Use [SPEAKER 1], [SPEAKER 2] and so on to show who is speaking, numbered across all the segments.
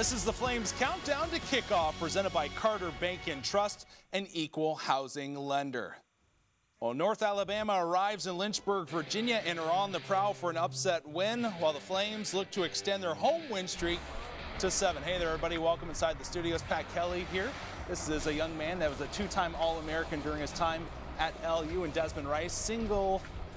[SPEAKER 1] This is the Flames Countdown to Kickoff, presented by Carter Bank and Trust, an equal housing lender. Well, North Alabama arrives in Lynchburg, Virginia, and are on the prowl for an upset win, while the Flames look to extend their home win streak to 7. Hey there, everybody. Welcome inside the studios. Pat Kelly here. This is a young man that was a two-time All-American during his time at LU, and Desmond Rice,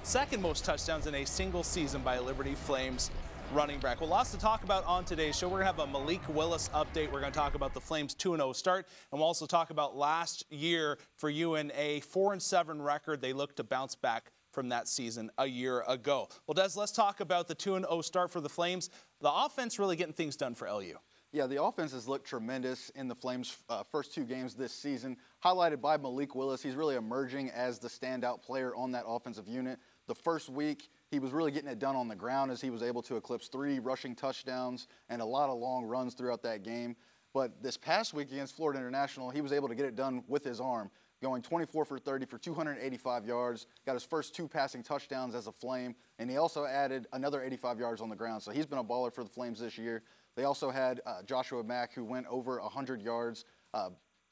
[SPEAKER 1] second most touchdowns in a single season by a Liberty Flames running back. Well, lots to talk about on today's show. We're going to have a Malik Willis update. We're going to talk about the Flames' 2-0 start, and we'll also talk about last year for UNA, 4-7 record. They look to bounce back from that season a year ago. Well, Des, let's talk about the 2-0 start for the Flames. The offense really getting things done for LU.
[SPEAKER 2] Yeah, the offense has looked tremendous in the Flames' first two games this season, highlighted by Malik Willis. He's really emerging as the standout player on that offensive unit. The first week, he was really getting it done on the ground as he was able to eclipse 3 rushing touchdowns and a lot of long runs throughout that game. But this past week against Florida International, he was able to get it done with his arm, going 24 for 30 for 285 yards, got his first 2 passing touchdowns as a Flame, and he also added another 85 yards on the ground. So he's been a baller for the Flames this year. They also had Joshua Mack, who went over 100 yards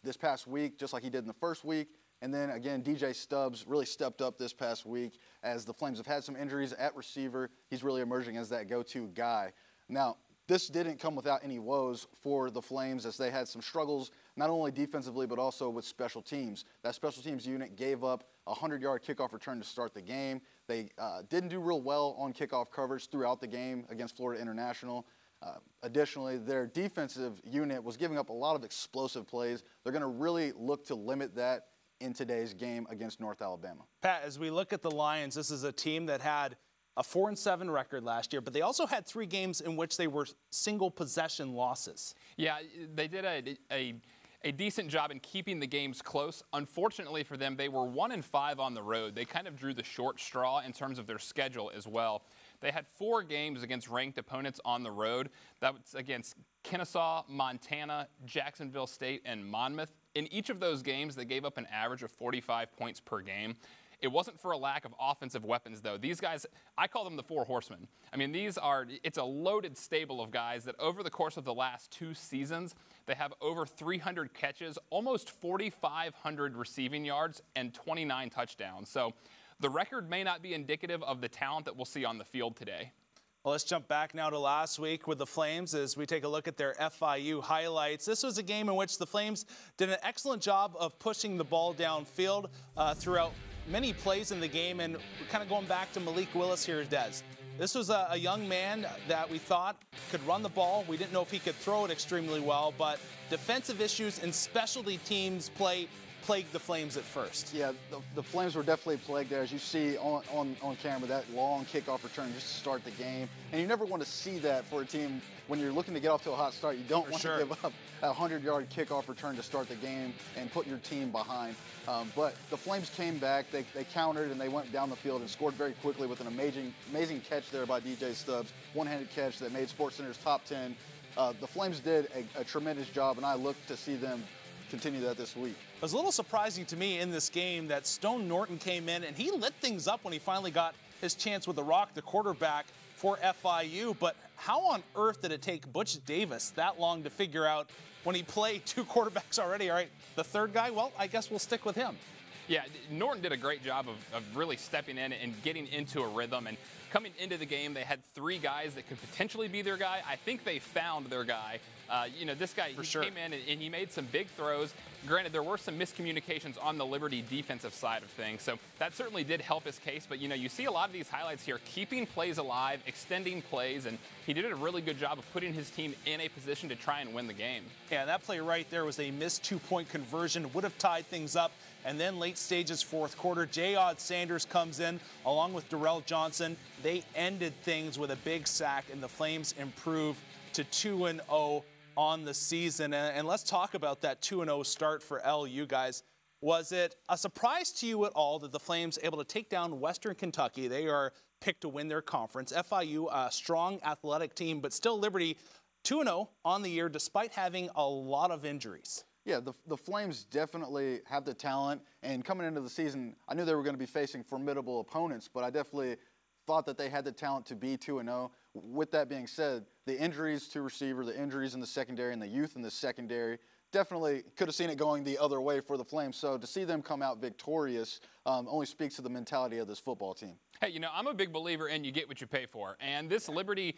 [SPEAKER 2] this past week, just like he did in the first week. And then, again, DJ Stubbs really stepped up this past week as the Flames have had some injuries at receiver. He's really emerging as that go-to guy. Now, this didn't come without any woes for the Flames, as they had some struggles, not only defensively but also with special teams. That special teams unit gave up a 100-yard kickoff return to start the game. They didn't do real well on kickoff coverage throughout the game against Florida International. Additionally, their defensive unit was giving up a lot of explosive plays. They're going to really look to limit that in today's game against North Alabama.
[SPEAKER 1] Pat, as we look at the Lions, this is a team that had a 4-7 record last year, but they also had 3 games in which they were single possession losses.
[SPEAKER 3] Yeah, they did a decent job in keeping the games close. Unfortunately for them, they were 1-5 on the road. They kind of drew the short straw in terms of their schedule as well. They had 4 games against ranked opponents on the road. That was against Kennesaw, Montana, Jacksonville State, and Monmouth. In each of those games, they gave up an average of 45 points per game. It wasn't for a lack of offensive weapons, though. These guys, I call them the 4 horsemen. I mean, it's a loaded stable of guys that over the course of the last 2 seasons, they have over 300 catches, almost 4,500 receiving yards, and 29 touchdowns. So the record may not be indicative of the talent that we'll see on the field today.
[SPEAKER 1] Well, let's jump back now to last week with the Flames as we take a look at their FIU highlights. This was a game in which the Flames did an excellent job of pushing the ball downfield throughout many plays in the game. And kind of going back to Malik Willis here, Des. This was a young man that we thought could run the ball. We didn't know if he could throw it extremely well, but defensive issues and specialty teams play plagued the Flames at first.
[SPEAKER 2] Yeah, the Flames were definitely plagued there, as you see on camera, that long kickoff return just to start the game. And you never want to see that for a team when you're looking to get off to a hot start. You don't want to give up a 100-yard kickoff return to start the game and put your team behind. But the Flames came back, they countered, and they went down the field and scored very quickly with an amazing catch there by DJ Stubbs, one-handed catch that made SportsCenter's top 10. The Flames did a tremendous job, and I look to see them continue that this week.
[SPEAKER 1] It was a little surprising to me in this game that Stone Norton came in and he lit things up when he finally got his chance with the Rock, the quarterback for FIU. But how on earth did it take Butch Davis that long to figure out when he played 2 quarterbacks already? All right, the third guy, well, I guess we'll stick with him.
[SPEAKER 3] Yeah, Norton did a great job of really stepping in and getting into a rhythm. And coming into the game, they had 3 guys that could potentially be their guy. I think they found their guy. You know, this guy, came in and he made some big throws. Granted, there were some miscommunications on the Liberty defensive side of things, so that certainly did help his case. But, you know, you see a lot of these highlights here, keeping plays alive, extending plays, and he did a really good job of putting his team in a position to try and win the game.
[SPEAKER 1] Yeah, that play right there was a missed 2-point conversion, would have tied things up. And then late stages, fourth quarter, J.Odd Sanders comes in along with Darrell Johnson. They ended things with a big sack, and the Flames improved to 2-0 on the season. And let's talk about that 2-0 start for LU, guys. Was it a surprise to you at all that the Flames able to take down Western Kentucky? They are picked to win their conference. FIU, a strong athletic team, but still Liberty 2-0 on the year despite having a lot of injuries.
[SPEAKER 2] Yeah, the Flames definitely have the talent, and coming into the season, I knew they were going to be facing formidable opponents, but I definitely thought that they had the talent to be 2-0. With that being said, the injuries to receiver, the injuries in the secondary, and the youth in the secondary definitely could have seen it going the other way for the Flames. So to see them come out victorious only speaks to the mentality of this football team.
[SPEAKER 3] Hey, you know, I'm a big believer in you get what you pay for. And this Liberty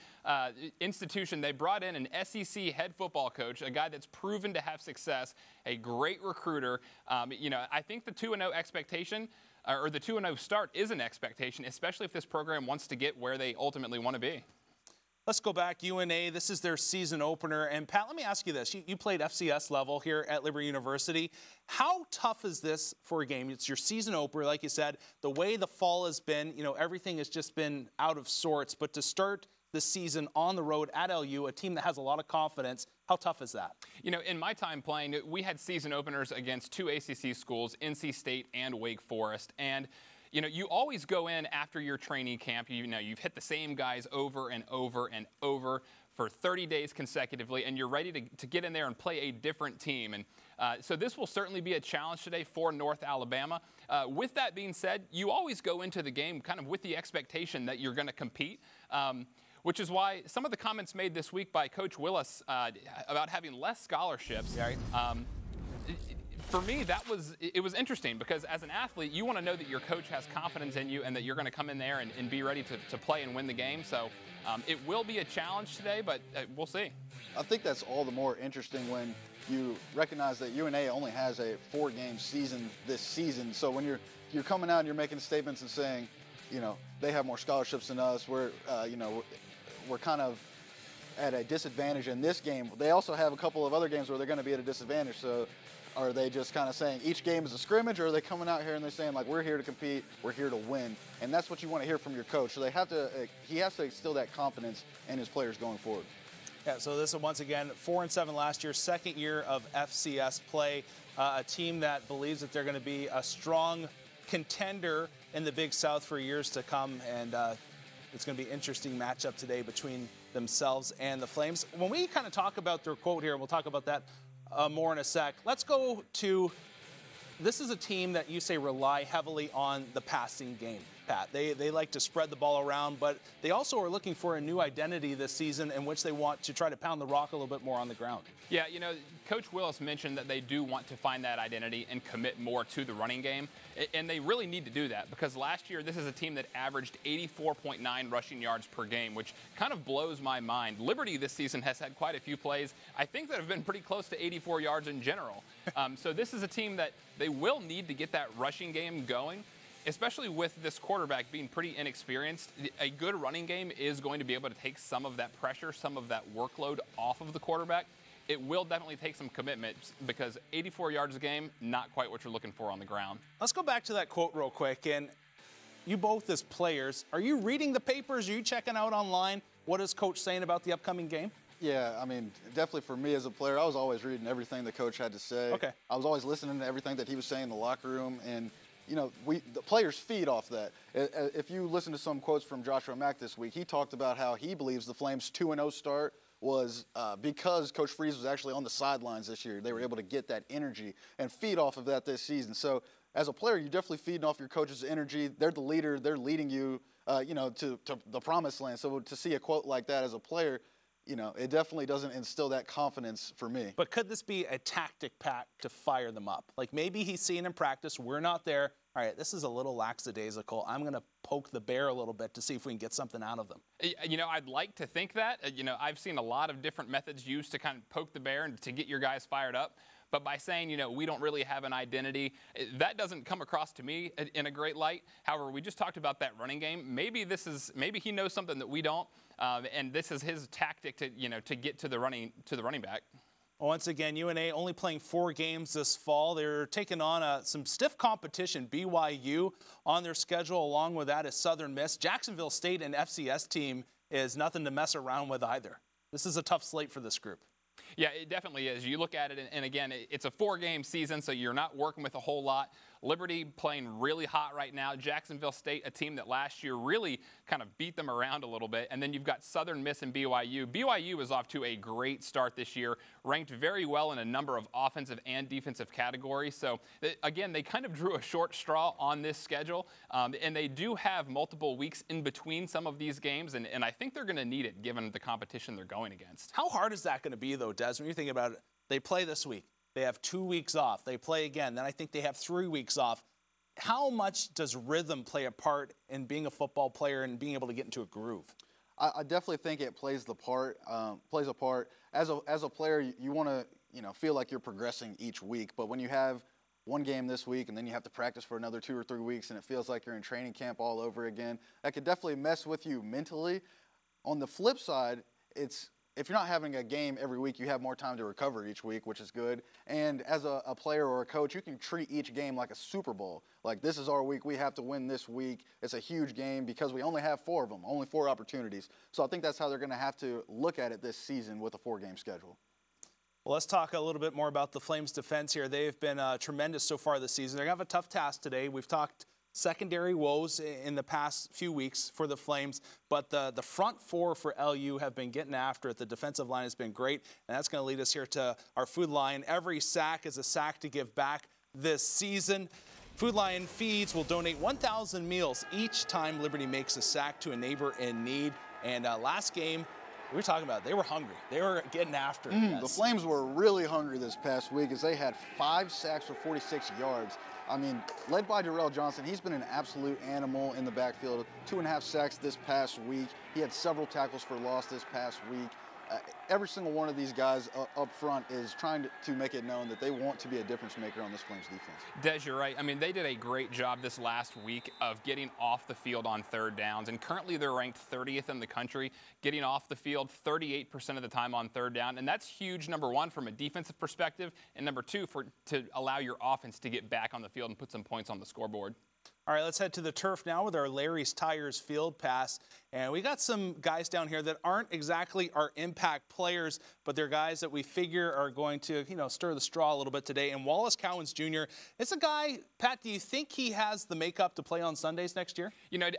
[SPEAKER 3] institution, they brought in an SEC head football coach, a guy that's proven to have success, a great recruiter. You know, I think the 2-0 expectation or the 2-0 start is an expectation, especially if this program wants to get where they ultimately want to be.
[SPEAKER 1] Let's go back. UNA, this is their season opener. And Pat, let me ask you this. You played FCS level here at Liberty University. How tough is this for a game? It's your season opener, like you said. The way the fall has been, you know, everything has just been out of sorts. But to start the season on the road at LU, a team that has a lot of confidence, how tough is that? You know, in my time playing, we had season openers against 2 ACC schools, NC State and Wake Forest. And you know, you always go in after your training camp. You know, you've hit the same guys over and over and over for 30 days consecutively, and you're ready to get in there and play a different team. And so this will certainly be a challenge today for North Alabama. With that being said, you always go into the game kind of with the expectation that you're going to compete. Which is why some of the comments made this week by Coach Willis about having less scholarships. For me, it was interesting because as an athlete, you want to know that your coach has confidence in you and that you're going to come in there and be ready to play and win the game. So it will be a challenge today, but we'll see.
[SPEAKER 2] I think that's all the more interesting when you recognize that UNA only has a 4-game season this season. So when you're coming out and you're making statements and saying, you know, they have more scholarships than us, you know, we're kind of at a disadvantage in this game. They also have a couple of other games where they're going to be at a disadvantage. So are they just kind of saying each game is a scrimmage, or are they coming out here and they're saying, like, we're here to compete, we're here to win? And that's what you want to hear from your coach. So he has to instill that confidence in his players going forward.
[SPEAKER 1] Yeah, so this is, once again, 4-7 last year, second year of FCS play. A team that believes that they're going to be a strong contender in the Big South for years to come. And it's going to be an interesting matchup today between themselves and the Flames. When we kind of talk about their quote here, we'll talk about that more in a sec. Let's go to, this is a team that you say rely heavily on the passing game, Pat. They like to spread the ball around, but they also are looking for a new identity this season in which they want to try to pound the rock a little bit more on the ground.
[SPEAKER 3] Yeah, you know, Coach Willis mentioned that they do want to find that identity and commit more to the running game, and they really need to do that because last year this is a team that averaged 84.9 rushing yards per game, which kind of blows my mind. Liberty this season has had quite a few plays, I think, that have been pretty close to 84 yards in general. So this is a team that they will need to get that rushing game going, especially with this quarterback being pretty inexperienced. A good running game is going to be able to take some of that pressure, some of that workload off of the quarterback. It will definitely take some commitment because 84 yards a game, not quite what you're looking for on the ground.
[SPEAKER 1] Let's go back to that quote real quick. And you both as players, are you reading the papers? Are you checking out online? What is Coach saying about the upcoming game?
[SPEAKER 2] Yeah, I mean, definitely for me as a player, I was always reading everything the coach had to say.
[SPEAKER 1] Okay.
[SPEAKER 2] I was always listening to everything that he was saying in the locker room. And, you know, the players feed off that. If you listen to some quotes from Joshua Mack this week, he talked about how he believes the Flames' 2-0 start was because Coach Freeze was actually on the sidelines this year. They were able to get that energy and feed off of that this season. So as a player, you're definitely feeding off your coach's energy. They're the leader. They're leading you, you know, to the promised land. So to see a quote like that as a player, you know, it definitely doesn't instill that confidence for me.
[SPEAKER 1] But could this be a tactic, Pat, to fire them up? Like maybe he's seen in practice, we're not there. All right, this is a little lackadaisical. I'm going to poke the bear a little bit to see if we can get something out of them.
[SPEAKER 3] You know, I'd like to think that. You know, I've seen a lot of different methods used to kind of poke the bear and to get your guys fired up. But by saying, you know, we don't really have an identity, that doesn't come across to me in a great light. However, we just talked about that running game. Maybe he knows something that we don't, and this is his tactic to, you know, to get to the running back.
[SPEAKER 1] Once again, UNA only playing 4 games this fall. They're taking on some stiff competition. BYU on their schedule. Along with that is Southern Miss. Jacksonville State, an FCS team, is nothing to mess around with either. This is a tough slate for this group.
[SPEAKER 3] Yeah, it definitely is. You look at it, and again, it's a 4-game season, so you're not working with a whole lot. Liberty playing really hot right now. Jacksonville State, a team that last year really kind of beat them around a little bit. And then you've got Southern Miss and BYU. BYU is off to a great start this year, ranked very well in a number of offensive and defensive categories. So, again, they kind of drew a short straw on this schedule, and they do have multiple weeks in between some of these games, and I think they're going to need it given the competition they're going against.
[SPEAKER 1] How hard is that going to be, though, Des, when you think about it? They play this week. They have 2 weeks off. They play again. Then I think they have 3 weeks off. How much does rhythm play a part in being a football player and being able to get into a groove?
[SPEAKER 2] I definitely think it plays a part. As a player, you want to feel like you're progressing each week. But when you have one game this week and then you have to practice for another 2 or 3 weeks and it feels like you're in training camp all over again, that could definitely mess with you mentally. On the flip side, if you're not having a game every week, you have more time to recover each week, which is good. And as a player or a coach, you can treat each game like a Super Bowl. Like, this is our week. We have to win this week. It's a huge game because we only have 4 of them, only 4 opportunities. So I think that's how they're going to have to look at it this season with a 4-game schedule.
[SPEAKER 1] Well, let's talk a little bit more about the Flames' defense here. They've been tremendous so far this season. They're going to have a tough task today. We've talked secondary woes in the past few weeks for the Flames, but the front 4 for LU have been getting after it. The defensive line has been great, and that's going to lead us here to our food line. Every sack is a sack to give back this season. Food Lion Feeds will donate 1,000 meals each time Liberty makes a sack to a neighbor in need. And last game, we were talking about, they were hungry. They were getting after it.
[SPEAKER 2] The Flames were really hungry this past week as they had 5 sacks for 46 yards. I mean, led by Darrell Johnson, he's been an absolute animal in the backfield. 2.5 sacks this past week. He had several tackles for loss this past week. Every single one of these guys up front is trying to make it known that they want to be a difference maker on this Flames defense.
[SPEAKER 3] Des, you're right. I mean, they did a great job this last week of getting off the field on 3rd downs, and currently they're ranked 30th in the country, getting off the field 38% of the time on 3rd down, and that's huge, number 1, from a defensive perspective, and number 2, to allow your offense to get back on the field and put some points on the scoreboard.
[SPEAKER 1] All right, let's head to the turf now with our Larry's Tires Field Pass. And we got some guys down here that aren't exactly our impact players, but they're guys that we figure are going to, stir the straw a little bit today. And Wallace Cowens Jr., it's a guy, Pat, do you think he has the makeup to play on Sundays next year?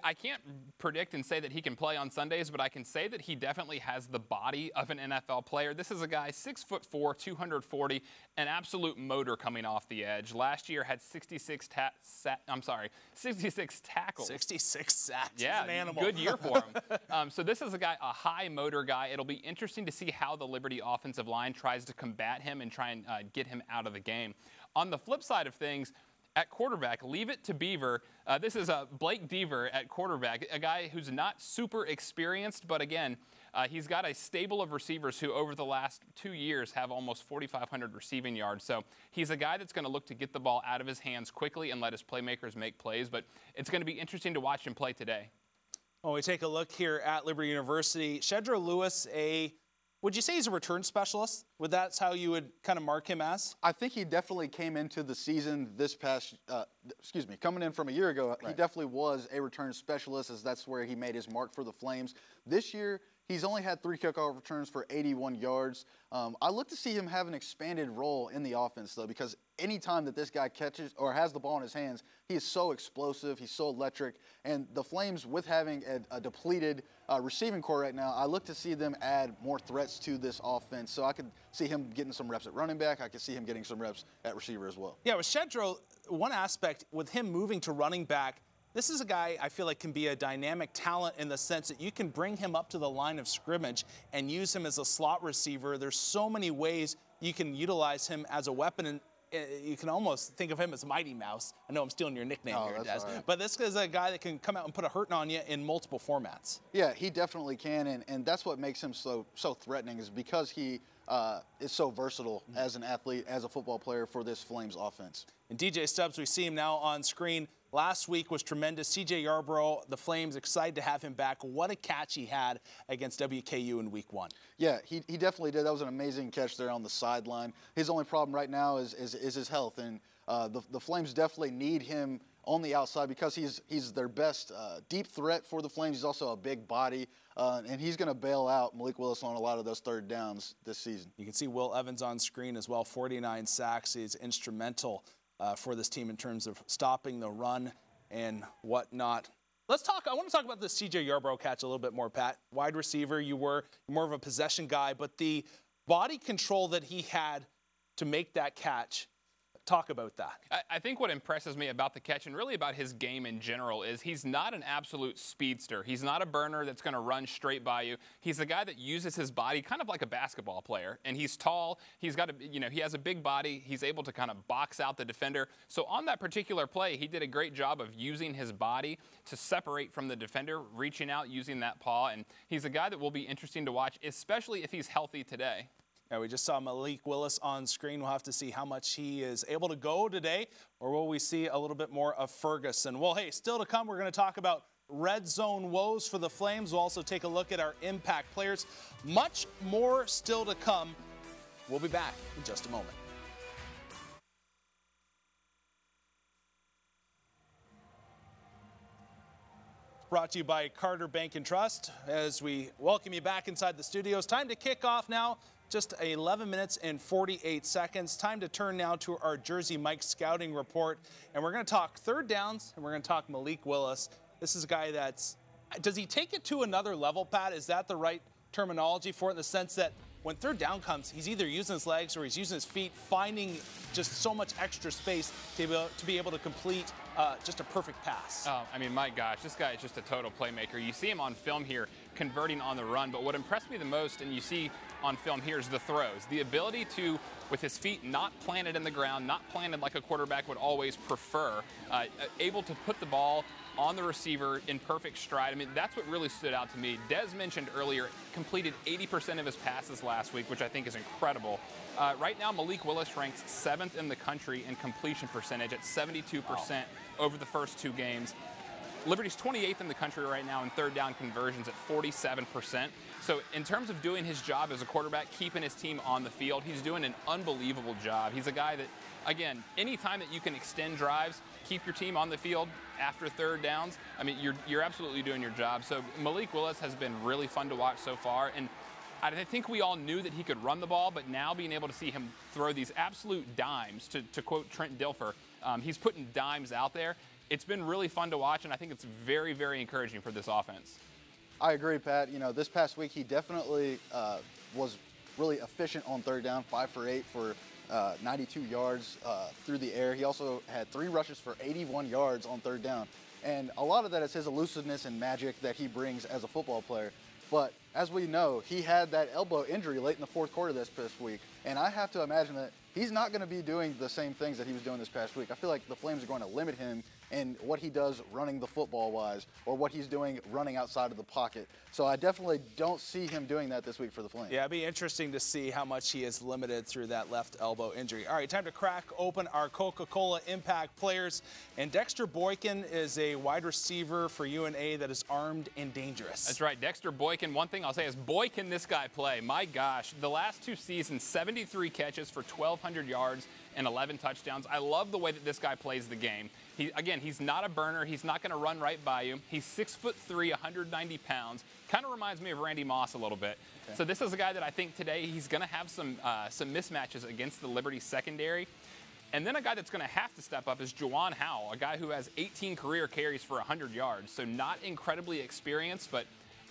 [SPEAKER 3] I can't predict and say that he can play on Sundays, but I can say that he definitely has the body of an NFL player. This is a guy 6'4", 240, an absolute motor coming off the edge. Last year had 66 tackles.
[SPEAKER 1] 66 sacks.
[SPEAKER 3] Yeah,
[SPEAKER 1] an animal.
[SPEAKER 3] Good year for him. So this is a high motor guy. It'll be interesting to see how the Liberty offensive line tries to combat him and try and get him out of the game. On the flip side of things, at quarterback, leave it to Beaver. This is Blake Deaver at quarterback, a guy who's not super experienced, but again, he's got a stable of receivers who over the last 2 years have almost 4,500 receiving yards. So he's a guy that's going to look to get the ball out of his hands quickly and let his playmakers make plays, but it's going to be interesting to watch him play today.
[SPEAKER 1] When we take a look here at Liberty University, Shedra Lewis, would you say he's a return specialist? That's how you would kind of mark him as?
[SPEAKER 2] I think he definitely came into the season coming in from a year ago, He definitely was a return specialist, as that's where he made his mark for the Flames. This year, he's only had 3 kickoff returns for 81 yards. I look to see him have an expanded role in the offense, though, because any time that this guy catches or has the ball in his hands, he is so explosive, he's so electric. And the Flames, with having a depleted receiving core right now, I look to see them add more threats to this offense. So I could see him getting some reps at running back. I could see him getting some reps at receiver as well.
[SPEAKER 1] Yeah, with Shedro, one aspect with him moving to running back, this is a guy I feel like can be a dynamic talent in the sense that you can bring him up to the line of scrimmage and use him as a slot receiver. There's so many ways you can utilize him as a weapon, and you can almost think of him as Mighty Mouse. I know I'm stealing your nickname here, Des. Right. But this is a guy that can come out and put a hurting on you in multiple formats.
[SPEAKER 2] Yeah, he definitely can, and that's what makes him so threatening, is because he is so versatile as an athlete, as a football player for this Flames offense.
[SPEAKER 1] And DJ Stubbs, we see him now on screen. Last week was tremendous. CJ Yarborough, the Flames, excited to have him back. What a catch he had against WKU in week 1.
[SPEAKER 2] Yeah, he definitely did. That was an amazing catch there on the sideline. His only problem right now is his health, and the Flames definitely need him on the outside because he's their best deep threat for the Flames. He's also a big body, and he's going to bail out Malik Willis on a lot of those 3rd downs this season.
[SPEAKER 1] You can see Will Evans on screen as well, 49 sacks. He's instrumental for this team in terms of stopping the run and whatnot. I want to talk about the C.J. Yarbrough catch a little bit more, Pat. Wide receiver, you were more of a possession guy, but the body control that he had to make that catch, talk about that.
[SPEAKER 3] I think what impresses me about the catch and really about his game in general is he's not an absolute speedster. He's not a burner that's going to run straight by you. He's the guy that uses his body kind of like a basketball player. And he's tall. He's got he has a big body. He's able to kind of box out the defender. So on that particular play, he did a great job of using his body to separate from the defender, reaching out, using that paw. And he's a guy that will be interesting to watch, especially if he's healthy today.
[SPEAKER 1] Yeah, we just saw Malik Willis on screen. We'll have to see how much he is able to go today, or will we see a little bit more of Ferguson? Well, hey, still to come, we're going to talk about red zone woes for the Flames. We'll also take a look at our impact players. Much more still to come. We'll be back in just a moment. Brought to you by Carter Bank and Trust. As we welcome you back inside the studios, time to kick off now. Just 11 minutes and 48 seconds. Time to turn now to our Jersey Mike scouting report. And we're going to talk third downs, and we're going to talk Malik Willis. This is a guy does he take it to another level, Pat? Is that the right terminology for it, in the sense that when third down comes, he's either using his legs or he's using his feet, finding just so much extra space to be able to complete just a perfect pass.
[SPEAKER 3] Oh, I mean, my gosh, this guy is just a total playmaker. You see him on film here converting on the run, but what impressed me the most, and you see on film here, is the throws. The ability to, with his feet not planted in the ground, not planted like a quarterback would always prefer, able to put the ball on the receiver in perfect stride. I mean, that's what really stood out to me. Des mentioned earlier, completed 80% of his passes last week, which I think is incredible. Right now, Malik Willis ranks 7th in the country in completion percentage at 72% over the first 2 games. Liberty's 28th in the country right now in third down conversions at 47%. So in terms of doing his job as a quarterback, keeping his team on the field, he's doing an unbelievable job. He's a guy that, again, anytime that you can extend drives, keep your team on the field after third downs, I mean, you're absolutely doing your job. So Malik Willis has been really fun to watch so far. And I think we all knew that he could run the ball, but now being able to see him throw these absolute dimes, to quote Trent Dilfer, he's putting dimes out there. It's been really fun to watch, and I think it's very, very encouraging for this offense.
[SPEAKER 2] I agree, Pat. You know, this past week he definitely was really efficient on third down, 5 for 8 for 92 yards through the air. He also had 3 rushes for 81 yards on third down. And a lot of that is his elusiveness and magic that he brings as a football player. But as we know, he had that elbow injury late in the fourth quarter this past week. And I have to imagine that he's not going to be doing the same things that he was doing this past week. I feel like the Flames are going to limit him in what he does running the football wise, or what he's doing running outside of the pocket. So I definitely don't see him doing that this week for the Flames.
[SPEAKER 1] Yeah, it'd be interesting to see how much he is limited through that left elbow injury. All right, time to crack open our Coca-Cola Impact players. And Dexter Boykin is a wide receiver for UNA that is armed and dangerous.
[SPEAKER 3] That's right, Dexter Boykin. One thing I'll say is, boy, can this guy play. My gosh, the last 2 seasons, 73 catches for 1,200 yards and 11 touchdowns. I love the way that this guy plays the game. Again, he's not a burner. He's not going to run right by you. He's 6'3", 190 pounds. Kind of reminds me of Randy Moss a little bit. Okay. So this is a guy that I think today he's going to have some mismatches against the Liberty secondary. And then a guy that's going to have to step up is Juwan Howell, a guy who has 18 career carries for 100 yards. So not incredibly experienced, but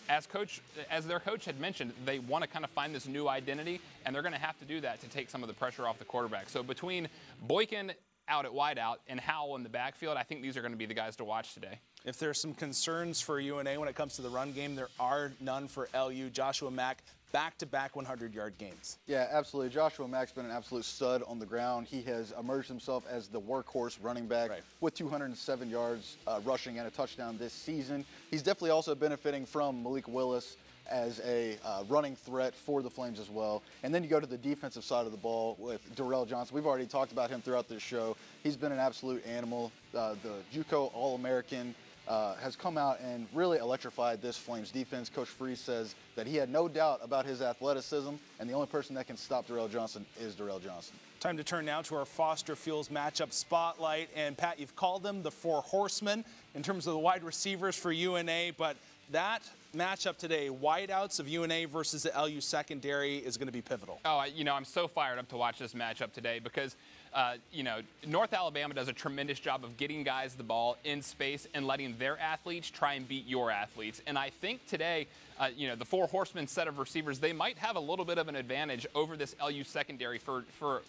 [SPEAKER 3] as their coach had mentioned, they want to kind of find this new identity, and they're going to have to do that to take some of the pressure off the quarterback. So between Boykin out at wideout and Howell in the backfield, I think these are going to be the guys to watch today.
[SPEAKER 1] If there's some concerns for UNA when it comes to the run game, there are none for LU. Joshua Mack, back-to-back 100-yard games.
[SPEAKER 2] Yeah, absolutely. Joshua Mack's been an absolute stud on the ground. He has emerged himself as the workhorse running back with 207 yards rushing and a touchdown this season. He's definitely also benefiting from Malik Willis as a running threat for the Flames as well. And then you go to the defensive side of the ball with Darrell Johnson. We've already talked about him throughout this show. He's been an absolute animal. The JUCO All-American has come out and really electrified this Flames defense. Coach Freese says that he had no doubt about his athleticism, and the only person that can stop Darrell Johnson is Darrell Johnson.
[SPEAKER 1] Time to turn now to our Foster Fuels matchup spotlight. And Pat, you've called them the 4 horsemen in terms of the wide receivers for UNA, but that matchup today, wideouts of UNA versus the LU secondary, is going to be pivotal.
[SPEAKER 3] Oh, you know, I'm so fired up to watch this matchup today because you know, North Alabama does a tremendous job of getting guys the ball in space and letting their athletes try and beat your athletes. And I think today, you know, the Four Horsemen set of receivers, they might have a little bit of an advantage over this LU secondary for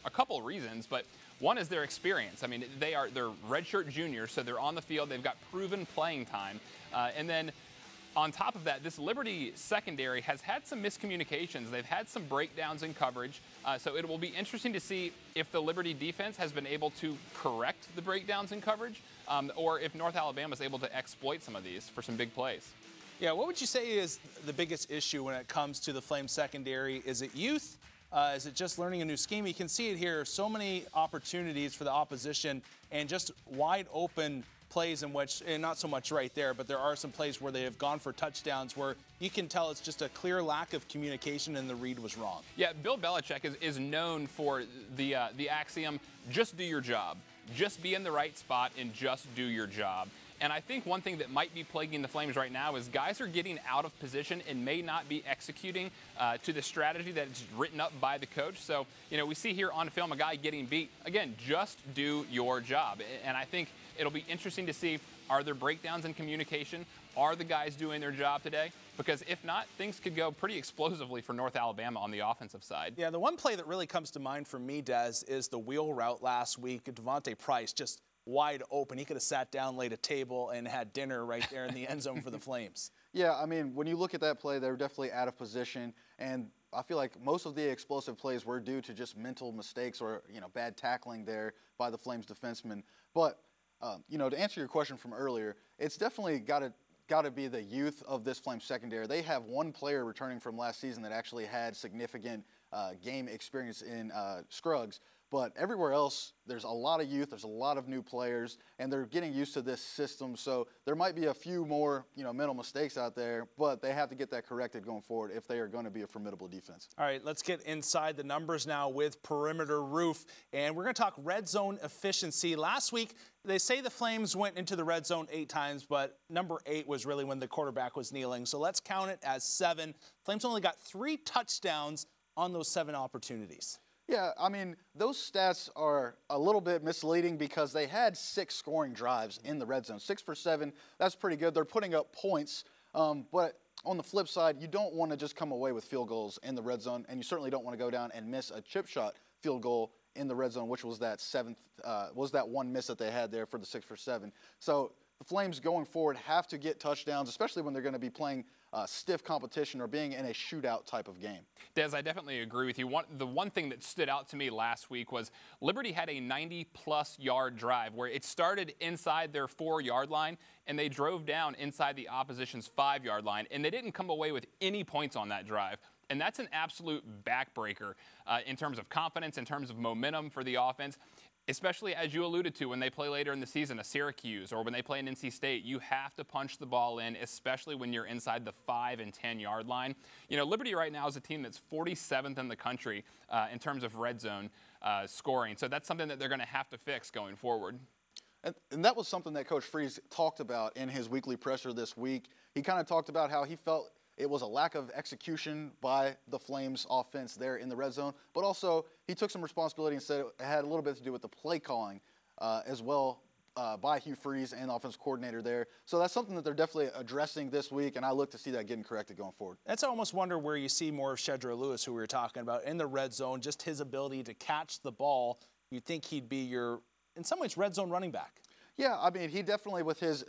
[SPEAKER 3] a couple of reasons. But one is their experience. I mean, they're redshirt juniors, so they're on the field. They've got proven playing time. And then on top of that, this Liberty secondary has had some miscommunications. They've had some breakdowns in coverage. So it will be interesting to see if the Liberty defense has been able to correct the breakdowns in coverage, or if North Alabama is able to exploit some of these for some big plays.
[SPEAKER 1] Yeah, what would you say is the biggest issue when it comes to the Flames secondary? Is it youth? Is it just learning a new scheme? You can see it here. So many opportunities for the opposition and just wide open plays in which, and not so much right there, but there are some plays where they have gone for touchdowns where you can tell it's just a clear lack of communication and the read was wrong.
[SPEAKER 3] Yeah, Bill Belichick is known for the axiom, just do your job. Just be in the right spot and just do your job. And I think one thing that might be plaguing the Flames right now is guys are getting out of position and may not be executing to the strategy that is written up by the coach. So, you know, we see here on film a guy getting beat. Again, just do your job. And I think it'll be interesting to see, are there breakdowns in communication? Are the guys doing their job today? Because if not, things could go pretty explosively for North Alabama on the offensive side.
[SPEAKER 1] Yeah, the one play that really comes to mind for me, Des, is the wheel route last week. Devontae Price just wide open. He could have sat down, laid a table, and had dinner right there in the end zone for the Flames.
[SPEAKER 2] Yeah, I mean, when you look at that play, they're definitely out of position, and I feel like most of the explosive plays were due to just mental mistakes or, you know, bad tackling there by the Flames defensemen. But, you know, to answer your question from earlier, it's definitely got to be the youth of this Flames secondary. They have one player returning from last season that actually had significant game experience in Scruggs. But everywhere else, there's a lot of youth, there's a lot of new players, and they're getting used to this system. So there might be a few more, you know, mental mistakes out there, but they have to get that corrected going forward if they are going to be a formidable defense.
[SPEAKER 1] All right, let's get inside the numbers now with Perimeter Roof, and we're going to talk red zone efficiency. Last week, they say the Flames went into the red zone 8 times, but number 8 was really when the quarterback was kneeling. So let's count it as 7. Flames only got 3 touchdowns on those 7 opportunities.
[SPEAKER 2] Yeah, I mean, those stats are a little bit misleading because they had 6 scoring drives in the red zone. 6 for 7, that's pretty good. They're putting up points, but on the flip side, you don't want to just come away with field goals in the red zone, and you certainly don't want to go down and miss a chip shot field goal in the red zone, which was that one miss that they had there for the 6 for 7. So the Flames going forward have to get touchdowns, especially when they're going to be playing stiff competition or being in a shootout type of game.
[SPEAKER 3] Des, I definitely agree with you. The one thing that stood out to me last week was Liberty had a 90-plus yard drive where it started inside their 4-yard line and they drove down inside the opposition's 5-yard line, and they didn't come away with any points on that drive. And that's an absolute backbreaker in terms of confidence, in terms of momentum for the offense. Especially as you alluded to, when they play later in the season, a Syracuse, or when they play an NC State, you have to punch the ball in, especially when you're inside the 5- and 10-yard line. You know, Liberty right now is a team that's 47th in the country in terms of red zone scoring. So that's something that they're going to have to fix going forward.
[SPEAKER 2] And that was something that Coach Freeze talked about in his weekly presser this week. He kind of talked about how he felt it was a lack of execution by the Flames offense there in the red zone, but also he took some responsibility and said it had a little bit to do with the play calling as well by Hugh Freeze and the offensive coordinator there. So that's something that they're definitely addressing this week, and I look to see that getting corrected going forward.
[SPEAKER 1] That's I almost wonder where you see more of Shedra Lewis, who we were talking about, in the red zone, just his ability to catch the ball. You'd think he'd be your, in some ways, red zone running back.
[SPEAKER 2] Yeah, I mean, he definitely, with his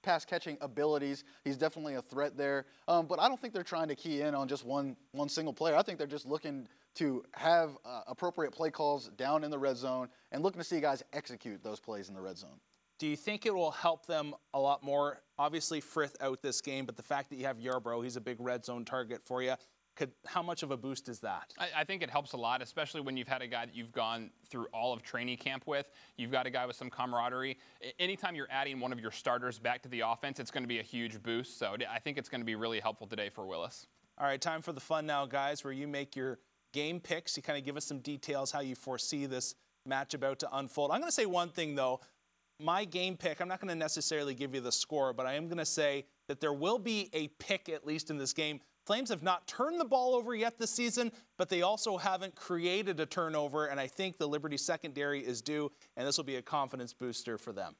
[SPEAKER 2] pass-catching abilities, he's definitely a threat there. But I don't think they're trying to key in on just one single player. I think they're just looking to have appropriate play calls down in the red zone and looking to see guys execute those plays in the red zone.
[SPEAKER 1] Do you think it will help them a lot more? Obviously, Frith out this game, but the fact that you have Yarbrough, he's a big red zone target for you. How much of a boost is that?
[SPEAKER 3] I think it helps a lot, especially when you've had a guy that you've gone through all of training camp with. You've got a guy with some camaraderie. Anytime you're adding one of your starters back to the offense, it's going to be a huge boost. So I think it's going to be really helpful today for Willis.
[SPEAKER 1] All right, time for the fun now, guys, where you make your game picks. You kind of give us some details how you foresee this match about to unfold. I'm going to say one thing, though. My game pick, I'm not going to necessarily give you the score, but I am going to say that there will be a pick, at least in this game. Flames have not turned the ball over yet this season, but they also haven't created a turnover, and I think the Liberty secondary is due, and this will be a confidence booster for them.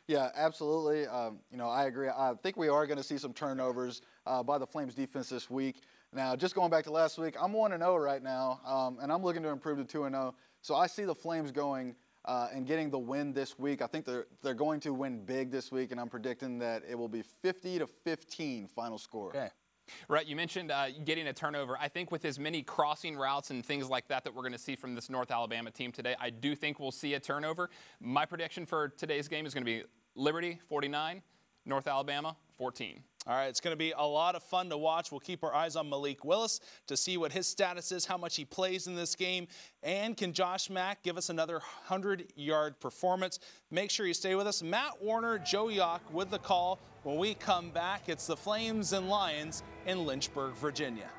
[SPEAKER 2] Yeah, absolutely. I agree. I think we are going to see some turnovers by the Flames defense this week. Now, just going back to last week, I'm 1-0 right now, and I'm looking to improve to 2-0. So I see the Flames going and getting the win this week. I think they're going to win big this week, and I'm predicting that it will be 50-15 final score.
[SPEAKER 3] Okay. Right, you mentioned getting a turnover. I think with as many crossing routes and things like that we're going to see from this North Alabama team today, I do think we'll see a turnover. My prediction for today's game is going to be Liberty 49, North Alabama 14.
[SPEAKER 1] All right, it's going to be a lot of fun to watch. We'll keep our eyes on Malik Willis to see what his status is, how much he plays in this game, and can Josh Mack give us another 100-yard performance? Make sure you stay with us. Matt Warner, Joe Yock with the call. When we come back, it's the Flames and Lions in Lynchburg, Virginia.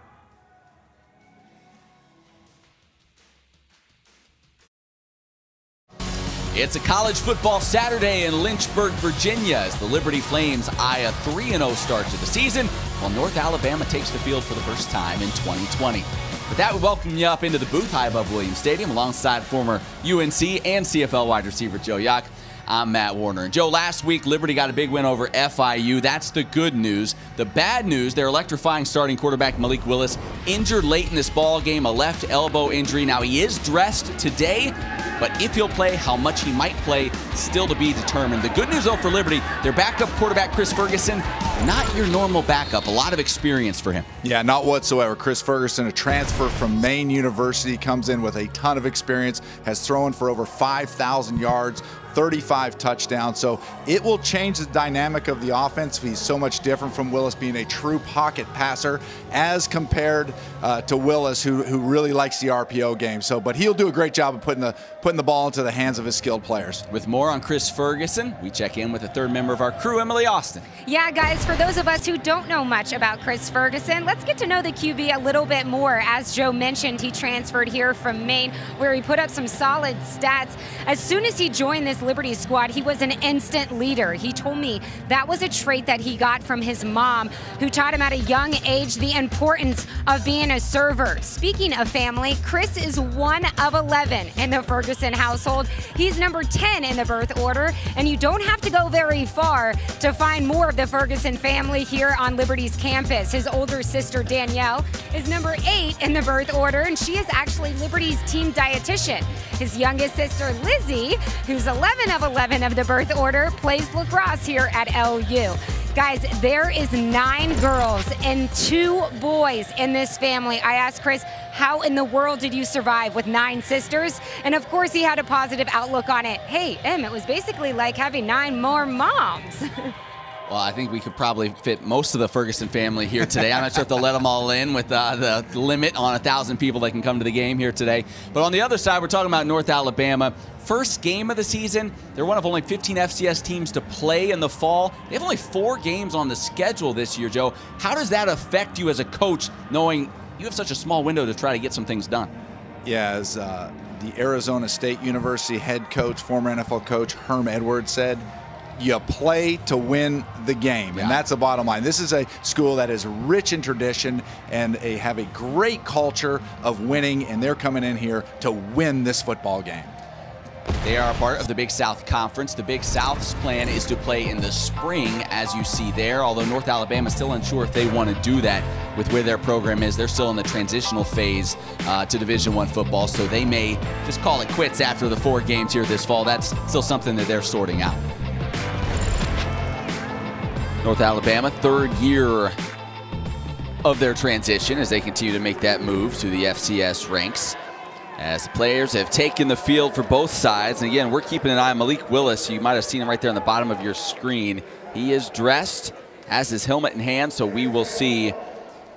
[SPEAKER 4] It's a college football Saturday in Lynchburg, Virginia, as the Liberty Flames eye a 3-0 start to the season, while North Alabama takes the field for the first time in 2020. With that, we welcome you up into the booth high above Williams Stadium alongside former UNC and CFL wide receiver Joe Yock. I'm Matt Warner. And Joe, last week, Liberty got a big win over FIU. That's the good news. The bad news, their electrifying starting quarterback Malik Willis injured late in this ball game, a left elbow injury. Now, he is dressed today, but if he'll play, how much he might play, still to be determined. The good news, though, for Liberty, their backup quarterback, Chris Ferguson, not your normal backup. A lot of experience for him.
[SPEAKER 5] Yeah, not whatsoever. Chris Ferguson, a transfer from Maine University, comes in with a ton of experience, has thrown for over 5,000 yards, 35 touchdowns. So it will change the dynamic of the offense. He's so much different from Willis being a true pocket passer as compared to Willis, who really likes the RPO game. So, but he'll do a great job of putting the ball into the hands of his skilled players.
[SPEAKER 4] With more on Chris Ferguson, we check in with a third member of our crew, Emily Austin.
[SPEAKER 6] Yeah, guys, for those of us who don't know much about Chris Ferguson, let's get to know the QB a little bit more. As Joe mentioned, he transferred here from Maine, where he put up some solid stats. As soon as he joined this Liberty squad, he was an instant leader. He told me that was a trait that he got from his mom, who taught him at a young age the importance of being a server. Speaking of family, Chris is one of 11 in the Ferguson household. He's number 10 in the birth order, and you don't have to go very far to find more of the Ferguson family here on Liberty's campus. His older sister, Danielle, is number 8 in the birth order, and she is actually Liberty's team dietitian. His youngest sister, Lizzie, who's 11 of the birth order, plays lacrosse here at LU. Guys, there is 9 girls and 2 boys in this family. I asked Chris, how in the world did you survive with 9 sisters? And of course, he had a positive outlook on it. Hey, Em, it was basically like having 9 more moms.
[SPEAKER 4] Well, I think we could probably fit most of the Ferguson family here today. I'm not sure if they'll let them all in with the limit on 1,000 people that can come to the game here today. But on the other side, we're talking about North Alabama. First game of the season. They're one of only 15 FCS teams to play in the fall. They have only 4 games on the schedule this year, Joe. How does that affect you as a coach, knowing you have such a small window to try to get some things done?
[SPEAKER 5] Yeah, as the Arizona State University head coach, former NFL coach Herm Edwards said, you play to win the game, and that's the bottom line. This is a school that is rich in tradition and have a great culture of winning, and they're coming in here to win this football game.
[SPEAKER 4] They are a part of the Big South Conference. The Big South's plan is to play in the spring, as you see there, although North Alabama is still unsure if they want to do that with where their program is. They're still in the transitional phase to Division I football, so they may just call it quits after the 4 games here this fall. That's still something that they're sorting out. North Alabama, 3rd year of their transition as they continue to make that move to the FCS ranks. As the players have taken the field for both sides. And again, we're keeping an eye on Malik Willis. You might have seen him right there on the bottom of your screen. He is dressed, has his helmet in hand, so we will see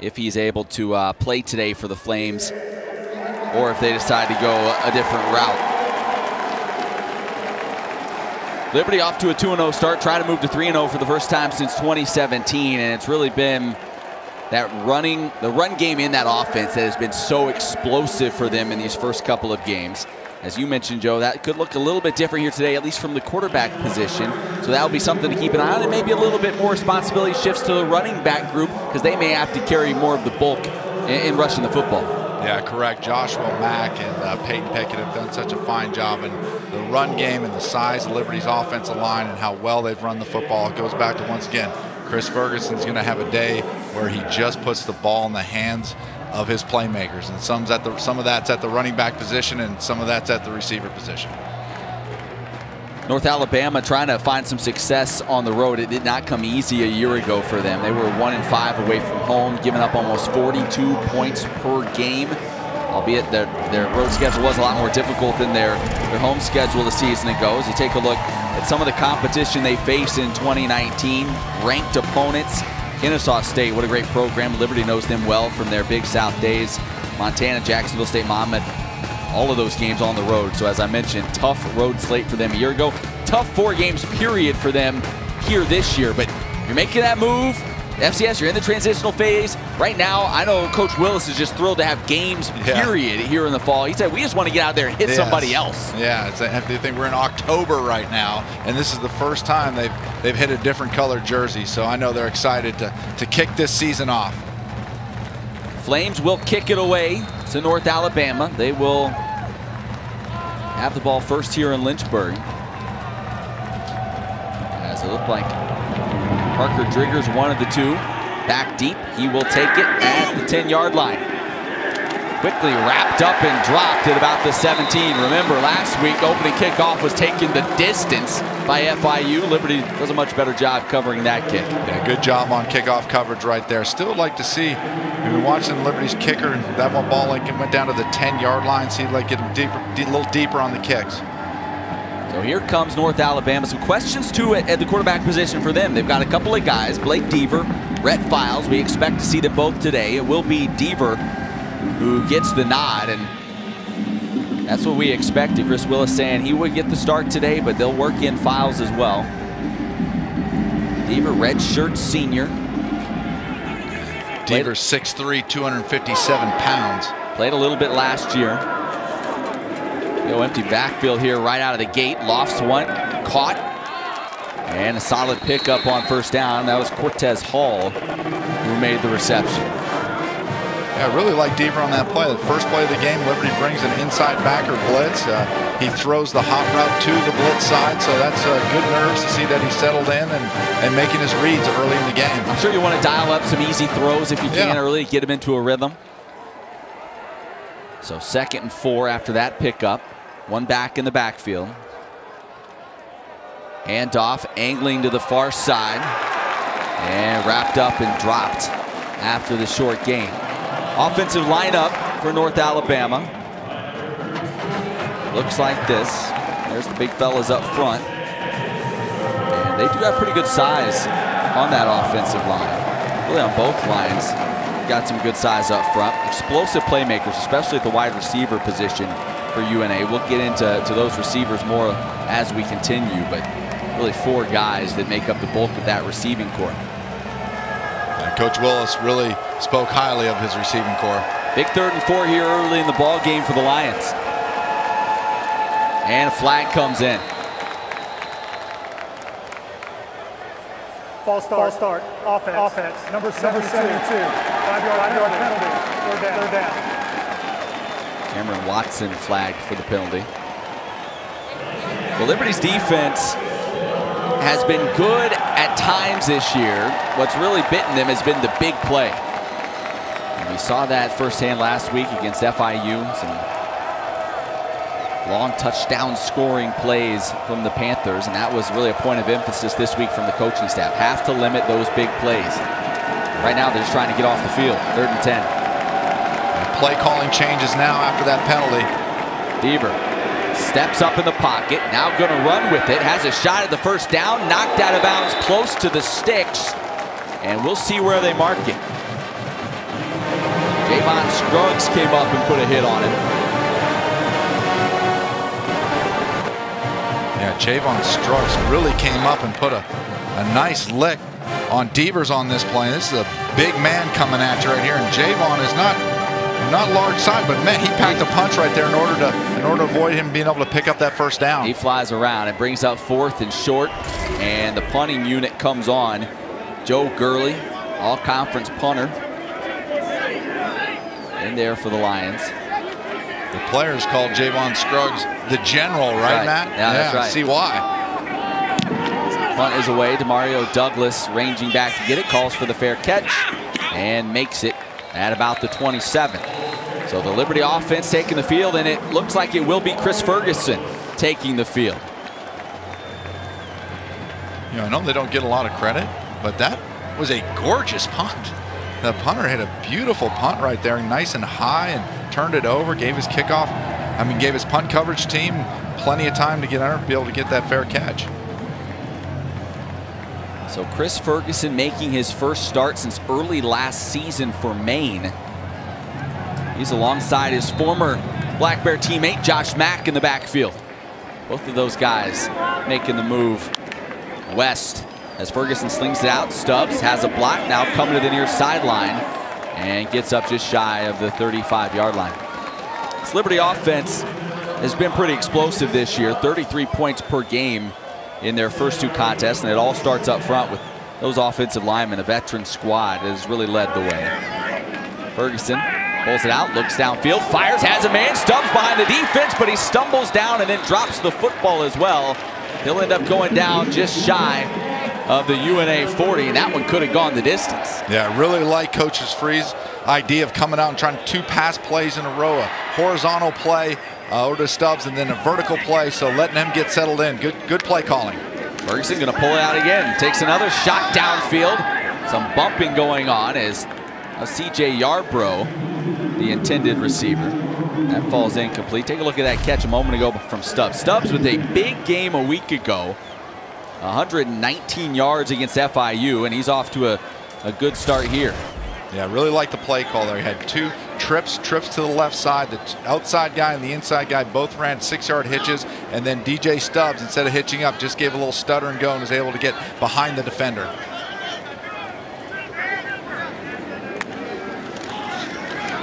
[SPEAKER 4] if he's able to play today for the Flames or if they decide to go a different route. Liberty off to a 2-0 start, trying to move to 3-0 for the first time since 2017, and it's really been that the run game in that offense that has been so explosive for them in these first couple of games. As you mentioned, Joe, that could look a little bit different here today, at least from the quarterback position. So that'll be something to keep an eye on, and maybe a little bit more responsibility shifts to the running back group because they may have to carry more of the bulk in rushing the football.
[SPEAKER 5] Yeah, correct. Joshua Mack and Peyton Pickett have done such a fine job in the run game and the size of Liberty's offensive line and how well they've run the football. It goes back to, once again, Chris Ferguson's going to have a day where he just puts the ball in the hands of his playmakers, and some of that's at the running back position and some of that's at the receiver position.
[SPEAKER 4] North Alabama trying to find some success on the road. It did not come easy a year ago for them. They were 1-5 away from home, giving up almost 42 points per game, albeit their road schedule was a lot more difficult than their home schedule the season ago. As you take a look at some of the competition they faced in 2019, ranked opponents. Kennesaw State, what a great program. Liberty knows them well from their Big South days. Montana, Jacksonville State, Monmouth, all of those games on the road. So as I mentioned, tough road slate for them a year ago. Tough 4 games period for them here this year. But you're making that move. FCS, you're in the transitional phase. Right now, I know Coach Willis is just thrilled to have games, period, here in the fall. He said, we just want to get out there and hit somebody else. Yeah,
[SPEAKER 5] they think we're in October right now, and this is the first time they've hit a different colored jersey, so I know they're excited to kick this season off.
[SPEAKER 4] Flames will kick it away to North Alabama. They will have the ball first here in Lynchburg. As it looked like Parker Driggers, one of the two, back deep. He will take it at the 10-yard line. Quickly wrapped up and dropped at about the 17. Remember, last week, opening kickoff was taking the distance by FIU. Liberty does a much better job covering that kick.
[SPEAKER 5] Yeah, good job on kickoff coverage right there. Still would like to see, we've been watching Liberty's kicker, that one ball like it went down to the 10-yard line. See, like get a little deeper on the kicks.
[SPEAKER 4] So here comes North Alabama. Some questions, too, at the quarterback position for them. They've got a couple of guys, Blake Deaver, Rhett Files. We expect to see them both today. It will be Deaver who gets the nod, and that's what we expected. Chris Willis saying he would get the start today, but they'll work in Files as well. Deaver, redshirt senior.
[SPEAKER 5] Deaver, 6'3", 257 pounds.
[SPEAKER 4] Played a little bit last year. Empty backfield here right out of the gate. Lofts one, caught, and a solid pickup on first down. That was Cortez Hall who made the reception.
[SPEAKER 5] Yeah, I really like Deaver on that play. The first play of the game, Liberty brings an inside backer blitz. He throws the hot route to the blitz side, so that's good nerves to see that he settled in and making his reads early in the game.
[SPEAKER 4] I'm sure you want to dial up some easy throws if you can early, get him into a rhythm. So 2nd and 4 after that pickup. One back in the backfield. Handoff, angling to the far side. And wrapped up and dropped after the short gain. Offensive lineup for North Alabama. Looks like this. There's the big fellas up front. And they do have pretty good size on that offensive line. Really on both lines. Got some good size up front. Explosive playmakers, especially at the wide receiver position for UNA. We'll get into those receivers more as we continue, but really 4 guys that make up the bulk of that receiving corps.
[SPEAKER 5] And Coach Willis really spoke highly of his receiving corps.
[SPEAKER 4] Big 3rd and 4 here early in the ball game for the Lions. And a flag comes in.
[SPEAKER 7] False start. Offense. Number 72. 5-yard penalty. Third down.
[SPEAKER 4] Cameron Watson flagged for the penalty. Well, Liberty's defense has been good at times this year. What's really bitten them has been the big play. And we saw that firsthand last week against FIU. Some long touchdown scoring plays from the Panthers, and that was really a point of emphasis this week from the coaching staff. Have to limit those big plays. Right now, they're just trying to get off the field. 3rd and 10.
[SPEAKER 5] Play calling changes now after that penalty.
[SPEAKER 4] Deaver steps up in the pocket, now going to run with it, has a shot at the first down, knocked out of bounds close to the sticks, and we'll see where they mark it. Javon Scruggs came up and put a hit on him.
[SPEAKER 5] Yeah, Javon Scruggs really came up and put a nice lick on Deavers on this play. This is a big man coming at you right here, and Javon is not not large side, but man, he packed a punch right there in order to avoid him being able to pick up that first down.
[SPEAKER 4] He flies around and brings up 4th and short, and the punting unit comes on. Joe Gurley, all-conference punter, in there for the Lions.
[SPEAKER 5] The players called Javon Scruggs the general, right, Matt?
[SPEAKER 4] Yeah, that's right.
[SPEAKER 5] I see why.
[SPEAKER 4] Punt is away. Demario Douglas ranging back to get it, calls for the fair catch, and makes it at about the 27. So the Liberty offense taking the field, and it looks like it will be Chris Ferguson taking the field.
[SPEAKER 5] You know, I know they don't get a lot of credit, but that was a gorgeous punt. The punter hit a beautiful punt right there, nice and high, and turned it over, gave his kickoff, gave his punt coverage team plenty of time to get under, be able to get that fair catch.
[SPEAKER 4] So Chris Ferguson making his first start since early last season for Maine. He's alongside his former Black Bear teammate Josh Mack in the backfield. Both of those guys making the move west as Ferguson slings it out. Stubbs has a block, now coming to the near sideline and gets up just shy of the 35-yard line. This Liberty offense has been pretty explosive this year, 33 points per game in their first 2 contests, and it all starts up front with those offensive linemen. A veteran squad has really led the way. Ferguson pulls it out, looks downfield, fires, has a man, Stubbs behind the defense, but he stumbles down and then drops the football as well. He'll end up going down just shy of the UNA 40, and that one could have gone the distance.
[SPEAKER 5] Yeah, I really like Coach Free's idea of coming out and trying 2 pass plays in a row, a horizontal play over to Stubbs, and then a vertical play, so letting him get settled in. Good play calling.
[SPEAKER 4] Ferguson going to pull it out again, takes another shot downfield. Some bumping going on as C.J. Yarbrough, the intended receiver. That falls incomplete. Take a look at that catch a moment ago from Stubbs. Stubbs with a big game a week ago. 119 yards against FIU, and he's off to a good start here.
[SPEAKER 5] Yeah, really like the play call there. He had 2 trips to the left side. The outside guy and the inside guy both ran 6-yard hitches, and then DJ Stubbs, instead of hitching up, just gave a little stutter and go and was able to get behind the defender.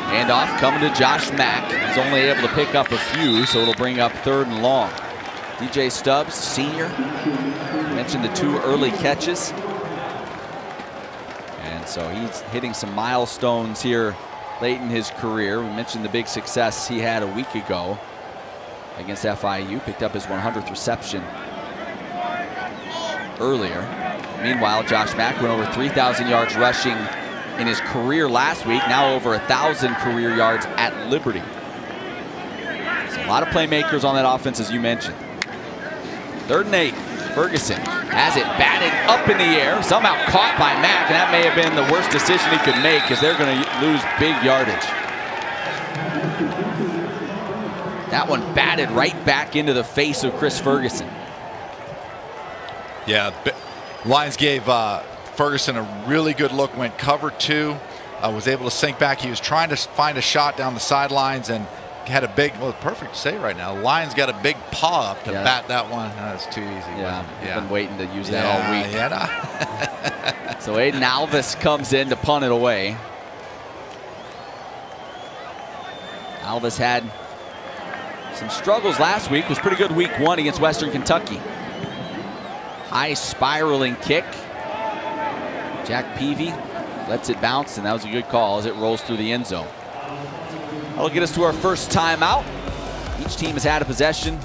[SPEAKER 4] Handoff coming to Josh Mack. He's only able to pick up a few, so it'll bring up 3rd and long. DJ Stubbs, senior. Mentioned the 2 early catches. And so he's hitting some milestones here late in his career. We mentioned the big success he had a week ago against FIU. Picked up his 100th reception earlier. Meanwhile, Josh Mack went over 3,000 yards rushing in his career last week, now over 1,000 career yards at Liberty. So a lot of playmakers on that offense, as you mentioned. 3rd and 8. Ferguson has it batted up in the air, somehow caught by Mack, and that may have been the worst decision he could make because they're going to lose big yardage. That one batted right back into the face of Chris Ferguson.
[SPEAKER 5] Yeah, Lions gave Ferguson a really good look, went cover 2, was able to sink back. He was trying to find a shot down the sidelines and had a big, well, perfect say right now. Lions got a big paw up to bat that one. That's too easy.
[SPEAKER 4] Yeah, been waiting to use that all week. Yeah. So Aiden Alvis comes in to punt it away. Alvis had some struggles last week. Was pretty good week 1 against Western Kentucky. High spiraling kick. Jack Peavy lets it bounce, and that was a good call as it rolls through the end zone. That'll get us to our first timeout. Each team has had a possession.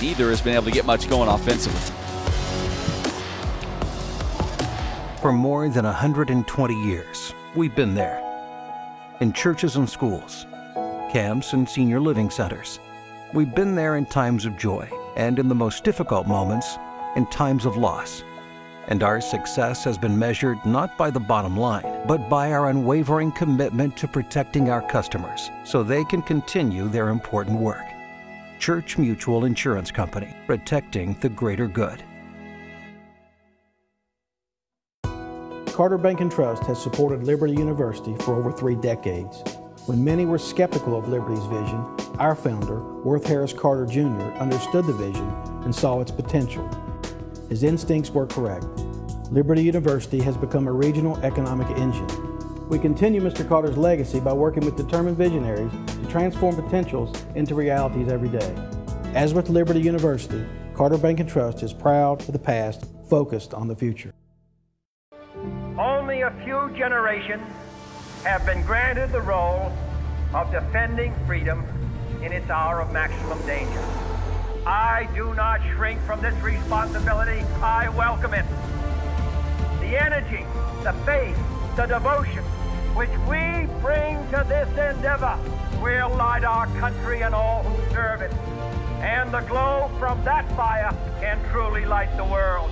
[SPEAKER 4] Neither has been able to get much going offensively.
[SPEAKER 8] For more than 120 years, we've been there. In churches and schools, camps and senior living centers. We've been there in times of joy and in the most difficult moments, in times of loss. And our success has been measured not by the bottom line, but by our unwavering commitment to protecting our customers so they can continue their important work. Church Mutual Insurance Company, protecting the greater good.
[SPEAKER 9] Carter Bank & Trust has supported Liberty University for over 3 decades. When many were skeptical of Liberty's vision, our founder, Worth Harris Carter Jr., understood the vision and saw its potential. His instincts were correct. Liberty University has become a regional economic engine. We continue Mr. Carter's legacy by working with determined visionaries to transform potentials into realities every day. As with Liberty University, Carter Bank & Trust is proud of the past, focused on the future.
[SPEAKER 10] Only a few generations have been granted the role of defending freedom in its hour of maximum danger. I do not shrink from this responsibility. I welcome it. The energy, the faith, the devotion which we bring to this endeavor will light our country and all who serve it. And the glow from that fire can truly light the world.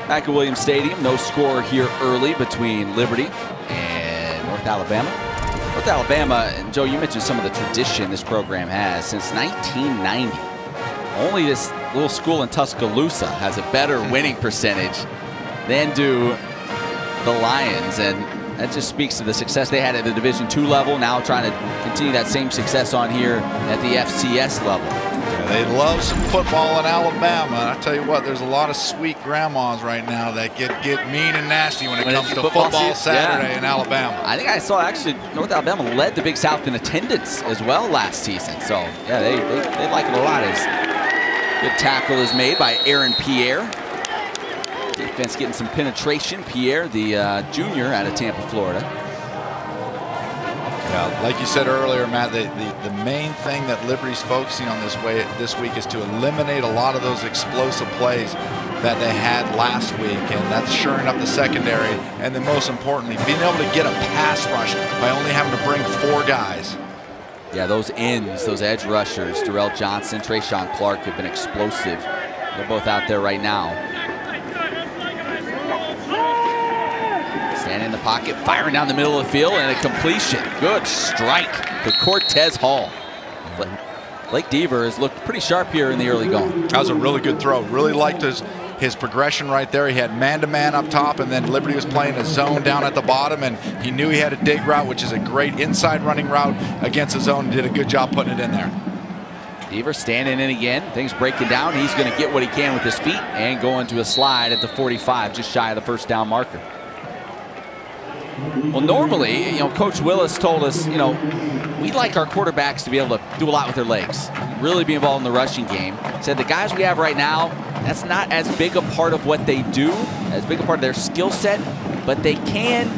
[SPEAKER 4] Back at Williams Stadium, no score here early between Liberty and North Alabama. North Alabama, and Joe, you mentioned some of the tradition this program has since 1990. Only this little school in Tuscaloosa has a better winning percentage than do the Lions, and that just speaks to the success they had at the Division II level, now trying to continue that same success on here at the FCS level.
[SPEAKER 5] They love some football in Alabama. I tell you what, there's a lot of sweet grandmas right now that get mean and nasty when it comes to football Saturday in Alabama.
[SPEAKER 4] I think I saw actually North Alabama led the Big South in attendance as well last season. So yeah, they like it a lot. As good tackle is made by Aaron Pierre. Defense getting some penetration. Pierre, the junior out of Tampa, Florida.
[SPEAKER 5] Yeah, like you said earlier, Matt, the main thing that Liberty's focusing on this week is to eliminate a lot of those explosive plays that they had last week, and that's shoring up the secondary, and then most importantly, being able to get a pass rush by only having to bring 4 guys.
[SPEAKER 4] Yeah, those ends, those edge rushers, Darrell Johnson, Trayshawn Clark have been explosive. They're both out there right now. Standing in the pocket, firing down the middle of the field, and a completion. Good strike to Cortez Hall. Blake Deaver has looked pretty sharp here in the early going.
[SPEAKER 5] That was a really good throw. Really liked his progression right there. He had man-to-man up top, and then Liberty was playing a zone down at the bottom, and he knew he had a dig route, which is a great inside running route against the zone, and did a good job putting it in there.
[SPEAKER 4] Deaver standing in again. Things breaking down. He's going to get what he can with his feet and go into a slide at the 45, just shy of the first down marker. Well, normally, you know, Coach Willis told us, you know, we'd like our quarterbacks to be able to do a lot with their legs, really be involved in the rushing game. Said the guys we have right now, that's not as big a part of what they do, as big a part of their skill set, but they can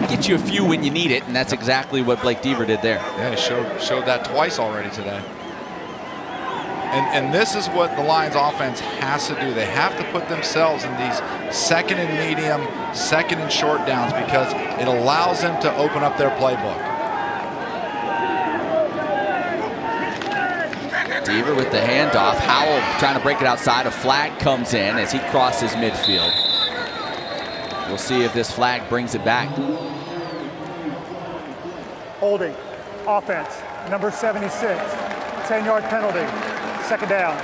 [SPEAKER 4] get you a few when you need it, and that's exactly what Blake Deaver did there.
[SPEAKER 5] Yeah, he showed that twice already today. And this is what the Lions offense has to do. They have to put themselves in these second and medium, second and short downs, because it allows them to open up their playbook.
[SPEAKER 4] Deaver with the handoff. Howell trying to break it outside. A flag comes in as he crosses midfield. We'll see if this flag brings it back.
[SPEAKER 7] Holding, offense, number 76, 10-yard penalty. Second down.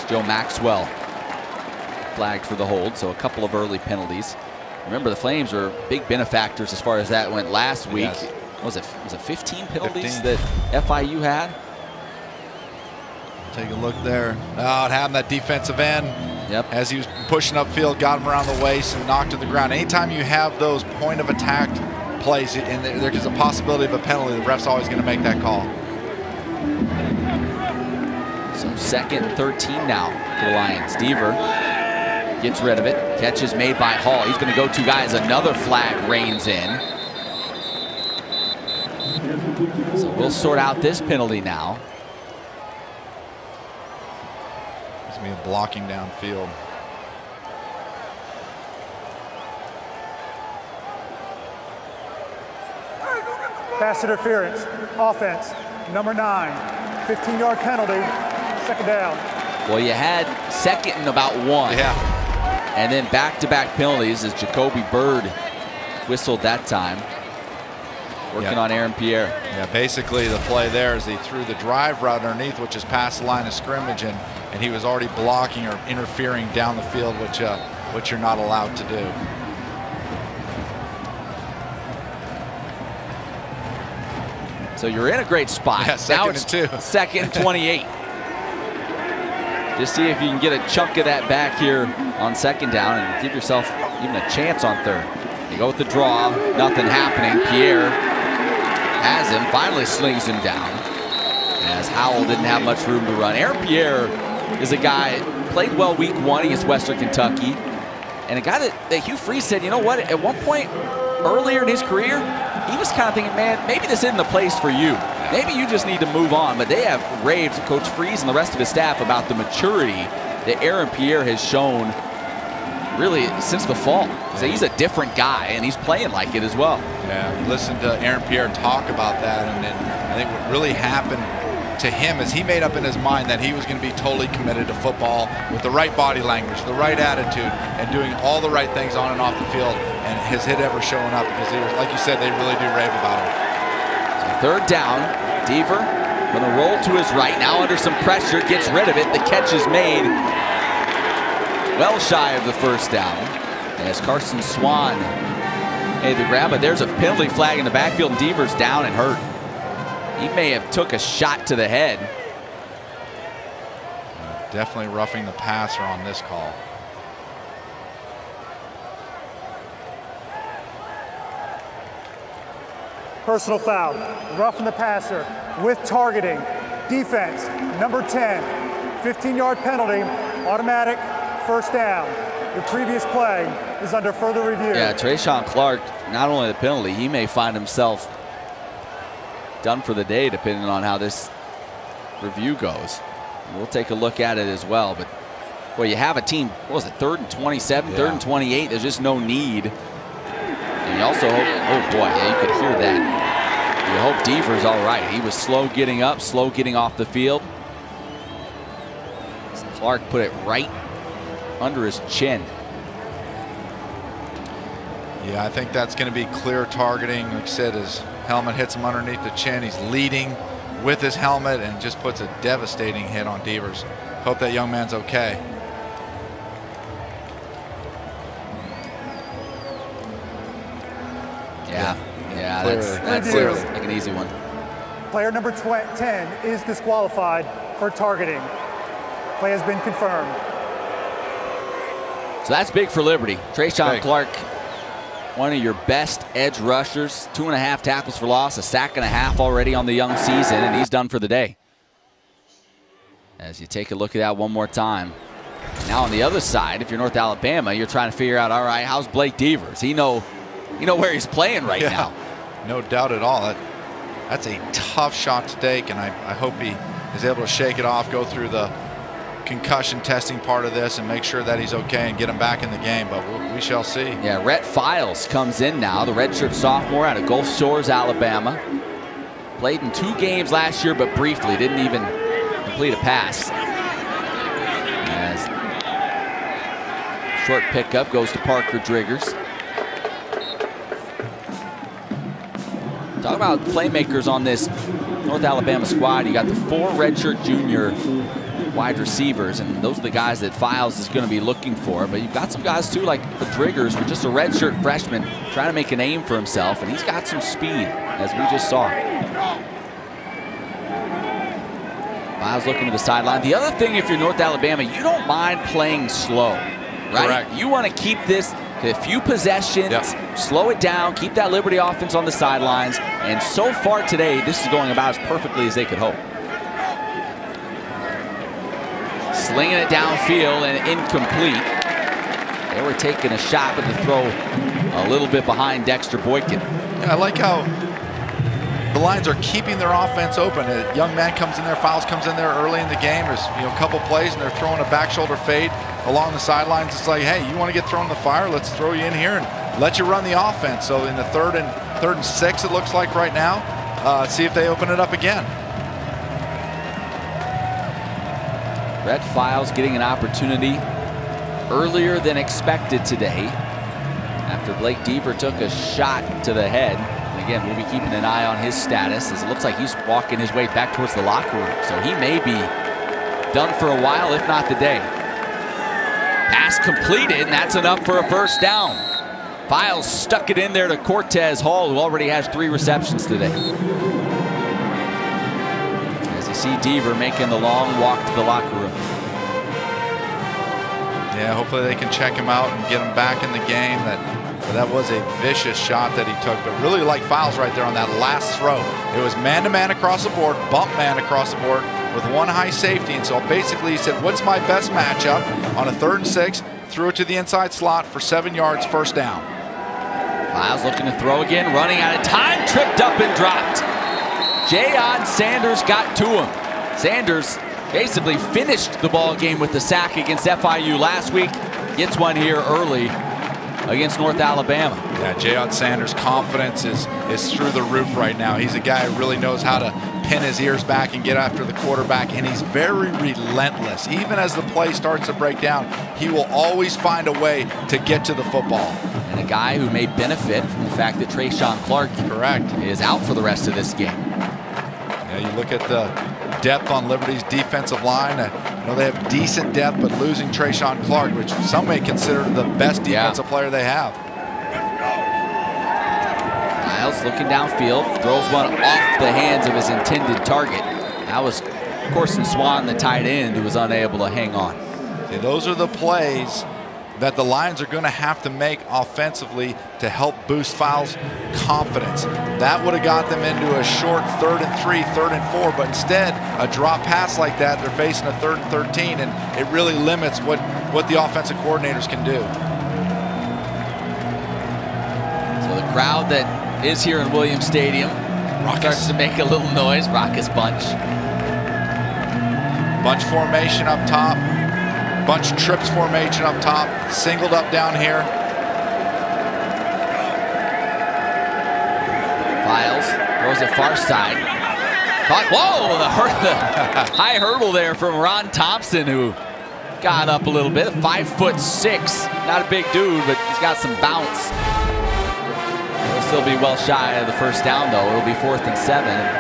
[SPEAKER 4] Joe Maxwell flagged for the hold, so a couple of early penalties. Remember, the Flames were big benefactors as far as that went last week.
[SPEAKER 5] Yes.
[SPEAKER 4] Was it 15 penalties 15. That FIU had?
[SPEAKER 5] Take a look there. Oh, it happened that defensive end.
[SPEAKER 4] Yep.
[SPEAKER 5] As he was pushing upfield, got him around the waist and knocked to the ground. Anytime you have those point of attack plays, and there's a possibility of a penalty, the ref's always going to make that call.
[SPEAKER 4] So second 13 now for the Lions. Deaver gets rid of it. Catch is made by Hall. He's going to go 2 guys. Another flag reigns in. So we'll sort out this penalty now.
[SPEAKER 5] It's going to be a blocking downfield.
[SPEAKER 7] Pass interference, offense, number 9, 15-yard penalty, second down.
[SPEAKER 4] Well, you had second and about 1.
[SPEAKER 5] Yeah.
[SPEAKER 4] And then back-to-back penalties as Jacoby Bird whistled that time. Working on Aaron Pierre.
[SPEAKER 5] Yeah, basically the play there is he threw the drive route underneath, which is past the line of scrimmage, and he was already blocking or interfering down the field, which you're not allowed to do.
[SPEAKER 4] So you're in a great spot.
[SPEAKER 5] Yeah, second
[SPEAKER 4] now it's
[SPEAKER 5] and 2.
[SPEAKER 4] Second and 28. Just see if you can get a chunk of that back here on second down and give yourself even a chance on third. You go with the draw, nothing happening. Pierre has him, finally slings him down, as Howell didn't have much room to run. Aaron Pierre is a guy, played well week 1 against Western Kentucky, and a guy that Hugh Freeze said, you know what, at one point earlier in his career, he was kind of thinking, man, maybe this isn't the place for you. Maybe you just need to move on. But they have raved, Coach Freeze and the rest of his staff, about the maturity that Aaron Pierre has shown really since the fall. So he's a different guy, and he's playing like it as well.
[SPEAKER 5] Yeah, listen to Aaron Pierre talk about that, and then I think what really happened to him is he made up in his mind that he was going to be totally committed to football with the right body language, the right attitude, and doing all the right things on and off the field. And has it ever showing up? Because, like you said, they really do rave about him.
[SPEAKER 4] So third down, Deaver going to roll to his right. Now under some pressure, gets rid of it. The catch is made well shy of the first down as Carson Swan made the grab, but there's a penalty flag in the backfield, and Deaver's down and hurt. He may have took a shot to the head.
[SPEAKER 5] Definitely roughing the passer on this call.
[SPEAKER 7] Personal foul, roughing the passer with targeting. Defense, number 10, 15-yard penalty, automatic first down. The previous play is under further review.
[SPEAKER 4] Yeah, Trayshawn Clark, not only the penalty, he may find himself done for the day depending on how this review goes. We'll take a look at it as well. But, well, you have a team, what was it, 3rd and 27, 3rd and 28. There's just no need. And you also hope, oh boy, yeah, you could hear that. You hope Deaver's all right. He was slow getting up, slow getting off the field. Clark put it right under his chin.
[SPEAKER 5] Yeah, I think that's going to be clear targeting. Like I said, his helmet hits him underneath the chin. He's leading with his helmet and just puts a devastating hit on Devers. Hope that young man's okay.
[SPEAKER 4] Yeah, that's like an easy one.
[SPEAKER 7] Player number 10 is disqualified for targeting. Play has been confirmed.
[SPEAKER 4] So that's big for Liberty. Trayshawn Clark, one of your best edge rushers, 2.5 tackles for loss, a sack and a half already on the young season, and he's done for the day. As you take a look at that one more time. Now on the other side, if you're North Alabama, you're trying to figure out, all right, how's Blake Devers? He know where he's playing right now.
[SPEAKER 5] No doubt at all. That's a tough shot to take, and I hope he is able to shake it off, go through the concussion testing part of this and make sure that he's okay and get him back in the game, but we shall see.
[SPEAKER 4] Yeah, Rhett Files comes in now, the redshirt sophomore out of Gulf Shores, Alabama. Played in 2 games last year, but briefly, didn't even complete a pass. As short pickup goes to Parker Driggers. Talk about playmakers on this North Alabama squad. You got the 4 redshirt junior wide receivers, and those are the guys that Files is going to be looking for. But you've got some guys too, like the Driggers, who's just a redshirt freshman trying to make a name for himself, and he's got some speed, as we just saw. Files looking to the sideline. The other thing, if you're North Alabama, you don't mind playing slow, right?
[SPEAKER 5] Correct.
[SPEAKER 4] You want to keep this to a few possessions, slow it down, keep that Liberty offense on the sidelines, and so far today, this is going about as perfectly as they could hope. Slinging it downfield and incomplete. They were taking a shot, but the throw a little bit behind Dexter Boykin.
[SPEAKER 5] Yeah, I like how the Lions are keeping their offense open. A young man comes in there, Files comes in there early in the game. There's a couple plays, and they're throwing a back shoulder fade along the sidelines. It's like, hey, you want to get thrown in the fire? Let's throw you in here and let you run the offense. So in the third and 6, it looks like right now. See if they open it up again.
[SPEAKER 4] Rhett Files getting an opportunity earlier than expected today after Blake Deaver took a shot to the head. And again, we'll be keeping an eye on his status as it looks like he's walking his way back towards the locker room. So he may be done for a while, if not the day. Pass completed, and that's enough for a first down. Files stuck it in there to Cortez Hall, who already has 3 receptions today. As you see Deaver making the long walk to the locker room.
[SPEAKER 5] Yeah, hopefully they can check him out and get him back in the game. That was a vicious shot that he took, but really like Files right there on that last throw. It was man-to-man across the board, bump man across the board with one high safety, and so basically he said, what's my best matchup on a 3rd and 6, threw it to the inside slot for 7 yards, first down.
[SPEAKER 4] Files looking to throw again, running out of time, tripped up and dropped. Jayon Sanders got to him. Sanders basically finished the ball game with the sack against FIU last week. Gets one here early against North Alabama.
[SPEAKER 5] Yeah, Jayon Sanders' confidence is through the roof right now. He's a guy who really knows how to pin his ears back and get after the quarterback, and he's very relentless. Even as the play starts to break down, he will always find a way to get to the football.
[SPEAKER 4] And a guy who may benefit from the fact that Trayshawn Clark is out for the rest of this game.
[SPEAKER 5] Yeah, you look at the depth on Liberty's defensive line. You know, they have decent depth, but losing Trayshawn Clark, which some may consider the best defensive player they have.
[SPEAKER 4] Files looking downfield, throws one off the hands of his intended target. That was Corson Swan, the tight end, who was unable to hang on.
[SPEAKER 5] See, those are the plays that the Lions are going to have to make offensively to help boost Files' confidence. That would have got them into a short 3rd and 3, 3rd and 4, but instead a drop pass like that, they're facing a 3rd and 13, and it really limits what the offensive coordinators can do.
[SPEAKER 4] So the crowd that is here in Williams Stadium starts to make a little noise. Raucous bunch.
[SPEAKER 5] Bunch formation up top. Bunch trips formation up top. Singled up down here.
[SPEAKER 4] Files throws it far side. Caught, whoa, the high hurdle there from Ron Thompson, who got up a little bit. 5'6", not a big dude, but he's got some bounce. He'll still be well shy of the first down, though. It'll be 4th and 7.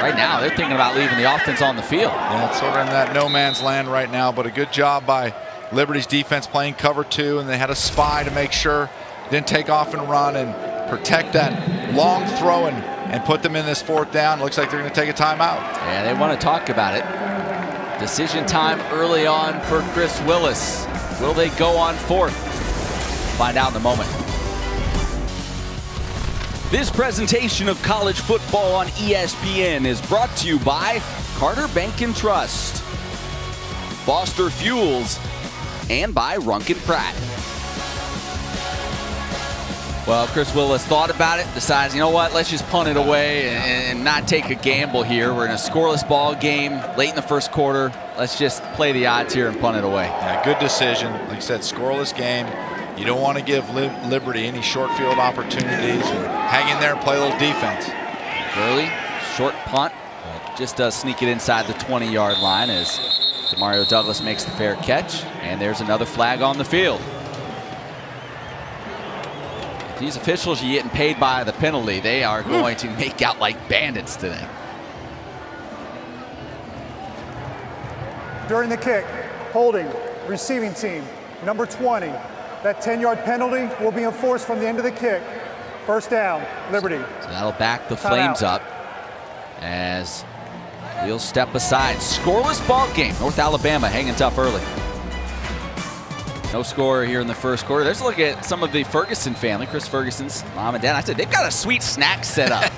[SPEAKER 4] Right now, they're thinking about leaving the offense on the field.
[SPEAKER 5] Yeah, it's sort of in that no man's land right now, but a good job by Liberty's defense playing cover 2, and they had a spy to make sure didn't take off and run and protect that long throw and put them in this 4th down. Looks like they're going to take a timeout.
[SPEAKER 4] Yeah, they want to talk about it. Decision time early on for Chris Willis. Will they go on 4th? Find out in a moment. This presentation of college football on ESPN is brought to you by Carter Bank & Trust, Foster Fuels, and by Runkin Pratt. Well, Chris Willis thought about it, decides, you know what, let's just punt it away and not take a gamble here. We're in a scoreless ball game late in the 1st quarter. Let's just play the odds here and punt it away.
[SPEAKER 5] Yeah, good decision. Like I said, scoreless game. You don't want to give Liberty any short field opportunities. Hang in there and play a little defense.
[SPEAKER 4] Early, short punt. Just does sneak it inside the 20-yard line as Demario Douglas makes the fair catch. And there's another flag on the field. If these officials are getting paid by the penalty, they are going to make out like bandits today.
[SPEAKER 7] During the kick, holding, receiving team, number 20. That 10-yard penalty will be enforced from the end of the kick. First down, Liberty.
[SPEAKER 4] So that'll back the Flames up as we'll step aside. Scoreless ball game. North Alabama hanging tough early. No score here in the 1st quarter. There's a look at some of the Ferguson family, Chris Ferguson's mom and dad. I said, they've got a sweet snack set up.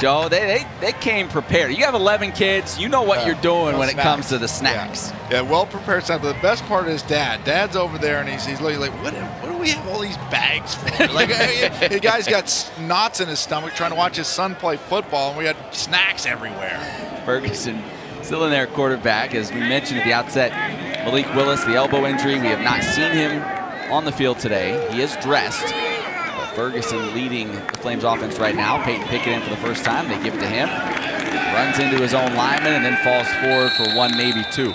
[SPEAKER 4] Joe, they came prepared. You have 11 kids. You know what you're doing when it comes to the snacks.
[SPEAKER 5] Yeah, well prepared stuff. But the best part is Dad. Dad's over there and he's looking like, what do we have all these bags for? Like, the guy's got knots in his stomach trying to watch his son play football, and we got snacks everywhere.
[SPEAKER 4] Ferguson still in there at quarterback. As we mentioned at the outset, Malik Willis, the elbow injury. We have not seen him on the field today. He is dressed. Ferguson leading the Flames offense right now. Peyton Pickett in for the first time. They give it to him. Runs into his own lineman and then falls forward for 1, maybe 2.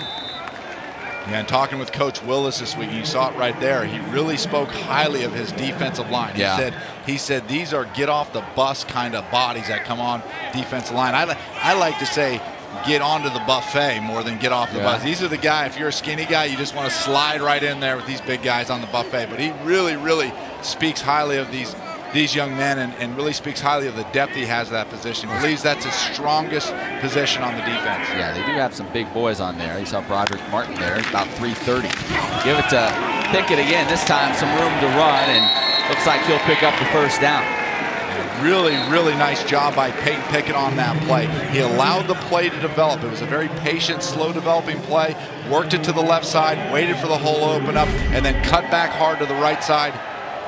[SPEAKER 5] Yeah, and talking with Coach Willis this week, you saw it right there. He really spoke highly of his defensive line.
[SPEAKER 4] Yeah.
[SPEAKER 5] He said these are get off the bus kind of bodies that come on defensive line. I like to say get onto the buffet more than get off the bus. These are the guy, if you're a skinny guy, you just want to slide right in there with these big guys on the buffet. But he really, really speaks highly of these young men and really speaks highly of the depth he has at that position. Believes that's his strongest position on the defense.
[SPEAKER 4] Yeah, they do have some big boys on there. You saw Broderick Martin there, about 330. Give it to Pickett again. This time some room to run, and looks like he'll pick up the first down.
[SPEAKER 5] Really, really nice job by Peyton Pickett on that play. He allowed the play to develop. It was a very patient, slow developing play. Worked it to the left side, waited for the hole to open up, and then cut back hard to the right side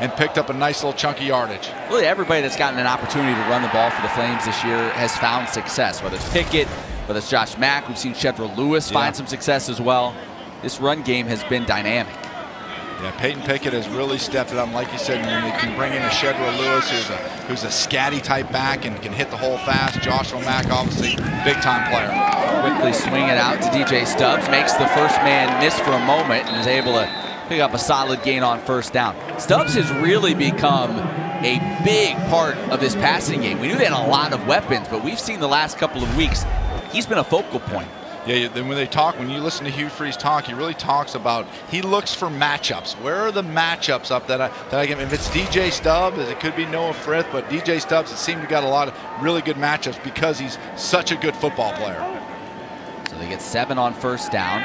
[SPEAKER 5] and picked up a nice little chunky yardage.
[SPEAKER 4] Really, everybody that's gotten an opportunity to run the ball for the Flames this year has found success, whether it's Pickett, whether it's Josh Mack. We've seen Shedra Lewis find some success as well. This run game has been dynamic.
[SPEAKER 5] Yeah, Peyton Pickett has really stepped it up. Like you said, when they can bring in a Shedra Lewis who's a scatty type back and can hit the hole fast. Joshua Mack, obviously, big-time player.
[SPEAKER 4] Quickly swing it out to DJ Stubbs, makes the first man miss for a moment and is able to pick up a solid gain on first down. Stubbs has really become a big part of this passing game. We knew they had a lot of weapons, but we've seen the last couple of weeks, he's been a focal point.
[SPEAKER 5] Yeah, then when you listen to Hugh Freeze talk, he really talks about, he looks for matchups. Where are the matchups up that I get? If it's DJ Stubbs, it could be Noah Frith, but DJ Stubbs has seemed to got a lot of really good matchups because he's such a good football player.
[SPEAKER 4] So they get 7 on first down.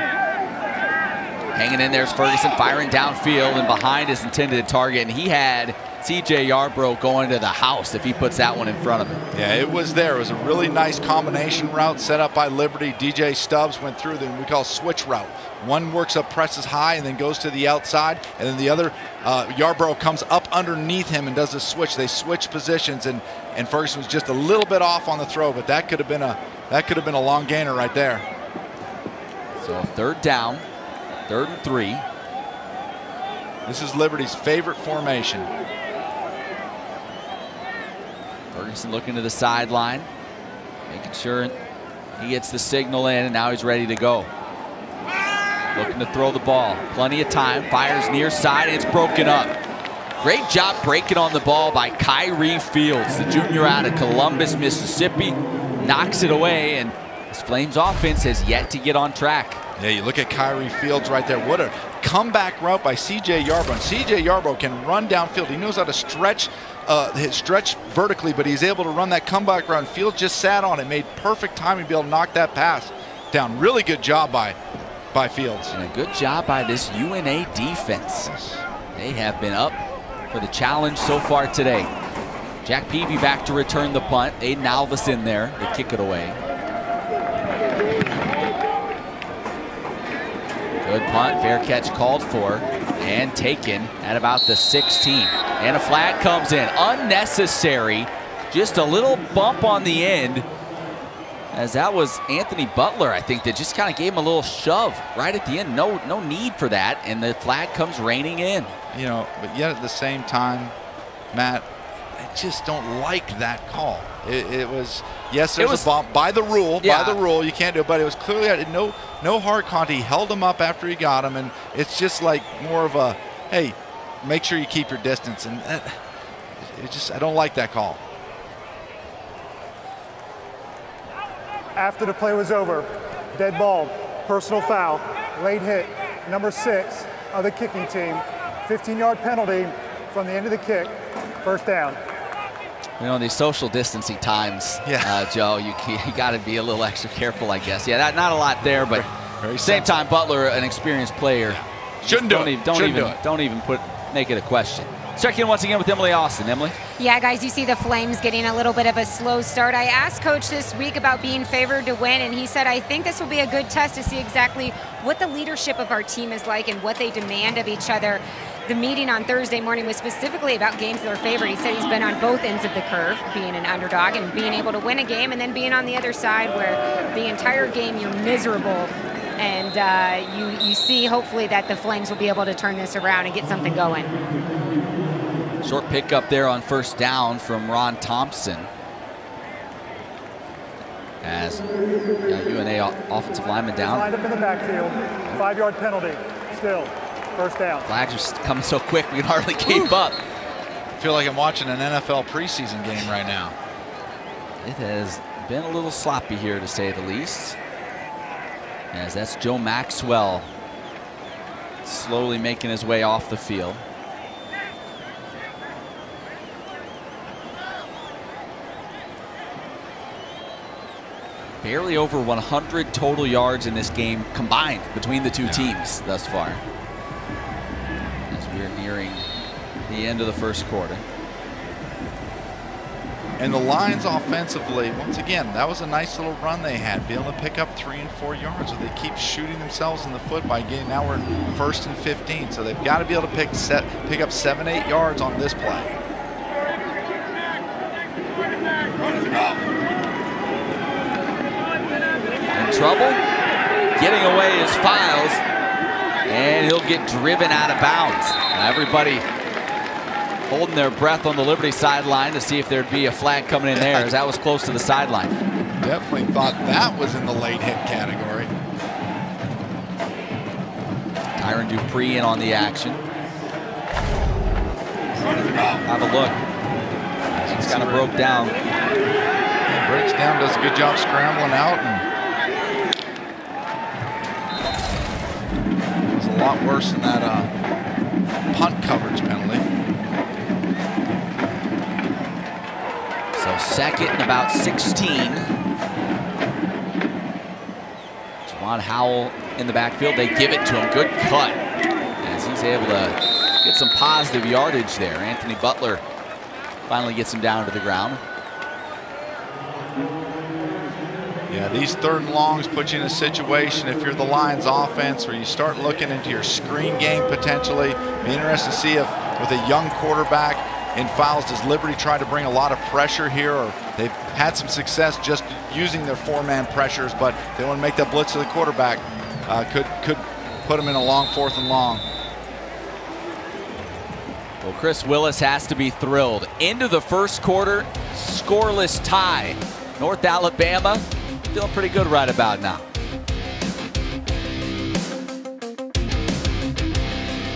[SPEAKER 4] Hanging in there's Ferguson firing downfield and behind his intended target, and he had C.J. Yarbrough going to the house if he puts that one in front of him.
[SPEAKER 5] Yeah, it was there. It was a really nice combination route set up by Liberty. DJ Stubbs went through the we call switch route. One works up, presses high, and then goes to the outside, and then the other, Yarbrough comes up underneath him and does a switch. They switch positions, and Ferguson was just a little bit off on the throw, but that could have been a long gainer right there.
[SPEAKER 4] So third down. 3rd and 3.
[SPEAKER 5] This is Liberty's favorite formation.
[SPEAKER 4] Ferguson looking to the sideline, making sure he gets the signal in, and now he's ready to go. Looking to throw the ball. Plenty of time. Fires near side, and it's broken up. Great job breaking on the ball by Kyrie Fields, the junior out of Columbus, Mississippi. Knocks it away, and this Flames offense has yet to get on track.
[SPEAKER 5] Yeah, you look at Kyrie Fields right there. What a comeback route by C.J. Yarbrough. And C.J. Yarbrough can run downfield. He knows how to stretch vertically, but he's able to run that comeback route. Fields just sat on it, made perfect timing to be able to knock that pass down. Really good job by Fields.
[SPEAKER 4] And a good job by this UNA defense. They have been up for the challenge so far today. Jack Peavy back to return the punt. Aiden Alvis in there to kick it away. Good punt, fair catch called for and taken at about the 16. And a flag comes in, unnecessary. Just a little bump on the end, as that was Anthony Butler, I think, that just kind of gave him a little shove right at the end. No need for that, and the flag comes raining in.
[SPEAKER 5] You know, but yet at the same time, Matt, I just don't like that call. It was, yes, there's a bump by the rule.
[SPEAKER 4] Yeah.
[SPEAKER 5] By the rule, you can't do it, but it was clearly no hard contact. He held him up after he got him, and it's just like more of a, hey, make sure you keep your distance. And I don't like that call.
[SPEAKER 7] After the play was over, dead ball, personal foul, late hit, number 6 of the kicking team, 15-yard penalty from the end of the kick, first down.
[SPEAKER 4] You know, in these social distancing times, Joe, you got to be a little extra careful, I guess. Yeah, not a lot there, but
[SPEAKER 5] very
[SPEAKER 4] same time, Butler, an experienced player.
[SPEAKER 5] Shouldn't do it.
[SPEAKER 4] Don't even make it a question. Let's check in once again with Emily Austin. Emily?
[SPEAKER 6] Yeah, guys, you see the Flames getting a little bit of a slow start. I asked Coach this week about being favored to win, and he said, I think this will be a good test to see exactly what the leadership of our team is like and what they demand of each other. The meeting on Thursday morning was specifically about games that are favored. He said he's been on both ends of the curve, being an underdog and being able to win a game, and then being on the other side where the entire game you're miserable. And you see, hopefully, that the Flames will be able to turn this around and get something going.
[SPEAKER 4] Short pickup there on first down from Ron Thompson. As UNA offensive lineman down.
[SPEAKER 7] Lined up in the backfield. 5-yard penalty. Still, first down.
[SPEAKER 4] Flags are coming so quick we can hardly keep up.
[SPEAKER 5] I feel like I'm watching an NFL preseason game right now.
[SPEAKER 4] It has been a little sloppy here, to say the least. As that's Joe Maxwell slowly making his way off the field. Barely over 100 total yards in this game combined between the two teams thus far. As we are nearing the end of the first quarter.
[SPEAKER 5] And the Lions offensively, once again, that was a nice little run they had, be able to pick up 3 and 4 yards. So they keep shooting themselves in the foot by getting, now we're in 1st and 15. So they've got to be able to pick up 7-8 yards on this play.
[SPEAKER 4] In trouble, getting away is Files, and he'll get driven out of bounds. Everybody holding their breath on the Liberty sideline to see if there'd be a flag coming in there, as that was close to the sideline.
[SPEAKER 5] Definitely thought that was in the late hit category.
[SPEAKER 4] Tyron Dupree in on the action. Have a look. He's kind of broke down.
[SPEAKER 5] Breaks down, does a good job scrambling out. And it was a lot worse than that punt coverage penalty.
[SPEAKER 4] So 2nd and about 16. Juwan Howell in the backfield. They give it to him. Good cut. As he's able to get some positive yardage there. Anthony Butler finally gets him down to the ground.
[SPEAKER 5] Yeah, these 3rd and longs put you in a situation, if you're the Lions offense, where you start looking into your screen game potentially. Be interested to see if, with a young quarterback in Files, does Liberty try to bring a lot of pressure here, or they've had some success just using their 4-man pressures, but they want to make that blitz to the quarterback. Could put them in a long 4th and long.
[SPEAKER 4] Well, Chris Willis has to be thrilled. Into the first quarter, scoreless tie. North Alabama feeling pretty good right about now.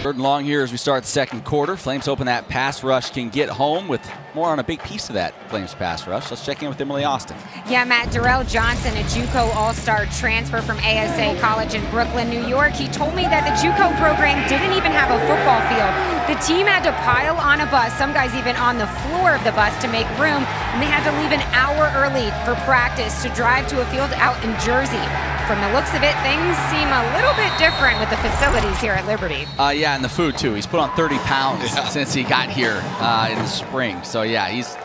[SPEAKER 4] 3rd and long here as we start the 2nd quarter. Flames hoping that pass rush can get home, with more on a big piece of that Flames pass rush. Let's check in with Emily Austin.
[SPEAKER 6] Yeah, Matt, Darrell Johnson, a JUCO All-Star transfer from ASA College in Brooklyn, New York. He told me that the JUCO program didn't even have a football field. The team had to pile on a bus, some guys even on the floor of the bus, to make room, and they had to leave an hour early for practice to drive to a field out in Jersey. From the looks of it, things seem a little bit different with the facilities here at Liberty.
[SPEAKER 4] Yeah, and the food too. He's put on 30 pounds since he got here in the spring. So yeah, he's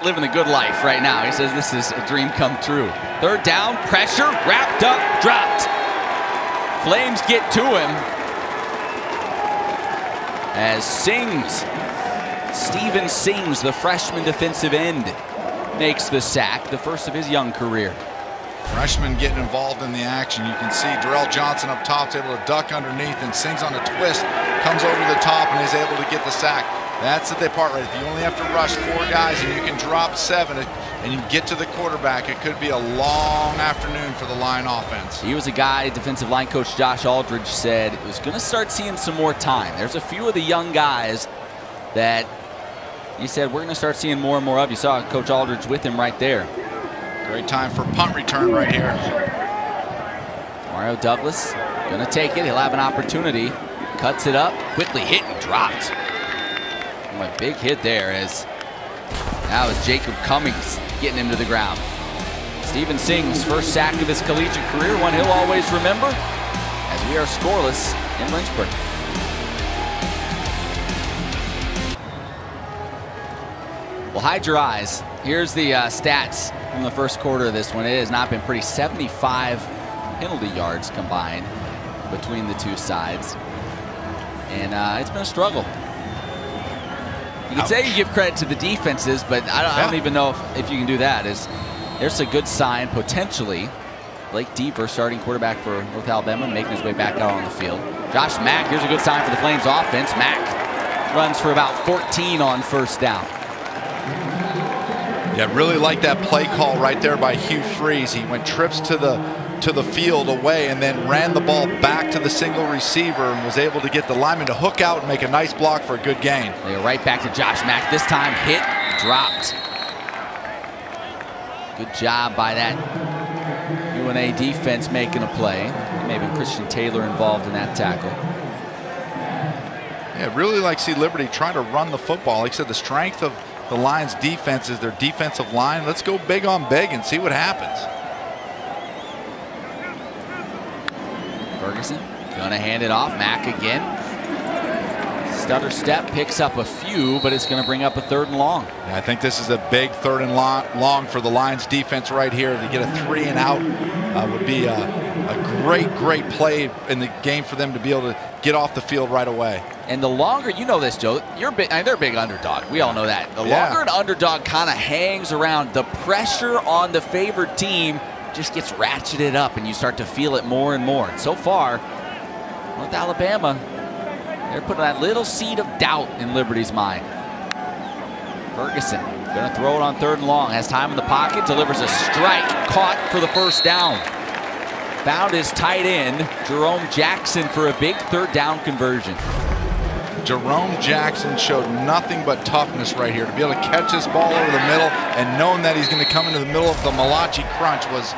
[SPEAKER 4] living the good life right now. He says this is a dream come true. 3rd down, pressure, wrapped up, dropped. Flames get to him as Steven Sings, the freshman defensive end, makes the sack, the first of his young career.
[SPEAKER 5] Freshman getting involved in the action. You can see Darrell Johnson up top is able to duck underneath, and Sings on a twist, comes over the top, and is able to get the sack. That's the part right. If you only have to rush 4 guys and you can drop 7 and you get to the quarterback, it could be a long afternoon for the Lion offense.
[SPEAKER 4] He was a guy, defensive line coach Josh Aldridge said, was going to start seeing some more time. There's a few of the young guys that he said we're going to start seeing more and more of. You saw Coach Aldridge with him right there.
[SPEAKER 5] Great time for punt return right here.
[SPEAKER 4] Mario Douglas going to take it. He'll have an opportunity. Cuts it up, quickly hit and dropped. Oh, a big hit there as now is Jacob Cummings getting him to the ground. Steven Sings' first sack of his collegiate career, one he'll always remember, as we are scoreless in Lynchburg. Well, hide your eyes. Here's the stats from the first quarter of this one. It has not been pretty. 75 penalty yards combined between the two sides. And it's been a struggle. You can say you give credit to the defenses, but I don't even know if you can do that. There's a good sign, potentially. Blake Deaver, starting quarterback for North Alabama, making his way back out on the field. Josh Mack, here's a good sign for the Flames offense. Mack runs for about 14 on 1st down.
[SPEAKER 5] Yeah, really like that play call right there by Hugh Freeze. He went trips to the field away and then ran the ball back to the single receiver and was able to get the lineman to hook out and make a nice block for a good gain.
[SPEAKER 4] They go right back to Josh Mack. This time hit, dropped. Good job by that UNA defense making a play. Maybe Christian Taylor involved in that tackle.
[SPEAKER 5] Yeah, really like to see Liberty trying to run the football. Like I said, the strength of the Lions defense is their defensive line. Let's go big on big and see what happens.
[SPEAKER 4] Ferguson gonna hand it off. Mack again. Stutter step, picks up a few, but it's gonna bring up a 3rd and long.
[SPEAKER 5] Yeah, I think this is a big 3rd and long for the Lions defense right here. To get a 3 and out would be a great play in the game for them to be able to get off the field right away.
[SPEAKER 4] And the longer, you know this, Joe, they're a big underdog. We all know that. The longer an underdog kind of hangs around, the pressure on the favored team just gets ratcheted up, and you start to feel it more and more. And so far, North Alabama, they're putting that little seed of doubt in Liberty's mind. Ferguson gonna throw it on 3rd and long. Has time in the pocket, delivers a strike, caught for the 1st down. Found his tight end, Jerome Jackson, for a big 3rd down conversion.
[SPEAKER 5] Jerome Jackson showed nothing but toughness right here. To be able to catch this ball over the middle and knowing that he's going to come into the middle of the Malachi crunch was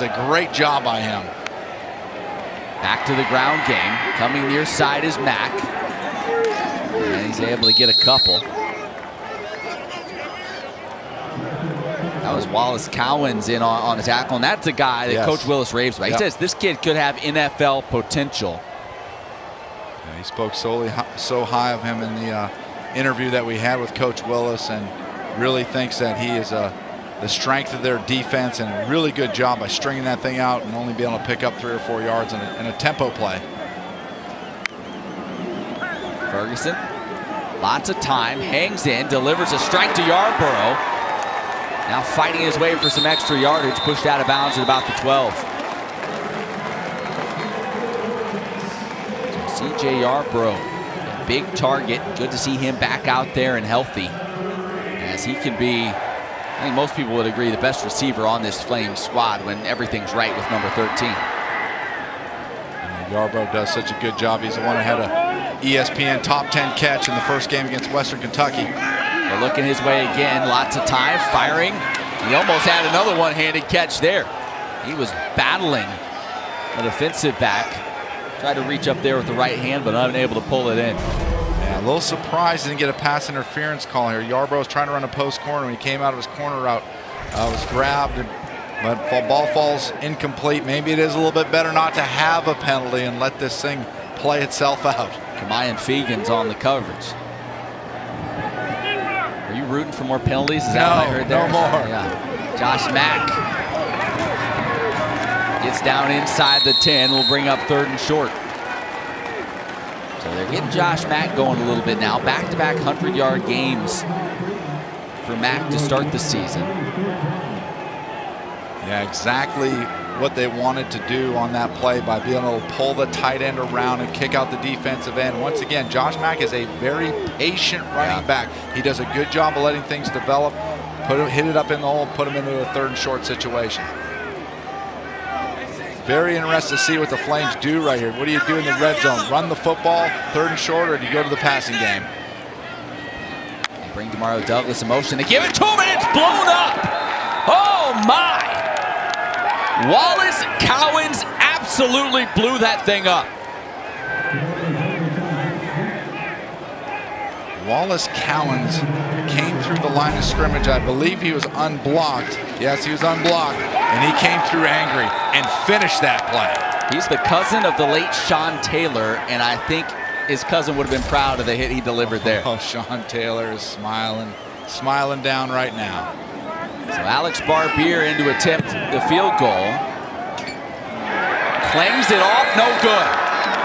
[SPEAKER 5] a great job by him.
[SPEAKER 4] Back to the ground game. Coming near side is Mack. And he's able to get a couple. That was Wallace Cowens in on the tackle, and that's a guy that Coach Willis raves about. He says this kid could have NFL potential.
[SPEAKER 5] He spoke so high of him in the interview that we had with Coach Willis, and really thinks that he is the strength of their defense, and a really good job by stringing that thing out and only being able to pick up 3 or 4 yards in a tempo play.
[SPEAKER 4] Ferguson, lots of time, hangs in, delivers a strike to Yarborough. Now fighting his way for some extra yardage, pushed out of bounds at about the 12. C.J. Yarborough, a big target. Good to see him back out there and healthy, as he can be, I think most people would agree, the best receiver on this Flames squad when everything's right with number 13.
[SPEAKER 5] Yarborough does such a good job. He's the one that had a ESPN top 10 catch in the first game against Western Kentucky.
[SPEAKER 4] They're looking his way again. Lots of time, firing. He almost had another one-handed catch there. He was battling a defensive back. Tried to reach up there with the right hand, but unable to pull it in.
[SPEAKER 5] Yeah, a little surprised he didn't get a pass interference call here. Yarborough was trying to run a post corner. When he came out of his corner route, was grabbed, but ball falls incomplete. Maybe it is a little bit better not to have a penalty and let this thing play itself out.
[SPEAKER 4] Kamayan Fegan's on the coverage. Are you rooting for more penalties? Is that what I heard there?
[SPEAKER 5] No more.
[SPEAKER 4] Yeah. Josh Mack gets down inside the 10. Will bring up 3rd and short. So they're getting Josh Mack going a little bit now. Back-to-back 100-yard games for Mack to start the season.
[SPEAKER 5] Yeah, exactly what they wanted to do on that play by being able to pull the tight end around and kick out the defensive end. Once again, Josh Mack is a very patient running back. He does a good job of letting things develop, hit it up in the hole, put him into a 3rd and short situation. Very interested to see what the Flames do right here. What do you do in the red zone? Run the football, 3rd and short, or do you go to the passing game?
[SPEAKER 4] They bring Demario Douglas in motion. They give it to him, and it's blown up. Oh, my. Wallace Cowens absolutely blew that thing up.
[SPEAKER 5] Wallace Cowens came through the line of scrimmage. I believe he was unblocked. Yes, he was unblocked, and he came through angry and finished that play.
[SPEAKER 4] He's the cousin of the late Sean Taylor, and I think his cousin would have been proud of the hit he delivered there.
[SPEAKER 5] Oh, Sean Taylor is smiling down right now.
[SPEAKER 4] So Alex Barbier in to attempt the field goal. Clangs it off, no good.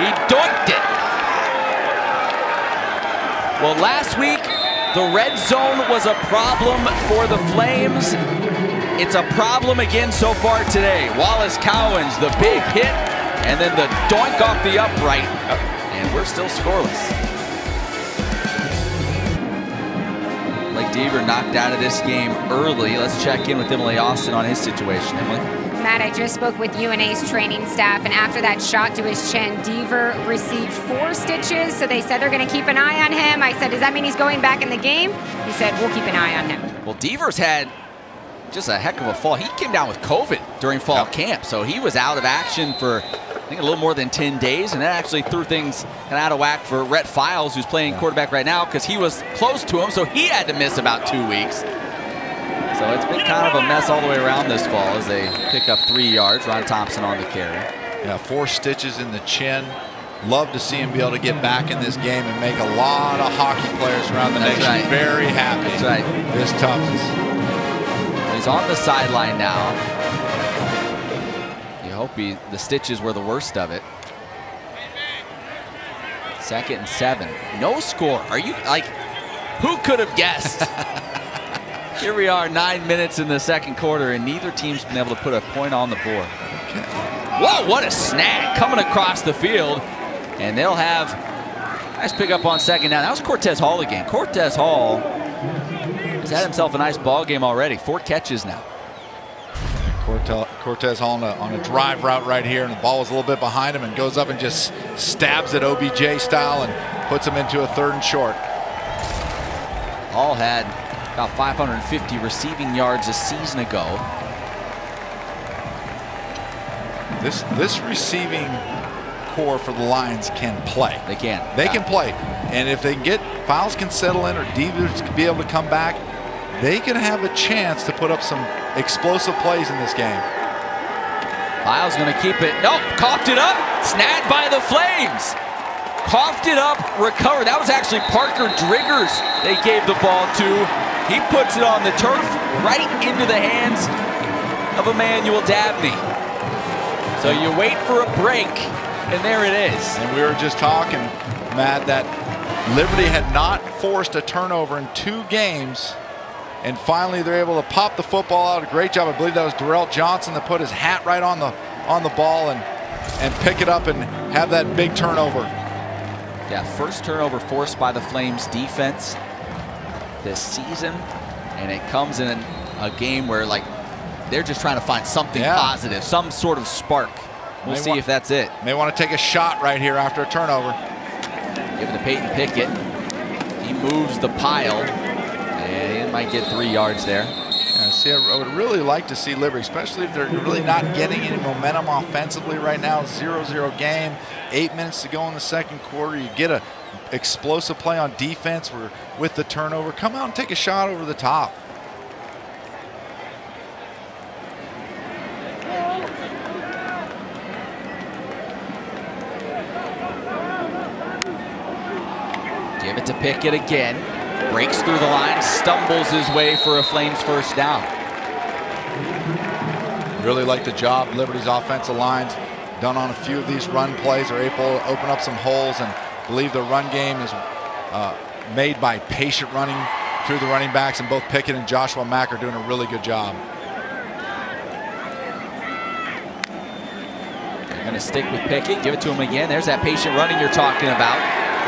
[SPEAKER 4] He doinked it. Well, last week, the red zone was a problem for the Flames. It's a problem again so far today. Wallace Cowens, the big hit, and then the doink off the upright, and we're still scoreless. like Deaver knocked out of this game early. Let's check in with Emily Austin on his situation. Emily?
[SPEAKER 6] Matt, I just spoke with UNA's training staff, and after that shot to his chin, Deaver received 4 stitches, so they said they're going to keep an eye on him. I said, does that mean he's going back in the game? He said, we'll keep an eye on him.
[SPEAKER 4] Well, Deaver's had just a heck of a fall. He came down with COVID during fall camp, so he was out of action for, I think, a little more than 10 days, and that actually threw things kind of out of whack for Rhett Files, who's playing quarterback right now, because he was close to him, so he had to miss about 2 weeks. So it's been kind of a mess all the way around this fall as they pick up 3 yards. Ron Thompson on the carry.
[SPEAKER 5] Yeah, 4 stitches in the chin. Love to see him be able to get back in this game and make a lot of hockey players around the nation very happy.
[SPEAKER 4] That's right.
[SPEAKER 5] This toughness.
[SPEAKER 4] He's on the sideline now. You hope the stitches were the worst of it. 2nd and 7. No score. Are you, like, who could have guessed? Here we are, 9 minutes in the second quarter, and neither team's been able to put a point on the board. Whoa, what a snag coming across the field. And they'll have nice pickup on second down. That was Cortez Hall again. Cortez Hall has had himself a nice ball game already. 4 catches now.
[SPEAKER 5] Cortez Hall on a drive route right here, and the ball was a little bit behind him and goes up and just stabs it OBJ style and puts him into a 3rd and short.
[SPEAKER 4] Hall had about 550 receiving yards a season ago.
[SPEAKER 5] This receiving core for the Lions can play.
[SPEAKER 4] They can.
[SPEAKER 5] They can play. And if they can get, Files can settle in or Deavers can be able to come back, they can have a chance to put up some explosive plays in this game.
[SPEAKER 4] Files going to keep it. Nope, coughed it up. Snagged by the Flames. Coughed it up, recovered. That was actually Parker Driggers they gave the ball to. He puts it on the turf, right into the hands of Emmanuel Dabney. So you wait for a break, and there it is.
[SPEAKER 5] And we were just talking, Matt, that Liberty had not forced a turnover in 2 games, and finally they're able to pop the football out. A great job. I believe that was Darrell Johnson that put his hat right on the ball and pick it up and have that big turnover.
[SPEAKER 4] Yeah, first turnover forced by the Flames defense this season, and it comes in a game where, like, they're just trying to find something positive, some sort of spark. We'll see if that's it.
[SPEAKER 5] May want to take a shot right here after a turnover.
[SPEAKER 4] Give it to Peyton Pickett. He moves the pile, and he might get 3 yards there.
[SPEAKER 5] Yeah, see, I would really like to see Liberty, especially if they're really not getting any momentum offensively right now. 0-0 game, 8 minutes to go in the second quarter. You get a explosive play on defense with the turnover. Come out and take a shot over the top.
[SPEAKER 4] Give it to Pickett again. Breaks through the line, stumbles his way for a Flames first down.
[SPEAKER 5] Really like the job Liberty's offensive line's done on a few of these run plays. They're able to open up some holes, and believe the run game is made by patient running through the running backs, and both Pickett and Joshua Mack are doing a really good job.
[SPEAKER 4] They're going to stick with Pickett, give it to him again. There's that patient running you're talking about.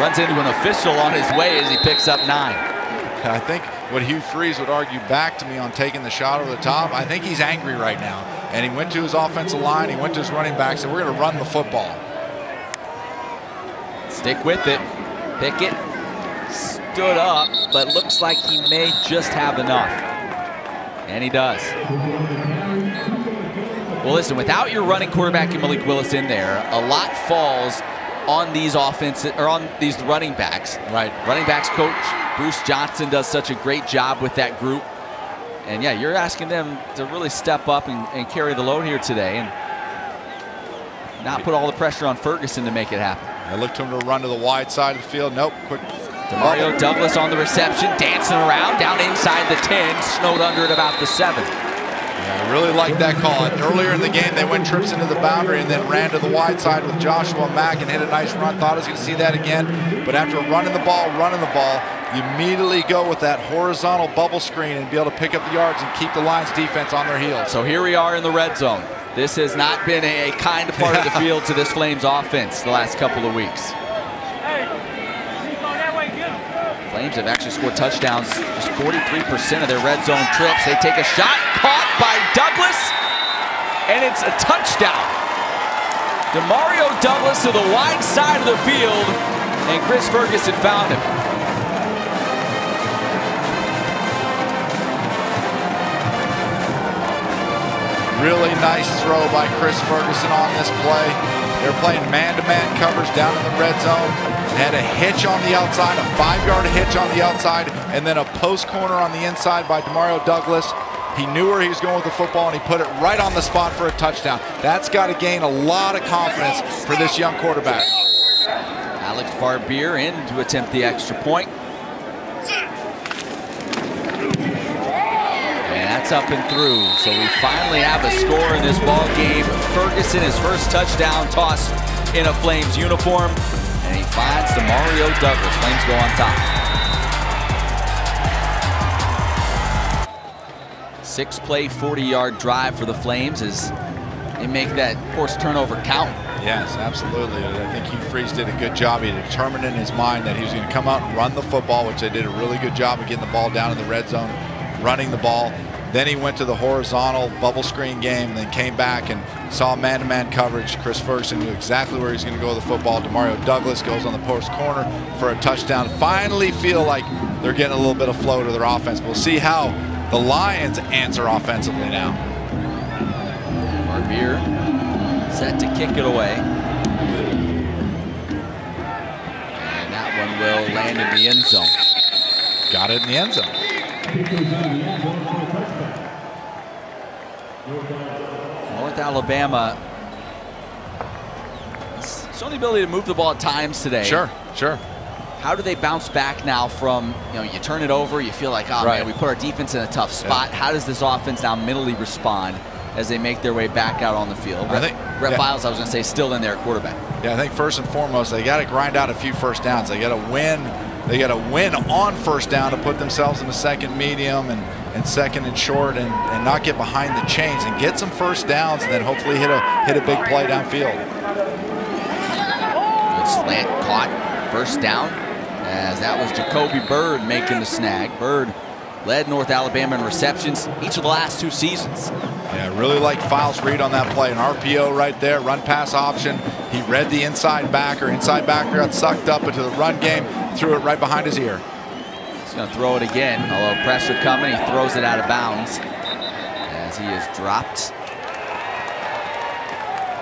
[SPEAKER 4] Runs into an official on his way as he picks up 9.
[SPEAKER 5] I think what Hugh Freeze would argue back to me on taking the shot over the top, I think he's angry right now. And he went to his offensive line, he went to his running back, said, we're going to run the football.
[SPEAKER 4] Stick with it. Pickett stood up, but looks like he may just have enough. And he does. Well, listen, without your running quarterback and Malik Willis in there, a lot falls on these running backs.
[SPEAKER 5] Right.
[SPEAKER 4] Running backs coach Bruce Johnson does such a great job with that group. And yeah, you're asking them to really step up and carry the load here today and not put all the pressure on Ferguson to make it happen.
[SPEAKER 5] I look to him to run to the wide side of the field. Nope, quick.
[SPEAKER 4] Demario Douglas on the reception, dancing around, down inside the 10, snowed under at about the 7.
[SPEAKER 5] Yeah, I really like that call. Earlier in the game, they went trips into the boundary and then ran to the wide side with Joshua Mack and hit a nice run. Thought I was going to see that again. But after running the ball, you immediately go with that horizontal bubble screen and be able to pick up the yards and keep the Lions defense on their heels.
[SPEAKER 4] So here we are in the red zone. This has not been a kind part of the field to this Flames offense the last couple of weeks. Flames have actually scored touchdowns, just 43% of their red zone trips. They take a shot, caught by Douglas, and it's a touchdown. Demario Douglas to the wide side of the field, and Chris Ferguson found him.
[SPEAKER 5] Really nice throw by Chris Ferguson on this play. They're playing man-to-man coverage down in the red zone. Had a hitch on the outside, a 5-yard hitch on the outside, and then a post corner on the inside by Demario Douglas. He knew where he was going with the football, and he put it right on the spot for a touchdown. That's got to gain a lot of confidence for this young quarterback.
[SPEAKER 4] Alex Barbier in to attempt the extra point. And that's up and through. So we finally have a score in this ball game. Ferguson, his first touchdown toss in a Flames uniform. And he finds Demario Douglas. Flames go on top. 6-play, 40-yard drive for the Flames as they make that forced turnover count.
[SPEAKER 5] Yes, absolutely. I think Hugh Freeze did a good job. He determined in his mind that he was going to come out and run the football, which they did a really good job of getting the ball down in the red zone, running the ball. Then he went to the horizontal bubble screen game, and then came back and saw man-to-man coverage. Chris Ferguson knew exactly where he's going to go with the football. Demario Douglas goes on the post corner for a touchdown. Finally feel like they're getting a little bit of flow to their offense. We'll see how the Lions answer offensively now.
[SPEAKER 4] Barbier set to kick it away. And that one will land in the end zone.
[SPEAKER 5] Got it in the end zone.
[SPEAKER 4] North Alabama showing the ability to move the ball at times today.
[SPEAKER 5] Sure, sure.
[SPEAKER 4] How do they bounce back now from, you turn it over, you feel like, oh man, we put our defense in a tough spot. Yeah. How does this offense now mentally respond as they make their way back out on the field? Brett Files, I was going to say, still in there at quarterback.
[SPEAKER 5] Yeah, I think first and foremost, they got to grind out a few first downs. They got to win. They got to win on first down to put themselves in the second medium and second and short, and not get behind the chains and get some first downs, and then hopefully hit a big play downfield.
[SPEAKER 4] Good slant caught, first down, as that was Jacoby Byrd making the snag. Byrd led North Alabama in receptions each of the last 2 seasons.
[SPEAKER 5] Yeah, really like Files' read on that play. An RPO right there, run pass option. He read the inside backer. Inside backer got sucked up into the run game, threw it right behind his ear.
[SPEAKER 4] He's going to throw it again, although pressure coming, he throws it out of bounds as he is dropped.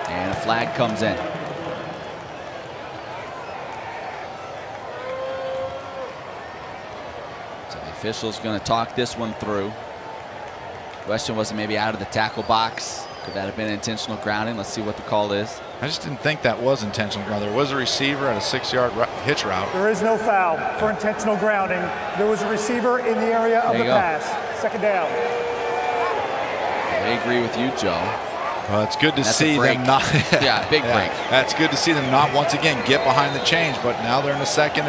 [SPEAKER 4] And a flag comes in. So the official's going to talk this one through. Question was, maybe out of the tackle box. Could that have been intentional grounding? Let's see what the call is.
[SPEAKER 5] I just didn't think that was intentional grounding. There was a receiver at a 6-yard hitch route.
[SPEAKER 7] There is no foul for intentional grounding. There was a receiver in the area of the pass. Second down.
[SPEAKER 4] I agree with you, Joe.
[SPEAKER 5] Well, it's good to see them not.
[SPEAKER 4] Yeah, big break.
[SPEAKER 5] That's good to see them not once again get behind the chains. But now they're in a 2nd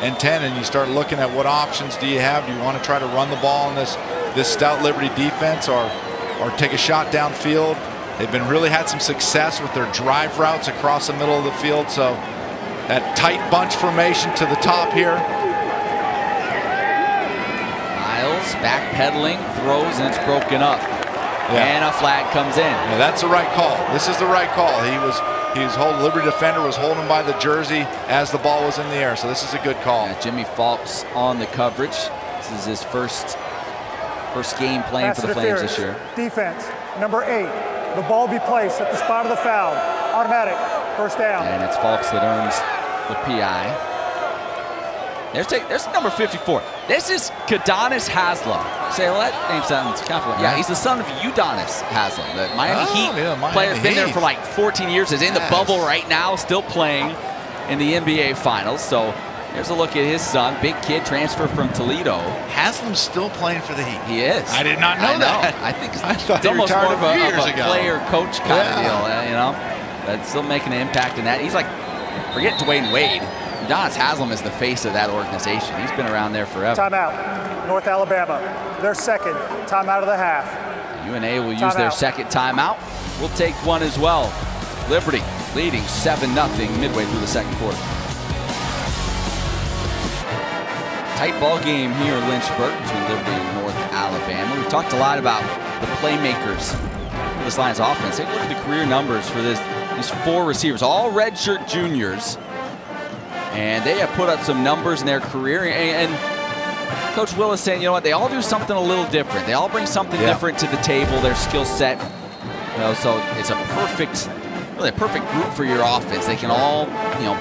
[SPEAKER 5] and 10, and you start looking at what options do you have. Do you want to try to run the ball in this stout Liberty defense, or take a shot downfield? They've really had some success with their drive routes across the middle of the field. So that tight bunch formation to the top here.
[SPEAKER 4] Miles backpedaling, throws, and it's broken up. Yeah. And a flag comes in.
[SPEAKER 5] Yeah, that's the right call. This is the right call. He was holding, Liberty defender was holding by the jersey as the ball was in the air. So this is a good call.
[SPEAKER 4] Yeah, Jimmy Falks on the coverage. This is his first game playing for the Flames this year.
[SPEAKER 7] Defense, number 8. The ball be placed at the spot of the foul. Automatic, first down.
[SPEAKER 4] And it's Falks that earns the PI. There's number 54. This is Udonis Haslem. Say, well, that name sounds kind of, yeah, he's the son of Udonis Haslem. The Miami Heat player, has been there for like 14 years, is in the bubble right now, still playing in the NBA Finals. So here's a look at his son, big kid, transfer from Toledo.
[SPEAKER 5] Haslem's still playing for the Heat.
[SPEAKER 4] He is.
[SPEAKER 5] I did not know that.
[SPEAKER 4] I think it's almost more of a player-coach kind of deal, but still making an impact in that. He's like, forget Dwayne Wade. Udonis Haslem is the face of that organization. He's been around there forever.
[SPEAKER 7] Timeout, North Alabama. Their second timeout of the half.
[SPEAKER 4] UNA will use their second timeout. We'll take one as well. Liberty leading 7-0 midway through the second quarter. Tight ball game here in Lynchburg between Liberty and North Alabama. We've talked a lot about the playmakers for this Lions offense. Take a look at the career numbers for these 4 receivers, all redshirt juniors. And they have put up some numbers in their career. And Coach Willis saying, you know what, they all do something a little different. They all bring something different to the table, their skill set. You know, so it's really a perfect group for your offense. They can all,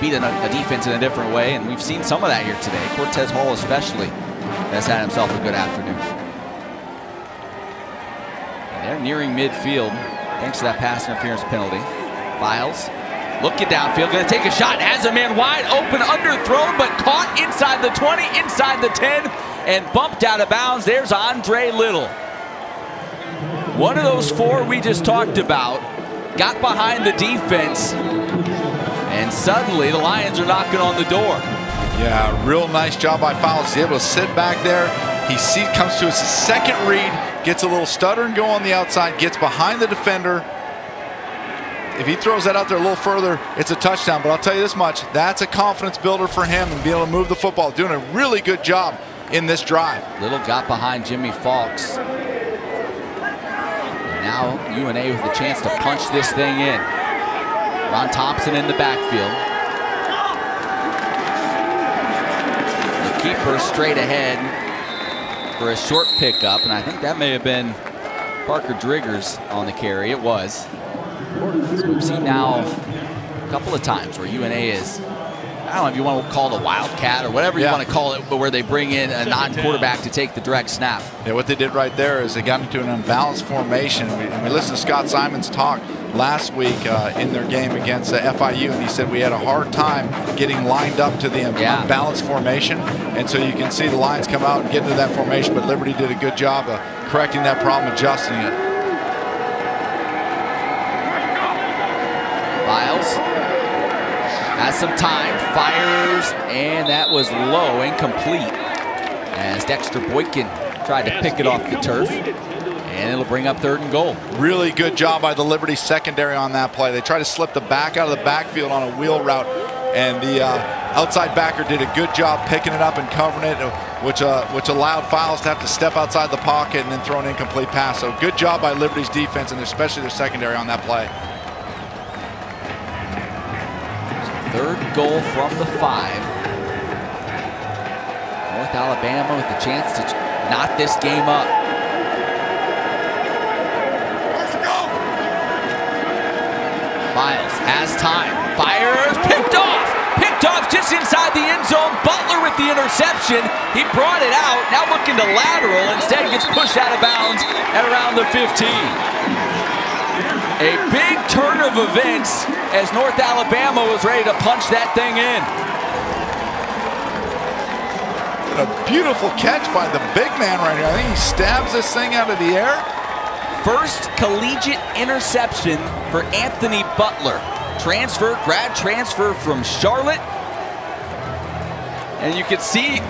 [SPEAKER 4] beat a defense in a different way, and we've seen some of that here today. Cortez Hall especially has had himself a good afternoon. And they're nearing midfield thanks to that pass interference penalty. Files looking downfield, going to take a shot, has a man wide open, underthrown, but caught inside the 20, inside the 10, and bumped out of bounds. There's Andre Little. One of those 4 we just talked about got behind the defense, and suddenly the Lions are knocking on the door.
[SPEAKER 5] Yeah, real nice job by Files. He's able to sit back there. He comes to his second read, gets a little stutter and go on the outside, gets behind the defender. If he throws that out there a little further, it's a touchdown. But I'll tell you this much, that's a confidence builder for him and being able to move the football. Doing a really good job in this drive.
[SPEAKER 4] Little got behind Jimmy Falks. And now UNA with a chance to punch this thing in. Ron Thompson in the backfield. The keeper straight ahead for a short pickup. And I think that may have been Parker Driggers on the carry. It was. So we've seen now a couple of times where UNA is, I don't know if you want to call it a wildcat or whatever you want to call it, but where they bring in a non-quarterback to take the direct snap.
[SPEAKER 5] Yeah, what they did right there is they got into an unbalanced formation. And we listened to Scott Simons talk last week in their game against FIU, and he said we had a hard time getting lined up to the unbalanced formation. And so you can see the Lions come out and get into that formation, but Liberty did a good job of correcting that problem, adjusting it.
[SPEAKER 4] Files has some time, fires, and that was low, incomplete, as Dexter Boykin tried to pick it off the turf, and it'll bring up 3rd and goal.
[SPEAKER 5] Really good job by the Liberty secondary on that play. They tried to slip the back out of the backfield on a wheel route, and the outside backer did a good job picking it up and covering it, which allowed Files to have to step outside the pocket and then throw an incomplete pass. So good job by Liberty's defense, and especially their secondary on that play.
[SPEAKER 4] 3rd goal from the 5. North Alabama with a chance to knot this game up. Files has time, fires, picked off just inside the end zone. Butler with the interception. He brought it out, now looking to lateral, instead gets pushed out of bounds at around the 15. A big turn of events as North Alabama was ready to punch that thing in.
[SPEAKER 5] A beautiful catch by the big man right here. I think he stabs this thing out of the air.
[SPEAKER 4] First collegiate interception for Anthony Butler. Grad transfer from Charlotte. And you could see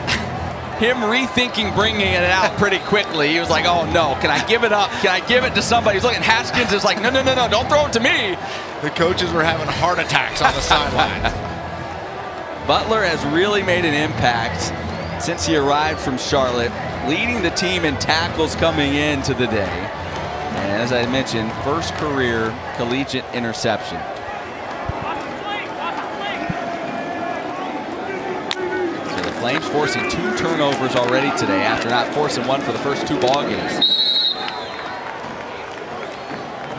[SPEAKER 4] him rethinking bringing it out pretty quickly. He was like, oh no, can I give it up? Can I give it to somebody? He's looking, Haskins is like, no, don't throw it to me.
[SPEAKER 5] The coaches were having heart attacks on the sideline.
[SPEAKER 4] Butler has really made an impact since he arrived from Charlotte, leading the team in tackles coming into the day. And as I mentioned, first career collegiate interception. Flames forcing 2 turnovers already today after not forcing one for the first 2 ball games.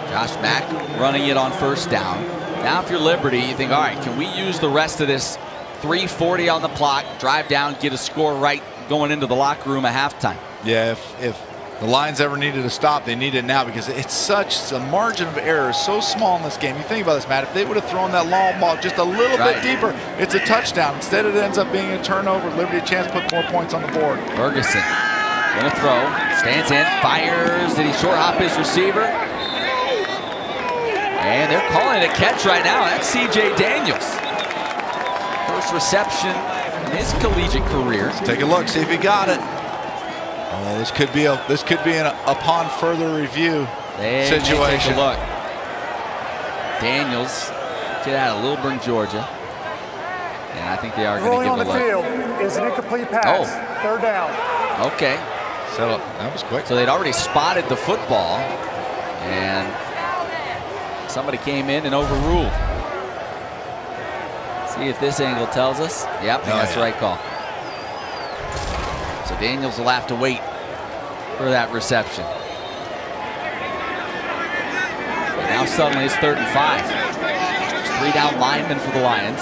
[SPEAKER 4] Josh Mack running it on 1st down. Now if you're Liberty, you think, all right, can we use the rest of this 3:40 on the clock, drive down, get a score right going into the locker room at halftime?
[SPEAKER 5] Yeah, if the Lions ever needed to stop, they need it now, because it's such a margin of error is so small in this game. You think about this, Matt, if they would have thrown that long ball just a little bit deeper, it's a touchdown. Instead, it ends up being a turnover. Liberty a chance to put more points on the board.
[SPEAKER 4] Ferguson gonna throw, stands in, fires. Did he short hop his receiver? And they're calling it a catch right now. That's C.J. Daniels. First reception in his collegiate career.
[SPEAKER 5] Let's take a look, see if he got it. This could be an upon further review situation.
[SPEAKER 4] Take a look. Daniels, get out of Lilburn, Georgia. And I think they are going to give
[SPEAKER 7] on
[SPEAKER 4] a
[SPEAKER 7] the
[SPEAKER 4] look.
[SPEAKER 7] field is an incomplete pass. Third down.
[SPEAKER 4] Okay.
[SPEAKER 5] So that was quick.
[SPEAKER 4] So they'd already spotted the football, and somebody came in and overruled. See if this angle tells us. Yep, that's the right call. So Daniels will have to wait for that reception. And now suddenly it's 3rd and 5. 3 down linemen for the Lions.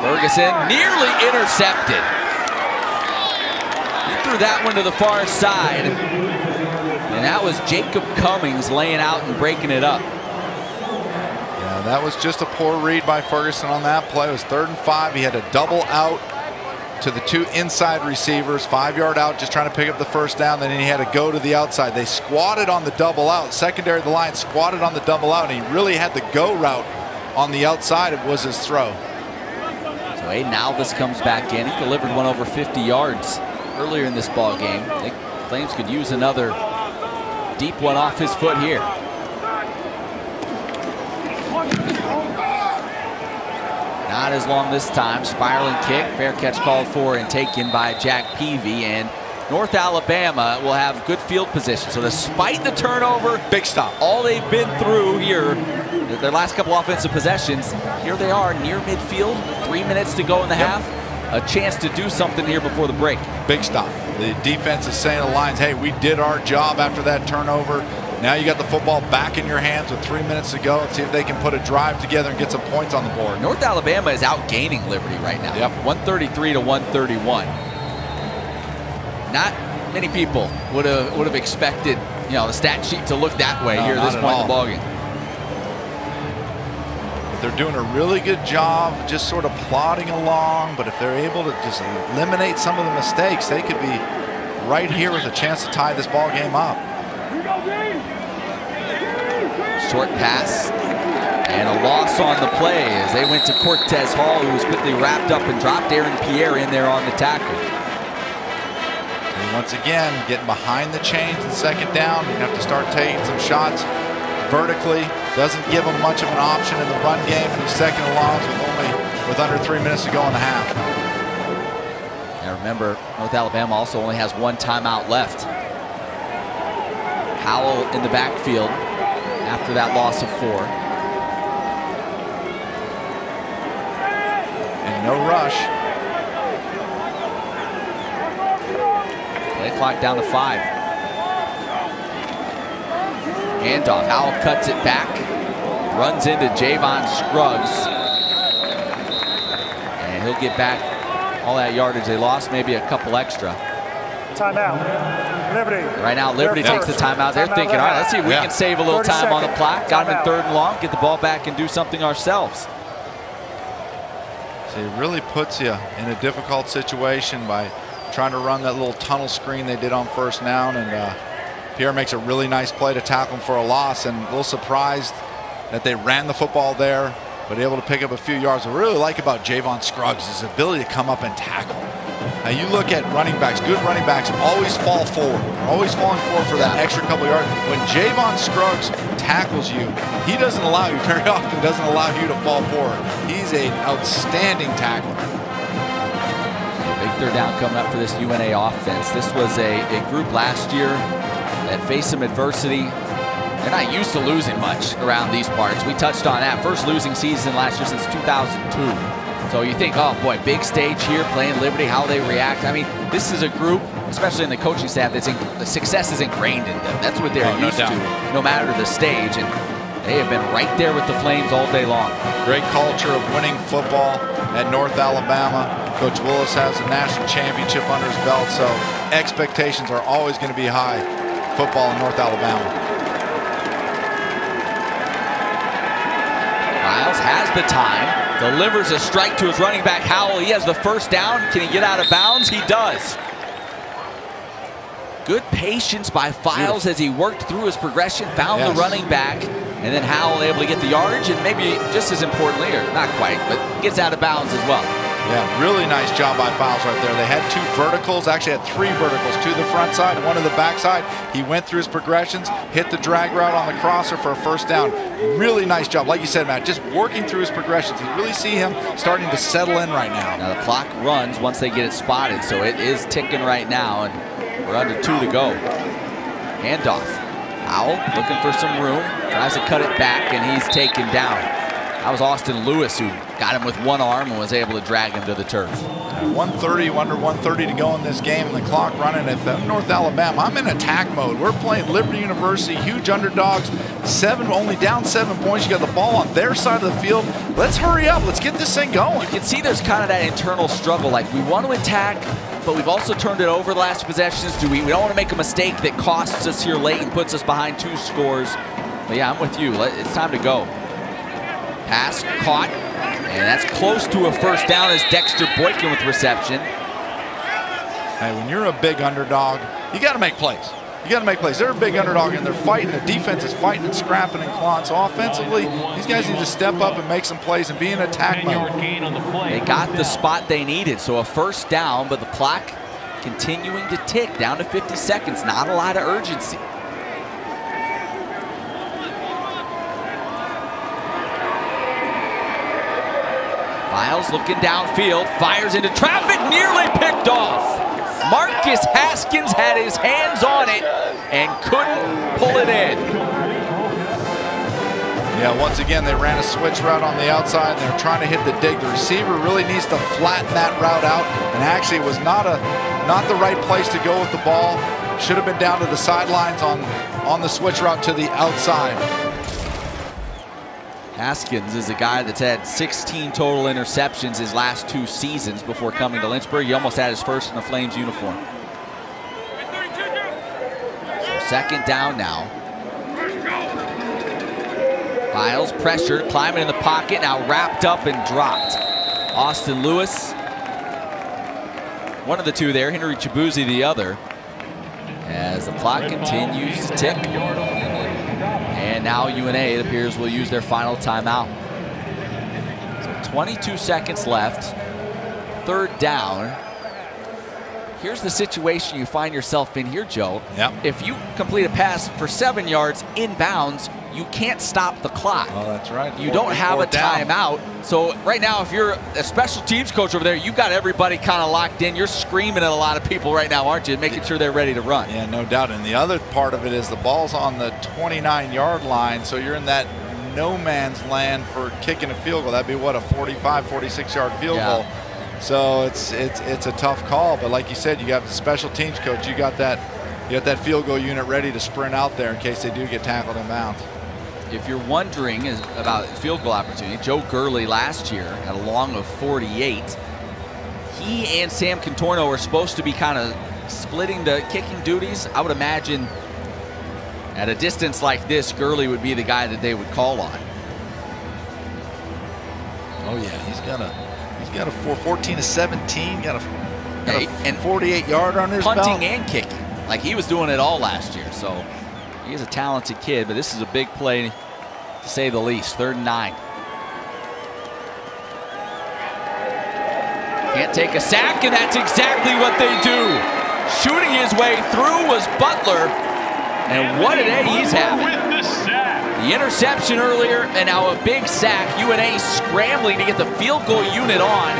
[SPEAKER 4] Ferguson nearly intercepted. He threw that one to the far side. And that was Jacob Cummings laying out and breaking it up.
[SPEAKER 5] Yeah, that was just a poor read by Ferguson on that play. It was 3rd and 5. He had a double out to the 2 inside receivers, 5-yard out, just trying to pick up the first down. Then he had to go to the outside. They squatted on the double out. Secondary of the Lions squatted on the double out, and he really had the go route on the outside. It was his throw.
[SPEAKER 4] So Aiden Alvis comes back in. He delivered one over 50 yards earlier in this ball game. I think Flames could use another deep one off his foot here. Not as long this time. Spiraling kick. Fair catch called for and taken by Jack Peavy. And North Alabama will have good field position. So despite the turnover,
[SPEAKER 5] big stop.
[SPEAKER 4] All they've been through here, their last couple offensive possessions, here they are near midfield. 3 minutes to go in the half. A chance to do something here before the break.
[SPEAKER 5] Big stop. The defense is saying to the Lions, hey, we did our job after that turnover. Now you got the football back in your hands with 3 minutes to go. Let's see if they can put a drive together and get some points on the board.
[SPEAKER 4] North Alabama is outgaining Liberty right now.
[SPEAKER 5] Yep.
[SPEAKER 4] 133 to 131. Not many people would have expected, the stat sheet to look that way here at this point in the ballgame.
[SPEAKER 5] They're doing a really good job just sort of plodding along, but if they're able to just eliminate some of the mistakes, they could be right here with a chance to tie this ball game up.
[SPEAKER 4] Short pass and a loss on the play as they went to Cortez Hall, who was quickly wrapped up and dropped Aaron Pierre in there on the tackle.
[SPEAKER 5] And once again, getting behind the chains in 2nd down. You have to start taking some shots vertically. Doesn't give them much of an option in the run game in the 2nd and longs with under 3 minutes to go in the half.
[SPEAKER 4] Now remember, North Alabama also only has 1 timeout left. Howell in the backfield after that loss of 4.
[SPEAKER 5] And no rush.
[SPEAKER 4] Play clock down to 5. Handoff. Howell cuts it back. Runs into Javon Scruggs. And he'll get back all that yardage they lost, maybe a couple extra.
[SPEAKER 7] Timeout. Liberty.
[SPEAKER 4] Right now, Liberty takes the timeout. They're thinking, all right, let's see if we can save a little time on the clock. Got him in 3rd and long, get the ball back and do something ourselves.
[SPEAKER 5] So it really puts you in a difficult situation by trying to run that little tunnel screen they did on 1st down. And Pierre makes a really nice play to tackle him for a loss, and a little surprised that they ran the football there, but able to pick up a few yards. What I really like about Javon Scruggs is his ability to come up and tackle. Now you look at running backs, good running backs always fall forward. They're always falling forward for that extra couple yards. When Javon Scruggs tackles you, he doesn't allow you, very often doesn't allow you to fall forward. He's an outstanding tackler.
[SPEAKER 4] Big 3rd down coming up for this UNA offense. This was a group last year that faced some adversity. They're not used to losing much around these parts. We touched on that. First losing season last year since 2002. So you think, oh boy, big stage here, playing Liberty, how they react. I mean, this is a group, especially in the coaching staff, the success is ingrained in them. That's what they're used to, no matter the stage. And they have been right there with the Flames all day long.
[SPEAKER 5] Great culture of winning football at North Alabama. Coach Willis has a national championship under his belt, so expectations are always going to be high. Football in North Alabama.
[SPEAKER 4] Miles has the time, delivers a strike to his running back Howell. He has the 1st down. Can he get out of bounds? He does. Good patience by Files as he worked through his progression, found the running back, and then Howell able to get the yardage, and maybe just as importantly, or not quite, but gets out of bounds as well.
[SPEAKER 5] Yeah, really nice job by Files right there. They had 2 verticals, actually had 3 verticals, 2 to the front side, 1 to the back side. He went through his progressions, hit the drag route on the crosser for a first down. Really nice job. Like you said, Matt, just working through his progressions. You really see him starting to settle in right now.
[SPEAKER 4] Now the clock runs once they get it spotted, so it is ticking right now, and we're under 2 to go. Handoff. Howell looking for some room, tries to cut it back, and he's taken down. That was Austin Lewis who got him with one arm and was able to drag him to the turf.
[SPEAKER 5] 1:30, under 1:30 to go in this game, and the clock running at North Alabama. I'm in attack mode. We're playing Liberty University, huge underdogs, only down 7 points. You got the ball on their side of the field. Let's hurry up. Let's get this thing going.
[SPEAKER 4] You can see there's kind of that internal struggle. Like, we want to attack, but we've also turned it over the last possessions. We don't want to make a mistake that costs us here late and puts us behind 2 scores. But yeah, I'm with you. It's time to go. Pass caught, and that's close to a first down as Dexter Boykin with reception.
[SPEAKER 5] Hey, when you're a big underdog, you got to make plays. You got to make plays. They're a big underdog, and they're fighting. The defense is fighting and scrapping and clawing. So offensively, these guys need to step up and make some plays and be in attack mode.
[SPEAKER 4] They got the spot they needed, so a first down, but the clock continuing to tick down to 50 seconds. Not a lot of urgency. Files looking downfield, fires into traffic, nearly picked off. Marcus Haskins had his hands on it and couldn't pull it in.
[SPEAKER 5] Yeah, once again, they ran a switch route on the outside, and they're trying to hit the dig. The receiver really needs to flatten that route out, and actually it was not the right place to go with the ball. Should have been down to the sidelines on the switch route to the outside.
[SPEAKER 4] Haskins is a guy that's had 16 total interceptions his last 2 seasons before coming to Lynchburg. He almost had his first in the Flames uniform. So second down now. Files pressured, climbing in the pocket, now wrapped up and dropped. Austin Lewis, one of the 2 there, Henry Chibuzi the other, as the clock continues to tick. And now UNA, it appears, will use their final timeout. So 22 seconds left. Third down. Here's the situation you find yourself in here, Joe.
[SPEAKER 5] Yep.
[SPEAKER 4] If you complete a pass for 7 yards inbounds, you can't stop the clock.
[SPEAKER 5] Oh, that's right.
[SPEAKER 4] You don't have a timeout. So right now, if you're a special teams coach over there, you've got everybody kind of locked in. You're screaming at a lot of people right now, aren't you? Making sure they're ready to run.
[SPEAKER 5] Yeah, no doubt. And the other part of it is the ball's on the 29-yard line, so you're in that no man's land for kicking a field goal. That'd be what, a 45, 46-yard field goal. So it's a tough call. But like you said, you got the special teams coach. You got that field goal unit ready to sprint out there in case they do get tackled in bounds.
[SPEAKER 4] If you're wondering about field goal opportunity, Joe Gurley last year had a long of 48. He and Sam Contorno are supposed to be kind of splitting the kicking duties. I would imagine at a distance like this, Gurley would be the guy that they would call on.
[SPEAKER 5] Oh yeah, he's got a 14 to 17, got a 48-yard on his belt.
[SPEAKER 4] Punting and kicking, like he was doing it all last year. So he is a talented kid, but this is a big play to say the least. 3rd and 9. Can't take a sack, and that's exactly what they do. Shooting his way through was Butler, and what a day he's having. The interception earlier, and now a big sack. UNA scrambling to get the field goal unit on.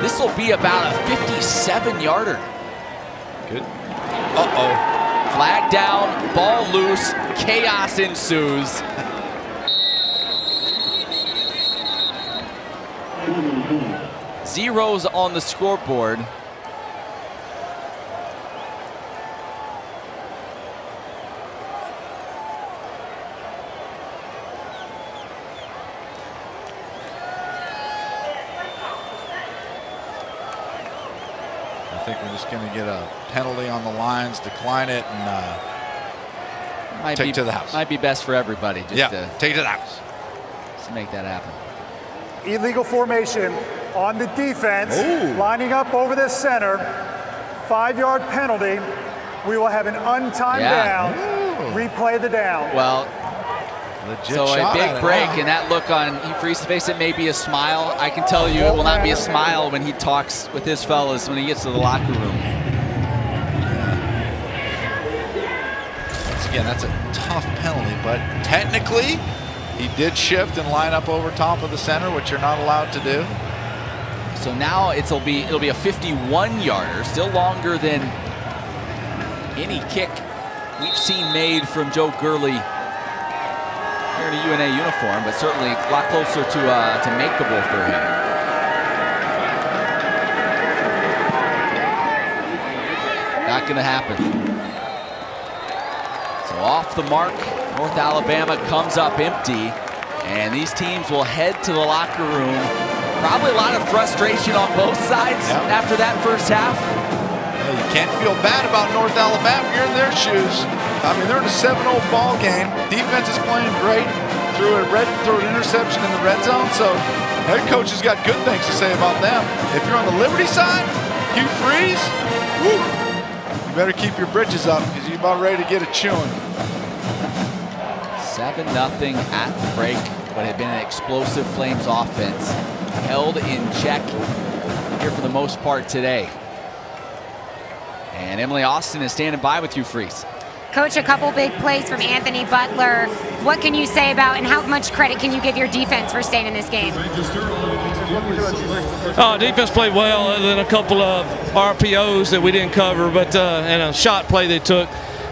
[SPEAKER 4] This will be about a 57-yarder.
[SPEAKER 5] Good. Uh-oh.
[SPEAKER 4] Flag down, ball loose, chaos ensues. Zeros on the scoreboard.
[SPEAKER 5] I think we're just going to get a penalty on the lines, decline it, and take it to the house.
[SPEAKER 4] Might be best for everybody. Just to
[SPEAKER 5] take it to the house.
[SPEAKER 4] Just make that happen.
[SPEAKER 7] Illegal formation on the defense. Ooh. Lining up over the center. 5-yard penalty. We will have an untimed down. Ooh. Replay the down.
[SPEAKER 4] Well,
[SPEAKER 5] Legit
[SPEAKER 4] so a
[SPEAKER 5] shot
[SPEAKER 4] big
[SPEAKER 5] at it
[SPEAKER 4] break,
[SPEAKER 5] now.
[SPEAKER 4] and that look on Freese's face, it may be a smile. I can tell you it will not be a smile when he talks with his fellas when he gets to the locker room.
[SPEAKER 5] Once again, that's a tough penalty, but technically, he did shift and line up over top of the center, which you're not allowed to do.
[SPEAKER 4] So now it'll be a 51-yarder, still longer than any kick we've seen made from Joe Gurley here in a UNA uniform, but certainly a lot closer to makeable for him. Not going to happen. So off the mark, North Alabama comes up empty, and these teams will head to the locker room. Probably a lot of frustration on both sides after that first half.
[SPEAKER 5] Yeah, you can't feel bad about North Alabama if you're in their shoes. I mean, they're in a 7-0 ball game. Defense is playing great. Threw an interception in the red zone, so head coach has got good things to say about them. If you're on the Liberty side, Hugh Freeze, woo, you better keep your britches up because you're about ready to get a chewing.
[SPEAKER 4] 7-0 at the break. What had been an explosive Flames offense held in check here for the most part today. And Emily Austin is standing by with you, Freeze.
[SPEAKER 6] Coach, a couple big plays from Anthony Butler. What can you say about, and how much credit can you give your defense for staying in this game?
[SPEAKER 11] Defense played well, other than a couple of RPOs that we didn't cover, but and a shot play they took.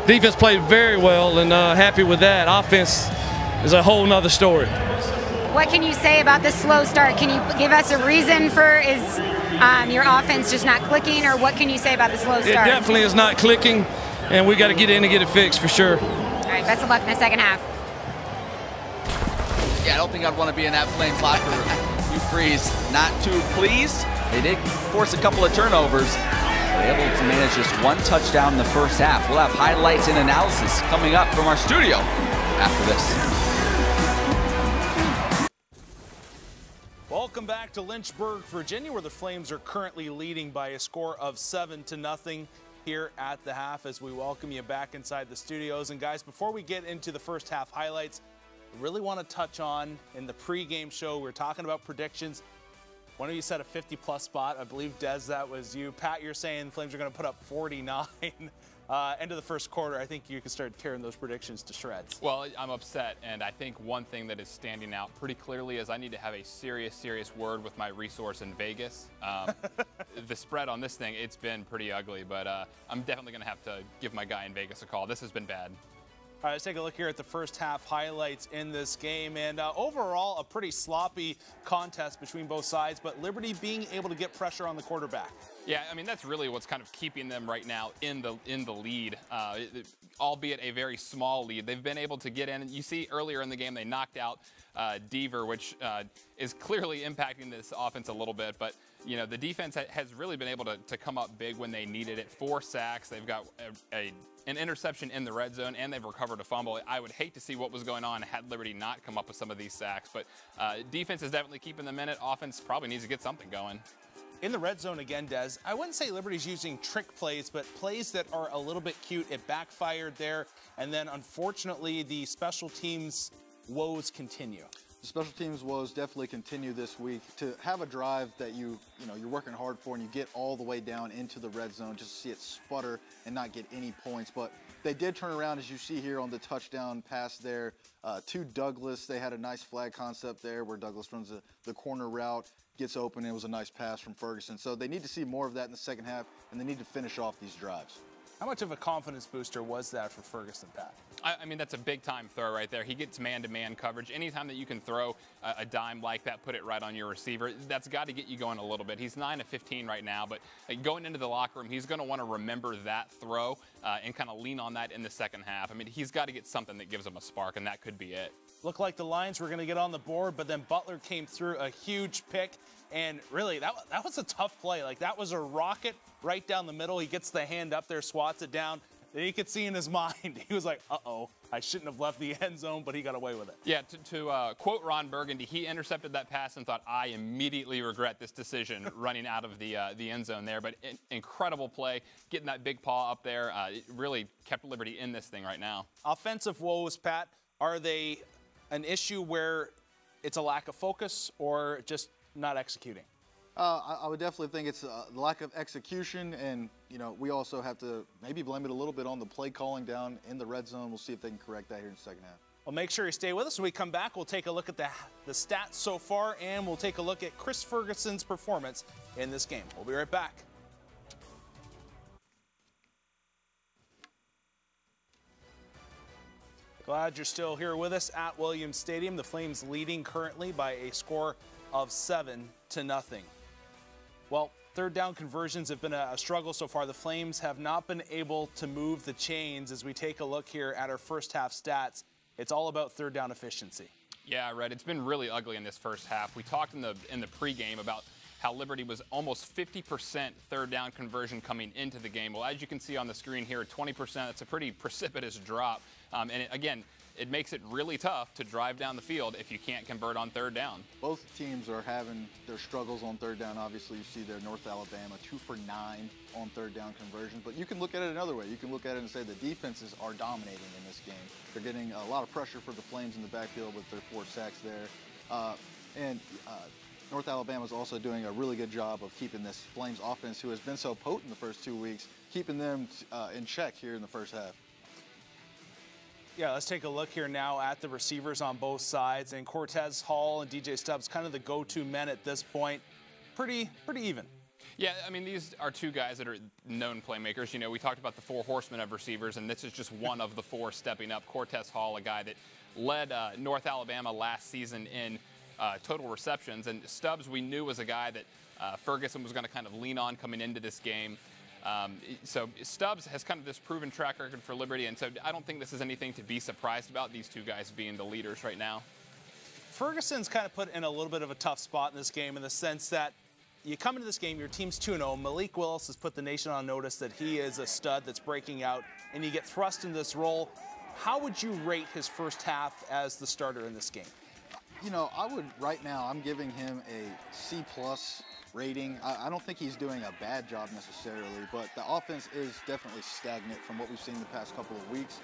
[SPEAKER 11] Defense played very well, and happy with that. Offense is a whole nother story.
[SPEAKER 6] What can you say about the slow start? Can you give us a reason for, is your offense just not clicking, or what can you say about the slow start?
[SPEAKER 11] It definitely is not clicking, and we got to get in and get it fixed for sure.
[SPEAKER 6] All right, best of luck in the second half.
[SPEAKER 4] Yeah, I don't think I'd want to be in that Flames locker room. Hugh Freeze not too pleased. They did force a couple of turnovers. They're able to manage just one touchdown in the first half. We'll have highlights and analysis coming up from our studio after this.
[SPEAKER 1] Welcome back to Lynchburg, Virginia, where the Flames are currently leading by a score of 7-0 here at the half, as we welcome you back inside the studios. And guys, before we get into the first half highlights, I really want to touch on, in the pregame show, we were talking about predictions. One of you said a 50-plus spot. I believe, Des, that was you. Pat, you're saying the Flames are going to put up 49. End of the first quarter, I think you can start tearing those predictions to shreds.
[SPEAKER 3] Well, I'm upset, and I think one thing that is standing out pretty clearly is I need to have a serious word with my resource in Vegas. The spread on this thing, it's been pretty ugly, but I'm definitely going to have to give my guy in Vegas a call. This has been bad.
[SPEAKER 1] All right, let's take a look here at the first half highlights in this game. And overall, a pretty sloppy contest between both sides, but Liberty being able to get pressure on the quarterback.
[SPEAKER 3] Yeah, I mean, that's really what's kind of keeping them right now in the lead, albeit a very small lead. They've been able to get in. You see earlier in the game, they knocked out Deaver, which is clearly impacting this offense a little bit. But, you know, the defense has really been able to come up big when they needed it. 4 sacks. They've got an interception in the red zone, and they've recovered a fumble. I would hate to see what was going on had Liberty not come up with some of these sacks. But defense is definitely keeping them in it. Offense probably needs to get something going.
[SPEAKER 1] In the red zone again, Des, I wouldn't say Liberty's using trick plays, but plays that are a little bit cute. It backfired there, and then unfortunately the special teams woes continue.
[SPEAKER 2] The special teams woes definitely continue this week. To have a drive that you're working hard for, and you get all the way down into the red zone just to see it sputter and not get any points. But they did turn around, as you see here on the touchdown pass there, to Douglas. They had a nice flag concept there where Douglas runs the corner route, gets open, and it was a nice pass from Ferguson. So they need to see more of that in the second half, and they need to finish off these drives.
[SPEAKER 1] How much of a confidence booster was that for Ferguson, Pat?
[SPEAKER 3] I mean, that's a big-time throw right there. He gets man-to-man coverage. Anytime that you can throw a dime like that, put it right on your receiver, that's got to get you going a little bit. He's 9 of 15 right now, but going into the locker room, he's going to want to remember that throw and kind of lean on that in the second half. I mean, he's got to get something that gives him a spark, and that could be it.
[SPEAKER 1] Looked like the Lions were going to get on the board, but then Butler came through a huge pick. And really, that was a tough play. Like, that was a rocket right down the middle. He gets the hand up there, swats it down. Then you could see in his mind, he was like, uh-oh, I shouldn't have left the end zone, but he got away with it.
[SPEAKER 3] Yeah, to quote Ron Burgundy, he intercepted that pass and thought, I immediately regret this decision running out of the end zone there. But incredible play, getting that big paw up there. It really kept Liberty in this thing right now.
[SPEAKER 1] Offensive woes, Pat, are they an issue where it's a lack of focus or just not executing?
[SPEAKER 2] I would definitely think it's a lack of execution, and we also have to maybe blame it a little bit on the play calling down in the red zone. We'll see if they can correct that here in the second half.
[SPEAKER 1] Well, make sure you stay with us. When we come back, we'll take a look at the stats so far, and we'll take a look at Chris Ferguson's performance in this game. We'll be right back. Glad you're still here with us at Williams Stadium. The Flames leading currently by a score of 7-0. Well, third down conversions have been a struggle so far. The Flames have not been able to move the chains. As we take a look here at our first half stats, it's all about third down efficiency.
[SPEAKER 3] Yeah, Red, it's been really ugly in this first half. We talked in the pregame about how Liberty was almost 50% third down conversion coming into the game. Well, as you can see on the screen here, 20%, that's a pretty precipitous drop. Again, it makes it really tough to drive down the field if you can't convert on third down.
[SPEAKER 2] Both teams are having their struggles on third down. Obviously, you see there North Alabama 2 for 9 on third down conversions. But you can look at it another way. You can look at it and say the defenses are dominating in this game. They're getting a lot of pressure for the Flames in the backfield with their 4 sacks there. North Alabama is also doing a really good job of keeping this Flames offense, who has been so potent the first 2 weeks, keeping them in check here in the first half.
[SPEAKER 1] Yeah, let's take a look here now at the receivers on both sides. And Cortez Hall and DJ Stubbs, kind of the go-to men at this point. Pretty even.
[SPEAKER 3] Yeah, I mean, these are 2 guys that are known playmakers. We talked about the 4 horsemen of receivers, and this is just one of the 4 stepping up. Cortez Hall, a guy that led North Alabama last season in total receptions. And Stubbs, we knew, was a guy that Ferguson was going to kind of lean on coming into this game. So Stubbs has kind of this proven track record for Liberty, and so I don't think this is anything to be surprised about, these 2 guys being the leaders right now.
[SPEAKER 1] Ferguson's kind of put in a little bit of a tough spot in this game in the sense that you come into this game, your team's 2-0. Malik Willis has put the nation on notice that he is a stud that's breaking out, and you get thrust into this role. How would you rate his first half as the starter in this game?
[SPEAKER 2] I would, right now, I'm giving him a C+ rating. I don't think he's doing a bad job necessarily, but the offense is definitely stagnant from what we've seen the past couple of weeks.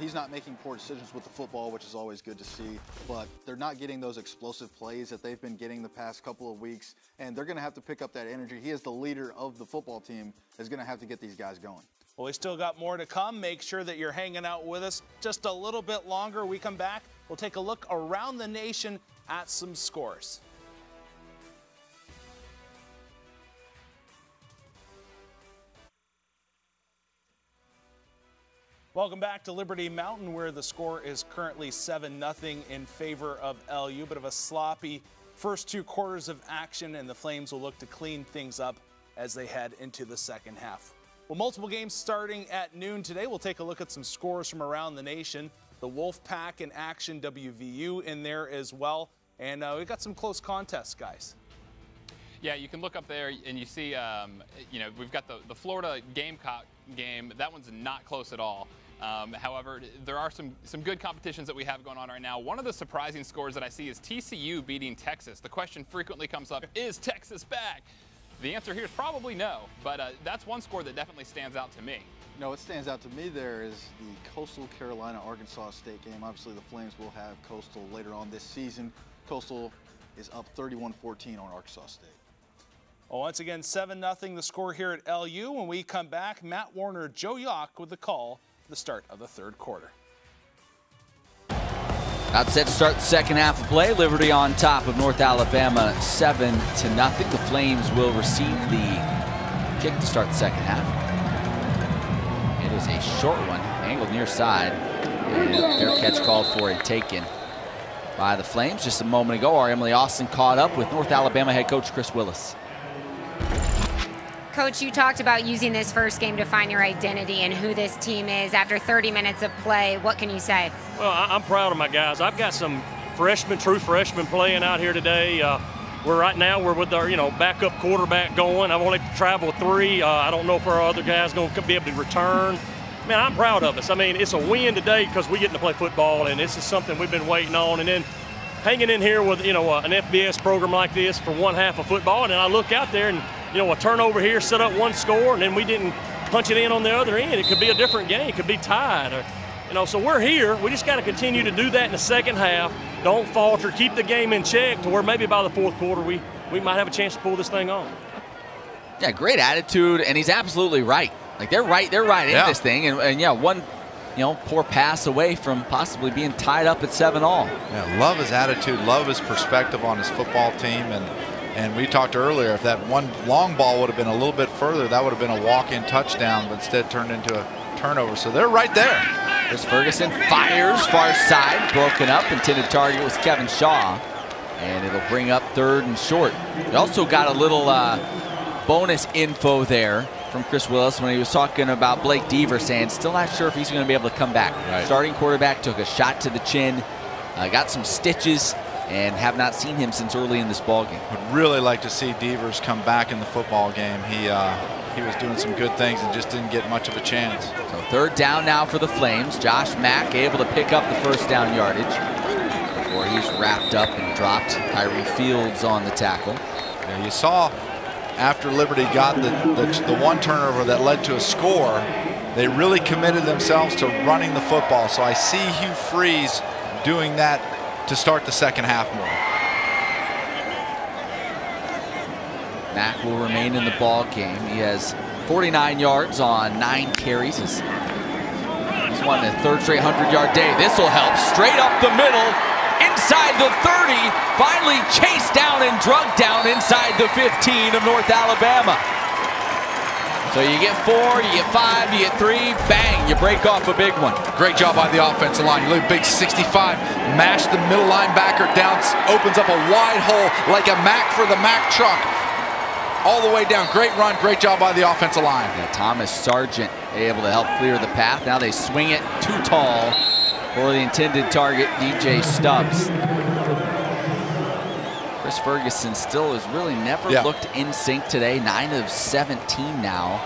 [SPEAKER 2] He's not making poor decisions with the football, which is always good to see, but they're not getting those explosive plays that they've been getting the past couple of weeks, and they're going to have to pick up that energy. He is the leader of the football team, is going to have to get these guys going.
[SPEAKER 1] Well, we still got more to come. Make sure that you're hanging out with us just a little bit longer. We come back, we'll take a look around the nation at some scores. Welcome back to Liberty Mountain, where the score is currently 7-0 in favor of LU. Bit of a sloppy first 2 quarters of action, and the Flames will look to clean things up as they head into the second half. Well, multiple games starting at noon today. We'll take a look at some scores from around the nation. The Wolfpack in action, WVU in there as well. And we've got some close contests, guys.
[SPEAKER 3] Yeah, you can look up there and you see, we've got the Florida Gamecock game. That one's not close at all. However, there are some good competitions that we have going on right now. One of the surprising scores that I see is TCU beating Texas. The question frequently comes up, is Texas back? The answer here is probably no, but that's one score that definitely stands out to me.
[SPEAKER 2] No, what stands out to me there is the Coastal Carolina-Arkansas State game. Obviously, the Flames will have Coastal later on this season. Coastal is up 31-14 on Arkansas State.
[SPEAKER 1] Well, once again, 7-0 the score here at LU. When we come back, Matt Warner, Joe Yock with the call at the start of the third quarter.
[SPEAKER 4] About set to start the second half of play. Liberty on top of North Alabama 7-0. The Flames will receive the kick to start the second half. It is a short one, angled near side. And fair catch called for and taken by the Flames. Just a moment ago, our Emily Austin caught up with North Alabama head coach Chris Willis.
[SPEAKER 6] Coach, you talked about using this first game to find your identity and who this team is. After 30 minutes of play, what can you say?
[SPEAKER 12] Well, I'm proud of my guys. I've got some true freshmen playing out here today. We're with our, backup quarterback going. I've only traveled 3. I don't know if our other guys going to be able to return. Man, I'm proud of us. I mean, it's a win today because we get to play football, and this is something we've been waiting on. And then hanging in here with, an FBS program like this for one half of football, and then I look out there and, a turnover here, set up one score, and then we didn't punch it in on the other end. It could be a different game. It could be tied. You know, so we're here. We just got to continue to do that in the second half. Don't falter. Keep the game in check to where maybe by the fourth quarter we might have a chance to pull this thing off.
[SPEAKER 4] Yeah, great attitude, and he's absolutely right. Like they're right in this thing, and yeah, one poor pass away from possibly being tied up at 7-all.
[SPEAKER 5] Yeah, love his attitude, love his perspective on his football team, and we talked earlier, if that one long ball would have been a little bit further, that would have been a walk-in touchdown, but instead turned into a turnover. So they're right there.
[SPEAKER 4] Chris Ferguson fires far side, broken up. Intended target was Kevin Shaw, and it'll bring up 3rd and short. We also got a little bonus info there from Chris Willis when he was talking about Blake Deaver, saying still not sure if he's going to be able to come back.
[SPEAKER 5] Right.
[SPEAKER 4] Starting quarterback took a shot to the chin, got some stitches, and have not seen him since early in this ballgame.
[SPEAKER 5] Would really like to see Deavers come back in the football game. He was doing some good things and just didn't get much of a chance.
[SPEAKER 4] So 3rd down now for the Flames. Josh Mack able to pick up the 1st down yardage before he's wrapped up and dropped. Tyree Fields on the tackle.
[SPEAKER 5] Yeah, you saw after Liberty got the one turnover that led to a score, they really committed themselves to running the football. So I see Hugh Freeze doing that to start the second half more.
[SPEAKER 4] Mack will remain in the ball game. He has 49 yards on 9 carries. He's won a 3rd straight 100-yard day. This will help. Straight up the middle, inside the 30. Finally chased down and drugged down inside the 15 of North Alabama. So you get 4, you get 5, you get 3, bang, you break off a big one.
[SPEAKER 5] Great job by the offensive line. You look big 65, mash the middle linebacker down, opens up a wide hole like a Mack for the Mack truck. All the way down. Great run, great job by the offensive line.
[SPEAKER 4] Yeah, Thomas Sargent able to help clear the path. Now they swing it too tall for the intended target, DJ Stubbs. Chris Ferguson still has really never looked in sync today. 9 of 17 now.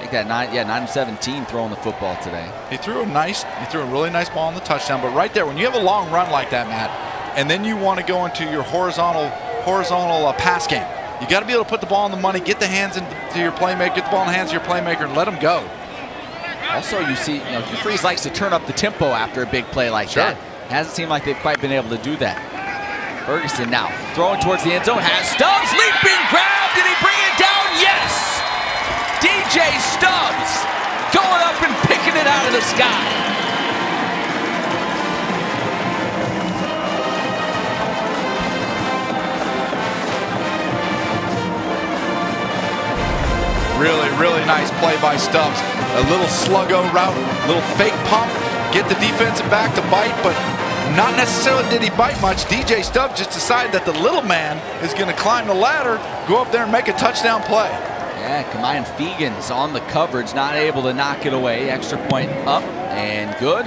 [SPEAKER 4] Make that 9 of 17 throwing the football today.
[SPEAKER 5] He threw a really nice ball on the touchdown, but right there, when you have a long run like that, Matt, and then you want to go into your horizontal pass game, you got to be able to put the ball in the money, get the hands into your playmaker, get the ball in the hands of your playmaker, and let him go.
[SPEAKER 4] Also, you see, Hugh Freeze likes to turn up the tempo after a big play like that. Hasn't seemed like they've quite been able to do that. Ferguson now throwing towards the end zone, has Stubbs leaping, grabbed, did he bring it down? Yes! DJ Stubbs going up and picking it out of the sky.
[SPEAKER 5] Really nice play by Stubbs. A little sluggo route, little fake pump, get the defensive back to bite, but not necessarily did he bite much. DJ Stubbs just decided that the little man is going to climb the ladder, go up there and make a touchdown play.
[SPEAKER 4] Yeah, Kamayan Fegan's on the coverage, not able to knock it away. Extra point up and good.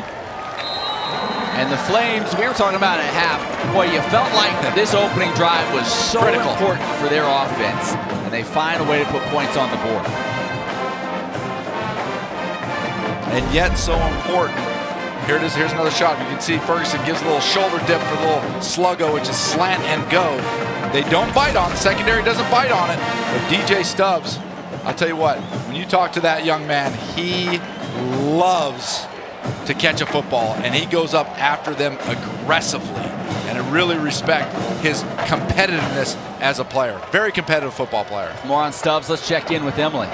[SPEAKER 4] And the Flames, we were talking about at half, boy, you felt like this opening drive was so important for their offense, and they find a way to put points on the board.
[SPEAKER 5] And yet so important. Here it is, here's another shot. You can see Ferguson gives a little shoulder dip for the little sluggo, which is slant and go. They don't bite on it, secondary doesn't bite on it, but DJ Stubbs, I'll tell you what, when you talk to that young man, he loves to catch a football, and he goes up after them aggressively. And I really respect his competitiveness as a player. Very competitive football player.
[SPEAKER 4] More on Stubbs, let's check in with Emily.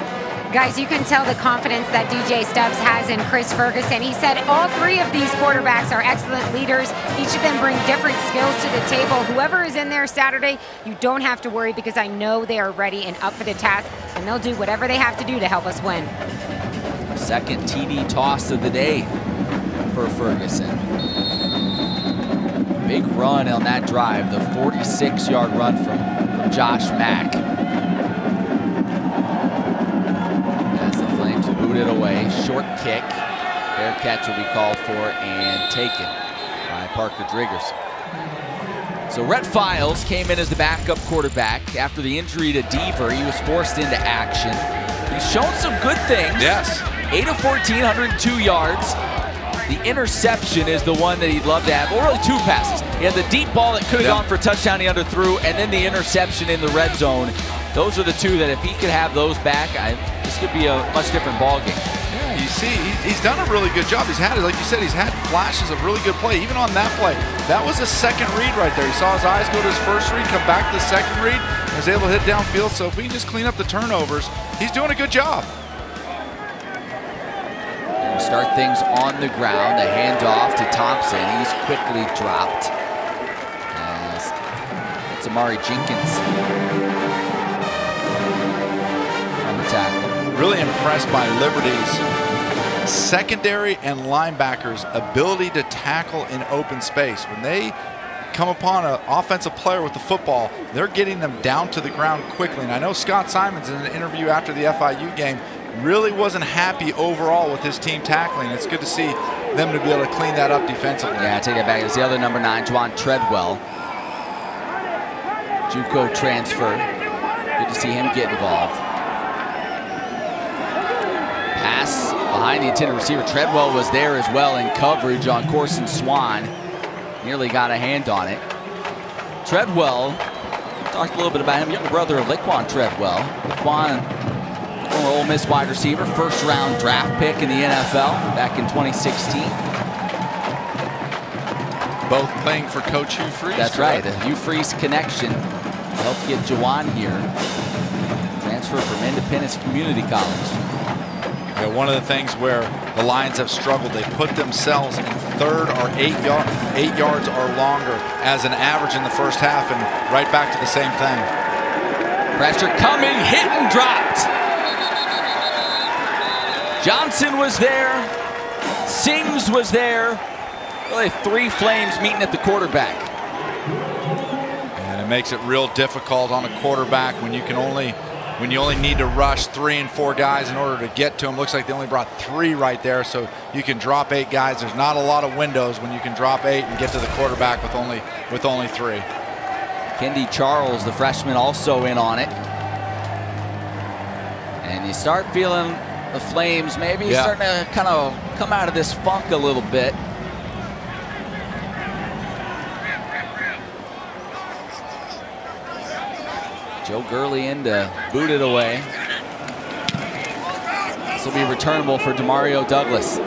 [SPEAKER 6] Guys, you can tell the confidence that DJ Stubbs has in Chris Ferguson. He said all 3 of these quarterbacks are excellent leaders. Each of them bring different skills to the table. Whoever is in there Saturday, you don't have to worry because I know they are ready and up for the task, and they'll do whatever they have to do to help us win.
[SPEAKER 4] Second TD toss of the day for Ferguson. Big run on that drive, the 46-yard run from Josh Mack. As the Flames boot it away, short kick. Fair catch will be called for and taken by Parker Driggers. So Rhett Files came in as the backup quarterback. After the injury to Deaver, he was forced into action. He's shown some good things.
[SPEAKER 5] Yes.
[SPEAKER 4] 8 of 14, 102 yards. The interception is the one that he'd love to have, or really 2 passes. He had the deep ball that could have gone for a touchdown, he underthrew, and then the interception in the red zone. Those are the 2 that if he could have those back, this could be a much different ball game.
[SPEAKER 5] Yeah, Yeah, you see, he's done a really good job. He's had, like you said, he's had flashes of really good play. Even on that play, that was a second read right there. He saw his eyes go to his first read, come back to the second read, and was able to hit downfield. So if we can just clean up the turnovers, he's doing a good job.
[SPEAKER 4] Start things on the ground. A handoff to Thompson. He's quickly dropped. It's Amari Jenkins on the tackle.
[SPEAKER 5] Really impressed by Liberty's secondary and linebackers' ability to tackle in open space. When they come upon an offensive player with the football, they're getting them down to the ground quickly. And I know Scott Simons in an interview after the FIU game really wasn't happy overall with his team tackling. It's good to see them to be able to clean that up defensively.
[SPEAKER 4] Yeah, take that back. It's the other number 9, Juwan Treadwell. JUCO transfer. Good to see him get involved. Pass behind the intended receiver. Treadwell was there as well in coverage on Corson Swan. Nearly got a hand on it. Treadwell, talked a little bit about him, younger brother of Laquan Treadwell. Laquan, former Ole Miss wide receiver, first-round draft pick in the NFL back in 2016.
[SPEAKER 5] Both playing for Coach Hugh Freeze.
[SPEAKER 4] That's right, the Hugh Freeze connection helped get Juwan here. Transfer from Independence Community College.
[SPEAKER 5] Yeah, one of the things where the Lions have struggled, they put themselves in third or 8 yards or longer as an average in the first half, and right back to the same thing.
[SPEAKER 4] Pressure coming, hit and dropped. Johnson was there, Sings was there. Really 3 Flames meeting at the quarterback.
[SPEAKER 5] And it makes it real difficult on a quarterback when you only need to rush 3 and 4 guys in order to get to him. Looks like they only brought 3 right there, so you can drop 8 guys. There's not a lot of windows when you can drop 8 and get to the quarterback with only 3.
[SPEAKER 4] Kendi Charles, the freshman, also in on it. And you start feeling the Flames maybe starting to kind of come out of this funk a little bit. Joe Gurley in to boot it away. This will be returnable for Demario Douglas.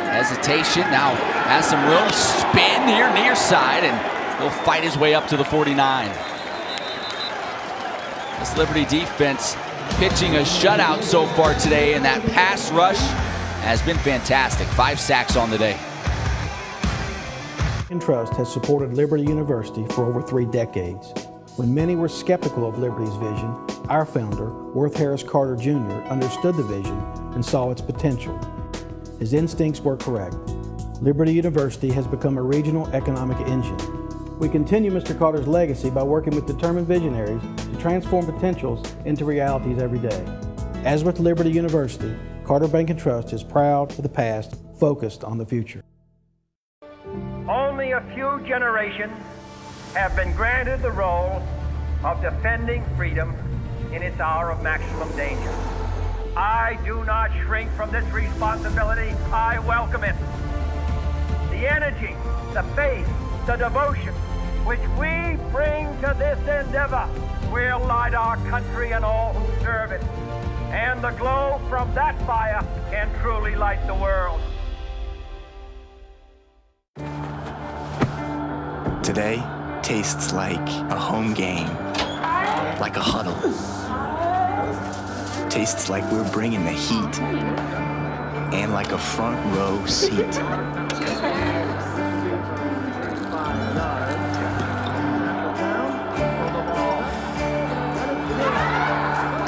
[SPEAKER 4] Hesitation, now has some room, spin here near side, and he'll fight his way up to the 49. This Liberty defense pitching a shutout so far today, and that pass rush has been fantastic. 5 sacks on the day.
[SPEAKER 9] Trust has supported Liberty University for over 3 decades. When many were skeptical of Liberty's vision, our founder, Worth Harris Carter Jr., understood the vision and saw its potential. His instincts were correct. Liberty University has become a regional economic engine. We continue Mr. Carter's legacy by working with determined visionaries to transform potentials into realities every day. As with Liberty University, Carter Bank & Trust is proud of the past, focused on the future.
[SPEAKER 10] Only a few generations have been granted the role of defending freedom in its hour of maximum danger. I do not shrink from this responsibility. I welcome it. The energy, the faith, the devotion which we bring to this endeavor will light our country and all who serve it. And the glow from that fire can truly light the world.
[SPEAKER 13] Today tastes like a home game, like a huddle. Tastes like we're bringing the heat, and like a front row seat.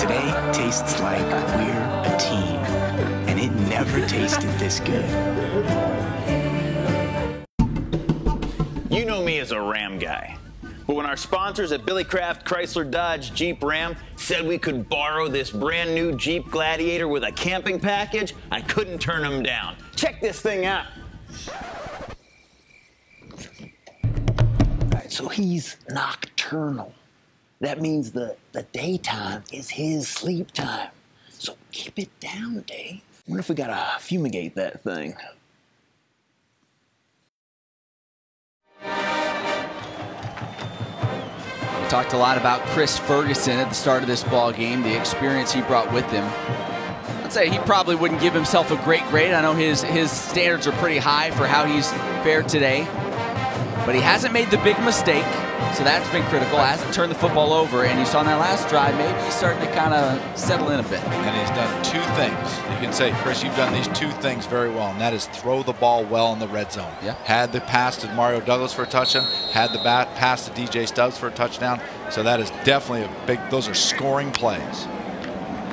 [SPEAKER 13] Today tastes like we're a team, and it never tasted this good.
[SPEAKER 14] You know me as a Ram guy, but when our sponsors at Billy Kraft Chrysler Dodge Jeep Ram said we could borrow this brand new Jeep Gladiator with a camping package, I couldn't turn them down. Check this thing out. All right, so he's nocturnal. That means the daytime is his sleep time. So keep it down, Dave. I wonder if we gotta fumigate that thing.
[SPEAKER 4] We talked a lot about Chris Ferguson at the start of this ball game, the experience he brought with him. say he probably wouldn't give himself a great grade. I know his standards are pretty high for how he's fared today. But he hasn't made the big mistake, so that's been critical. Hasn't turned the football over, and you saw on that last drive, maybe he's starting to kind of settle in a bit.
[SPEAKER 5] And he's done two things. You can say, Chris, you've done these two things very well, and that is throw the ball well in the red zone.
[SPEAKER 4] Yeah.
[SPEAKER 5] Had the pass to Mario Douglas for a touchdown, had the pass to DJ Stubbs for a touchdown. So that is definitely a big, those are scoring plays.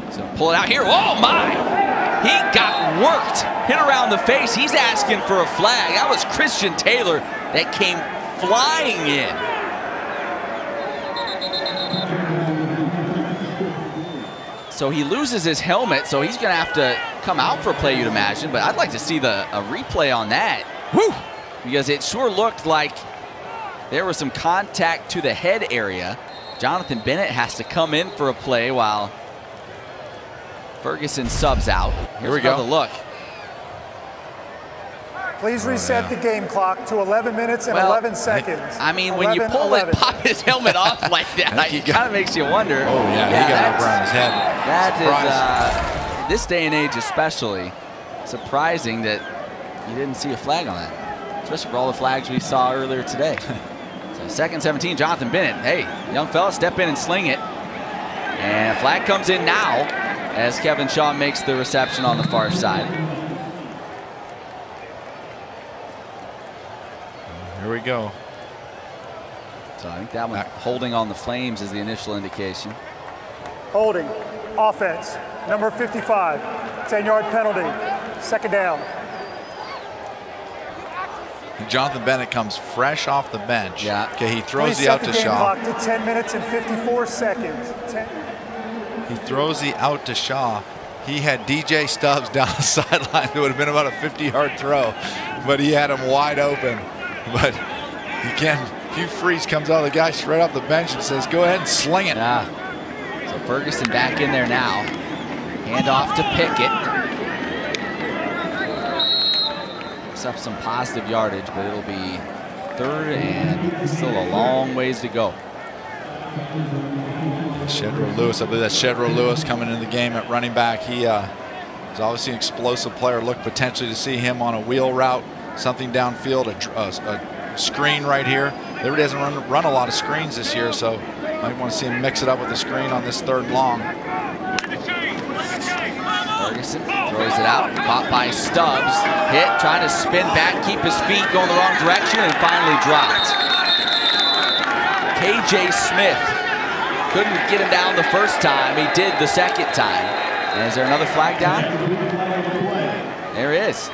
[SPEAKER 4] So pull it out here. Oh, my! He got worked. Hit around the face. He's asking for a flag. That was Christian Taylor that came flying in. So he loses his helmet, so he's going to have to come out for a play, you'd imagine. But I'd like to see a replay on that. Woo! Because it sure looked like there was some contact to the head area. Jonathan Bennett has to come in for a play while Ferguson subs out. Here we go. Another look.
[SPEAKER 7] Please reset the game clock to 11 minutes and 11 seconds.
[SPEAKER 4] I mean, when you pull it, pop his helmet off like that, it kind of makes you wonder.
[SPEAKER 5] Oh, yeah, he got up around his head.
[SPEAKER 4] That is, this day and age especially, surprising that you didn't see a flag on that, especially for all the flags we saw earlier today. So 2nd and 17, Jonathan Bennett. Hey, young fella, step in and sling it. And a flag comes in now as Kevin Shaw makes the reception on the far side.
[SPEAKER 5] Here we go.
[SPEAKER 4] So I think that one holding on the Flames is the initial indication.
[SPEAKER 7] Holding, offense, number 55, 10-yard penalty, 2nd down.
[SPEAKER 5] And Jonathan Bennett comes fresh off the bench.
[SPEAKER 4] Yeah.
[SPEAKER 5] Okay, he throws the out to Shaw.
[SPEAKER 7] Clock to 10 minutes and 54 seconds.
[SPEAKER 5] He throws the out to Shaw. He had DJ Stubbs down the sideline. It would have been about a 50-yard throw, but he had him wide open. But again, Hugh Freeze comes out of the guy straight off the bench and says, go ahead and sling it.
[SPEAKER 4] Yeah. So Ferguson back in there now. Hand off to Pickett. Picks up some positive yardage, but it'll be 3rd and still a long ways to go.
[SPEAKER 5] Shedro Lewis, I believe that's Shedro Lewis coming into the game at running back. He is obviously an explosive player. Look potentially to see him on a wheel route, something downfield, a screen right here. Liberty hasn't run a lot of screens this year, so might want to see him mix it up with a screen on this 3rd and long.
[SPEAKER 4] Ferguson throws it out, caught by Stubbs. Hit, trying to spin back, keep his feet going the wrong direction, and finally dropped. KJ Smith couldn't get him down the first time. He did the 2nd time. And is there another flag down? There is.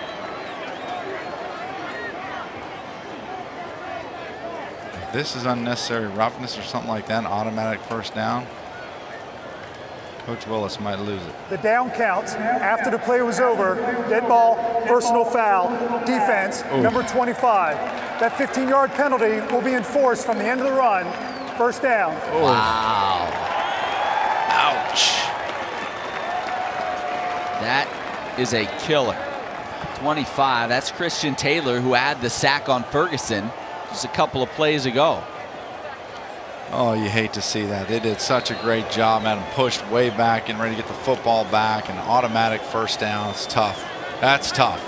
[SPEAKER 5] If this is unnecessary roughness or something like that, an automatic 1st down, Coach Willis might lose it.
[SPEAKER 7] The down counts after the play was over. Dead ball, personal foul, defense, number 25. That 15-yard penalty will be enforced from the end of the run. 1st down.
[SPEAKER 4] Wow.
[SPEAKER 5] Ouch.
[SPEAKER 4] That is a killer. 25, that's Christian Taylor, who had the sack on Ferguson just a couple of plays ago.
[SPEAKER 5] Oh, you hate to see that. They did such a great job, had him pushed way back and ready to get the football back, and automatic 1st down. It's tough. That's tough.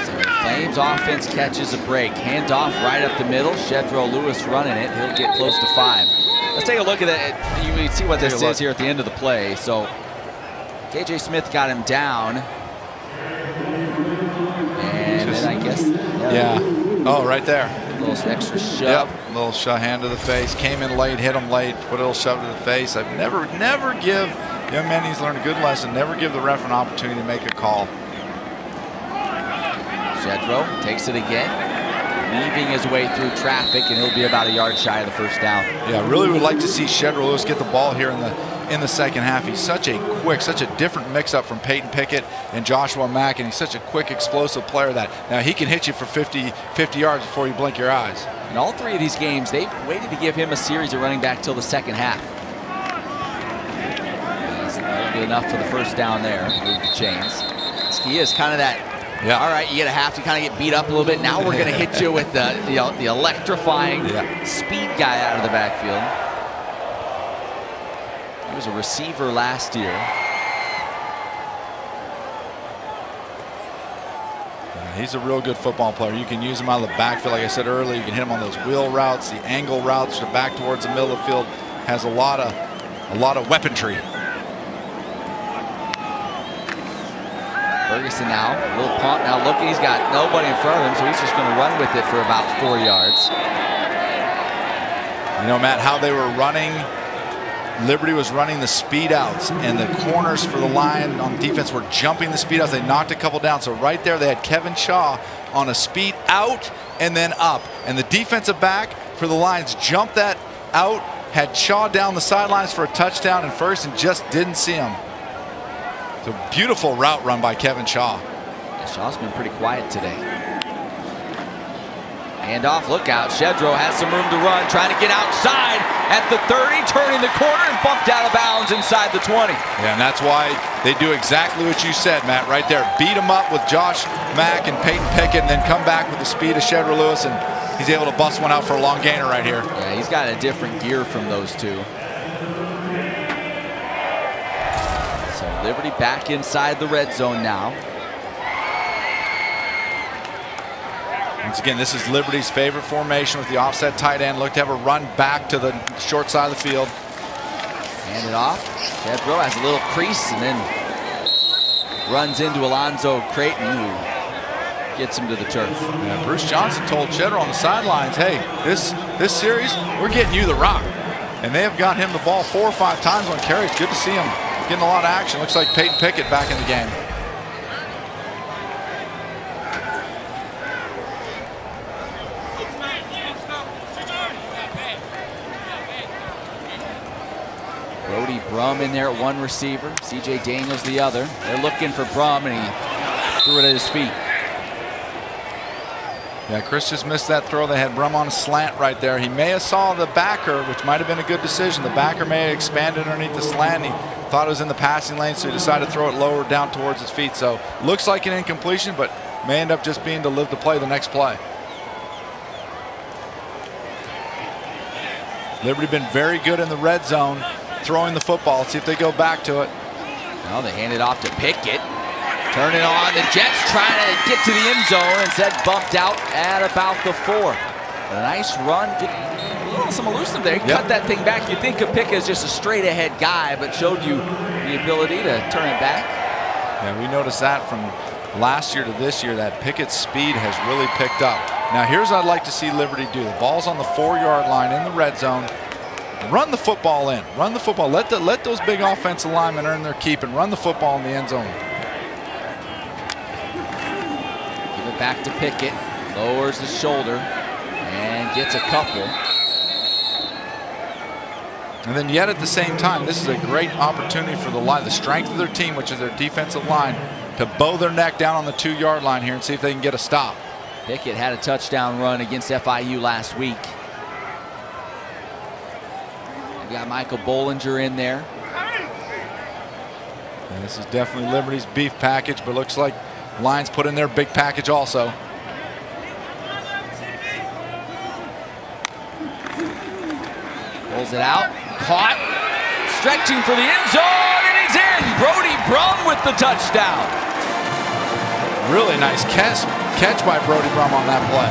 [SPEAKER 4] So the Flames offense catches a break. Hand off right up the middle. Shedro Lewis running it. He'll get close to 5. Let's take a look at it. You can see what this is here at the end of the play. So KJ Smith got him down. And then I guess.
[SPEAKER 5] Yeah. Oh, right there.
[SPEAKER 4] A little extra shove.
[SPEAKER 5] Yep. A little hand to the face. Came in late, hit him late, put a little shove to the face. I've never give, young man, he's learned a good lesson. Never give the ref an opportunity to make a call.
[SPEAKER 4] Shedro takes it again, weaving his way through traffic, and he'll be about a yard shy of the 1st down.
[SPEAKER 5] Yeah, really would like to see Shedro Lewis get the ball here in the 2nd half. He's such a quick, such a different mix-up from Peyton Pickett and Joshua Mack, and he's such a quick, explosive player that now he can hit you for 50 yards before you blink your eyes.
[SPEAKER 4] In all 3 of these games, they've waited to give him a series of running back till the 2nd half. He's good enough for the 1st down there. Move the chains. He is kind of that. Yeah. All right, you get a half to kind of get beat up a little bit. Now we're going to hit you with the electrifying speed guy out of the backfield. He was a receiver last year.
[SPEAKER 5] He's a real good football player. You can use him out of the backfield, like I said earlier. You can hit him on those wheel routes, the angle routes, back towards the middle of the field. Has a lot of weaponry.
[SPEAKER 4] Ferguson now, a little punt. Now look, he's got nobody in front of him, so he's just going to run with it for about 4 yards.
[SPEAKER 5] You know, Matt, how they were running. Liberty was running the speed outs, and the corners for the line on defense were jumping the speed outs. They knocked a couple down. So right there, they had Kevin Shaw on a speed out and then up. And the defensive back for the Lions jumped that out, had Shaw down the sidelines for a touchdown, and Ferguson just didn't see him. It's a beautiful route run by Kevin Shaw.
[SPEAKER 4] Yeah, Shaw's been pretty quiet today. Hand off, look out. Shedro has some room to run, trying to get outside at the 30, turning the corner and bumped out of bounds inside the 20.
[SPEAKER 5] Yeah, and that's why they do exactly what you said, Matt, right there. Beat him up with Josh Mack and Peyton Pickett, and then come back with the speed of Shedro Lewis, and he's able to bust one out for a long gainer right here.
[SPEAKER 4] Yeah, he's got a different gear from those two. So Liberty back inside the red zone now.
[SPEAKER 5] Once again, this is Liberty's favorite formation with the offset tight end. Look to have a run back to the short side of the field.
[SPEAKER 4] Hand it off. Shedro has a little crease and then runs into Alonzo Creighton, who gets him to the turf.
[SPEAKER 5] Yeah, Bruce Johnson told Shedro on the sidelines, hey, this series, we're getting you the rock. And they have got him the ball 4 or 5 times on carries. Good to see him getting a lot of action. Looks like Peyton Pickett back in the game.
[SPEAKER 4] Brody Brum in there at one receiver. C.J. Daniels the other. They're looking for Brum, and he threw it at his feet.
[SPEAKER 5] Yeah, Chris just missed that throw. They had Brum on a slant right there. He may have saw the backer, which might have been a good decision. The backer may have expanded underneath the slant. He thought it was in the passing lane, so he decided to throw it lower down towards his feet. So looks like an incompletion, but may end up just being to live to play the next play. Liberty been very good in the red zone, throwing the football. Let's see if they go back to it.
[SPEAKER 4] Well, they hand it off to Pickett. Turn it on. The Jets trying to get to the end zone. Instead, bumped out at about the 4. A nice run. Some elusive there. He cut that thing back. You think of Pickett as just a straight ahead guy, but showed you the ability to turn it back.
[SPEAKER 5] Yeah, we noticed that from last year to this year, that Pickett's speed has really picked up. Now, here's what I'd like to see Liberty do. The ball's on the 4-yard line in the red zone. Run the football in. Run the football. Let those big offensive linemen earn their keep and run the football in the end zone.
[SPEAKER 4] Give it back to Pickett. Lowers the shoulder and gets a couple.
[SPEAKER 5] And then yet at the same time, this is a great opportunity for the line, the strength of their team, which is their defensive line, to bow their neck down on the 2-yard line here and see if they can get a stop.
[SPEAKER 4] Pickett had a touchdown run against FIU last week. We got Michael Bollinger in there.
[SPEAKER 5] And this is definitely Liberty's beef package, but looks like Lions put in their big package also.
[SPEAKER 4] Pulls it out, caught, stretching for the end zone, and he's in. Brody Brum with the touchdown.
[SPEAKER 5] Really nice catch by Brody Brum on that play.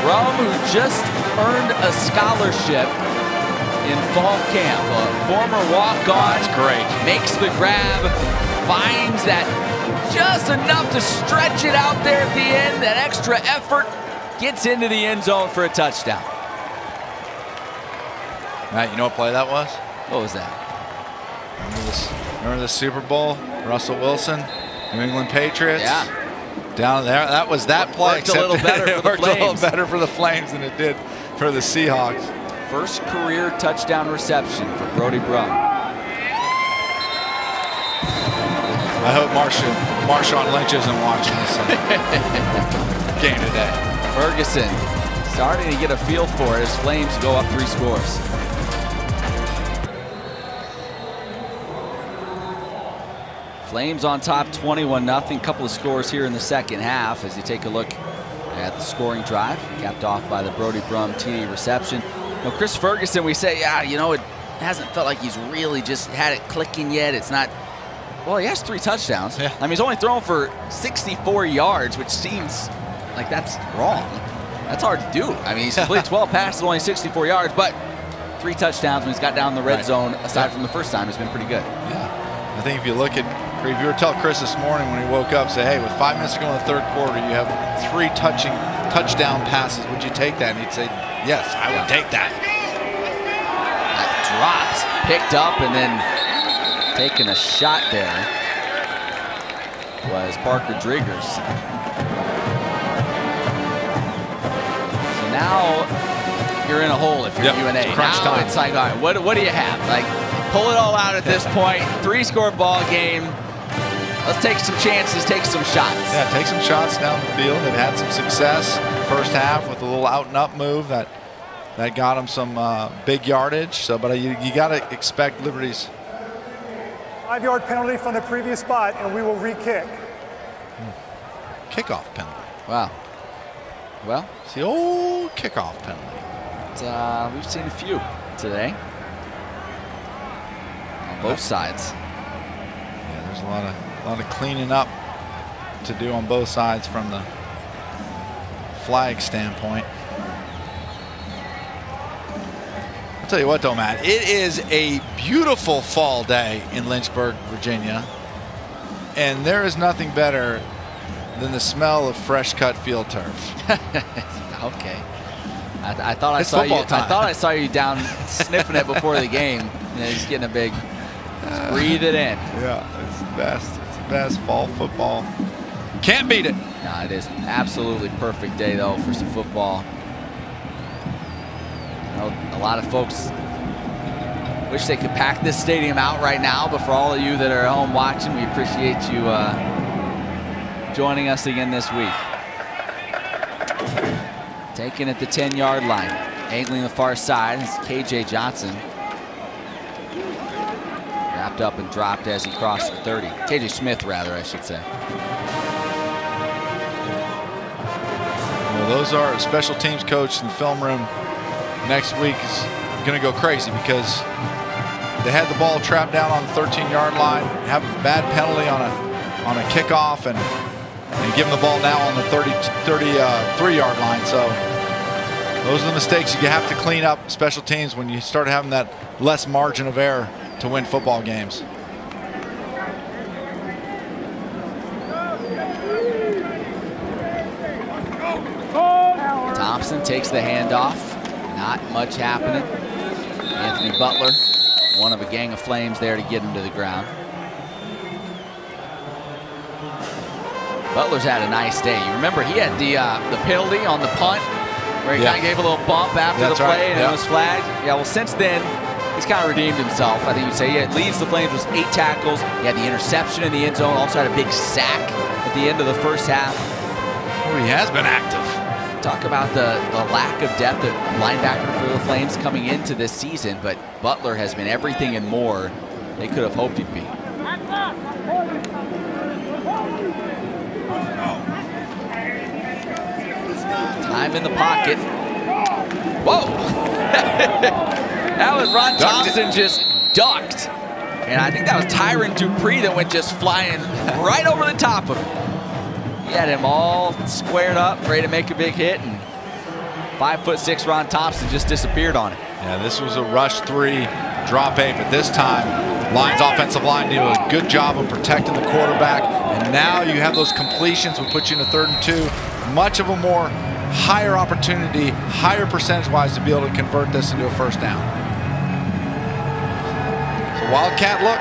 [SPEAKER 4] Brum, who just earned a scholarship in fall camp, a former walk-on.
[SPEAKER 5] That's great.
[SPEAKER 4] Makes the grab, finds that just enough to stretch it out there at the end. That extra effort gets into the end zone for a touchdown.
[SPEAKER 5] Matt, you know what play that was?
[SPEAKER 4] What was that?
[SPEAKER 5] Remember the Super Bowl? Russell Wilson, New England Patriots.
[SPEAKER 4] Yeah.
[SPEAKER 5] Down there, that was that play.
[SPEAKER 4] Worked a little better for the Flames.
[SPEAKER 5] Worked a little better for the Flames than it did for the Seahawks.
[SPEAKER 4] First career touchdown reception for Brody Brum.
[SPEAKER 5] I hope Marshawn Lynch isn't watching this game today.
[SPEAKER 4] Ferguson starting to get a feel for it as Flames go up 3 scores. Flames on top 21-0. Couple of scores here in the second half as you take a look at the scoring drive, capped off by the Brody Brum TD reception. Now, Chris Ferguson, we say, yeah, you know, it hasn't felt like he's really just had it clicking yet. It's not. Well, he has 3 touchdowns.
[SPEAKER 5] Yeah.
[SPEAKER 4] I mean, he's only thrown for 64 yards, which seems like that's wrong. That's hard to do. I mean, he's completed 12 passes, only 64 yards, but 3 touchdowns when he's got down the red zone, aside from the first time, has been pretty good.
[SPEAKER 5] Yeah. I think if you look at, if you were to tell Chris this morning when he woke up, say, hey, with 5 minutes to go in the third quarter, you have 3 touchdown passes. Would you take that? And he'd say, yes, I would take that.
[SPEAKER 4] That dropped, picked up, and then taking a shot there was Parker Driggers. So now you're in a hole if you're UNA.
[SPEAKER 5] It's crunch
[SPEAKER 4] now
[SPEAKER 5] time.
[SPEAKER 4] it's like, all right, what do you have? Like, pull it all out at this point. 3-score ball game. Let's take some chances, take some shots.
[SPEAKER 5] Yeah, take some shots down the field. They've had some success first half with a little out and up move that got them some big yardage. So, but you got to expect Liberty's
[SPEAKER 7] 5-yard penalty from the previous spot, and we will re-kick.
[SPEAKER 5] Kickoff penalty.
[SPEAKER 4] Wow. Well,
[SPEAKER 5] it's the old kickoff penalty.
[SPEAKER 4] We've seen a few today on both sides.
[SPEAKER 5] Yeah, there's a lot of cleaning up to do on both sides from the flag standpoint. I'll tell you what, though, Matt, it is a beautiful fall day in Lynchburg, Virginia, and there is nothing better than the smell of fresh cut field turf.
[SPEAKER 4] Okay. I thought I saw you. I thought I saw you down sniffing it before the game. You know, just getting a big breathe it in.
[SPEAKER 5] Yeah, it's the best. It's the best fall football. Can't beat it.
[SPEAKER 4] No, it is absolutely perfect day though for some football. You know, a lot of folks wish they could pack this stadium out right now, but for all of you that are at home watching, we appreciate you joining us again this week. Taken at the 10-yard line, angling the far side is KJ Johnson. Wrapped up and dropped as he crossed the 30. KJ Smith, rather, I should say.
[SPEAKER 5] Well, those are special teams coach in the film room next week is going to go crazy because they had the ball trapped down on the 13-yard line, have a bad penalty on a kickoff, and give them the ball now on the 33-yard line. So those are the mistakes you have to clean up special teams when you start having that less margin of error to win football games.
[SPEAKER 4] Thompson takes the handoff. Not much happening. Anthony Butler, one of a gang of flames there to get him to the ground. Butler's had a nice day. You remember he had the penalty on the punt where he kind of gave a little bump after the play and it was flagged. Yeah, well, since then, he's kind of redeemed himself. I think you'd say he leads the Flames with 8 tackles. He had the interception in the end zone. Also had a big sack at the end of the first half.
[SPEAKER 5] Oh, he has been active.
[SPEAKER 4] Talk about the lack of depth at linebacker for the Flames coming into this season, but Butler has been everything and more they could have hoped he'd be. Time in the pocket. Whoa! That was Ron Thompson just ducked. And I think that was Tyron Dupree that went just flying right over the top of him. He had him all squared up, ready to make a big hit, and 5'6" Ron Thompson just disappeared on it.
[SPEAKER 5] Yeah, this was a rush 3, drop 8, but this time, Lions offensive line did a good job of protecting the quarterback, and now you have those completions will put you in a 3rd and 2. Much of a more higher opportunity, higher percentage-wise to be able to convert this into a first down. So Wildcat look.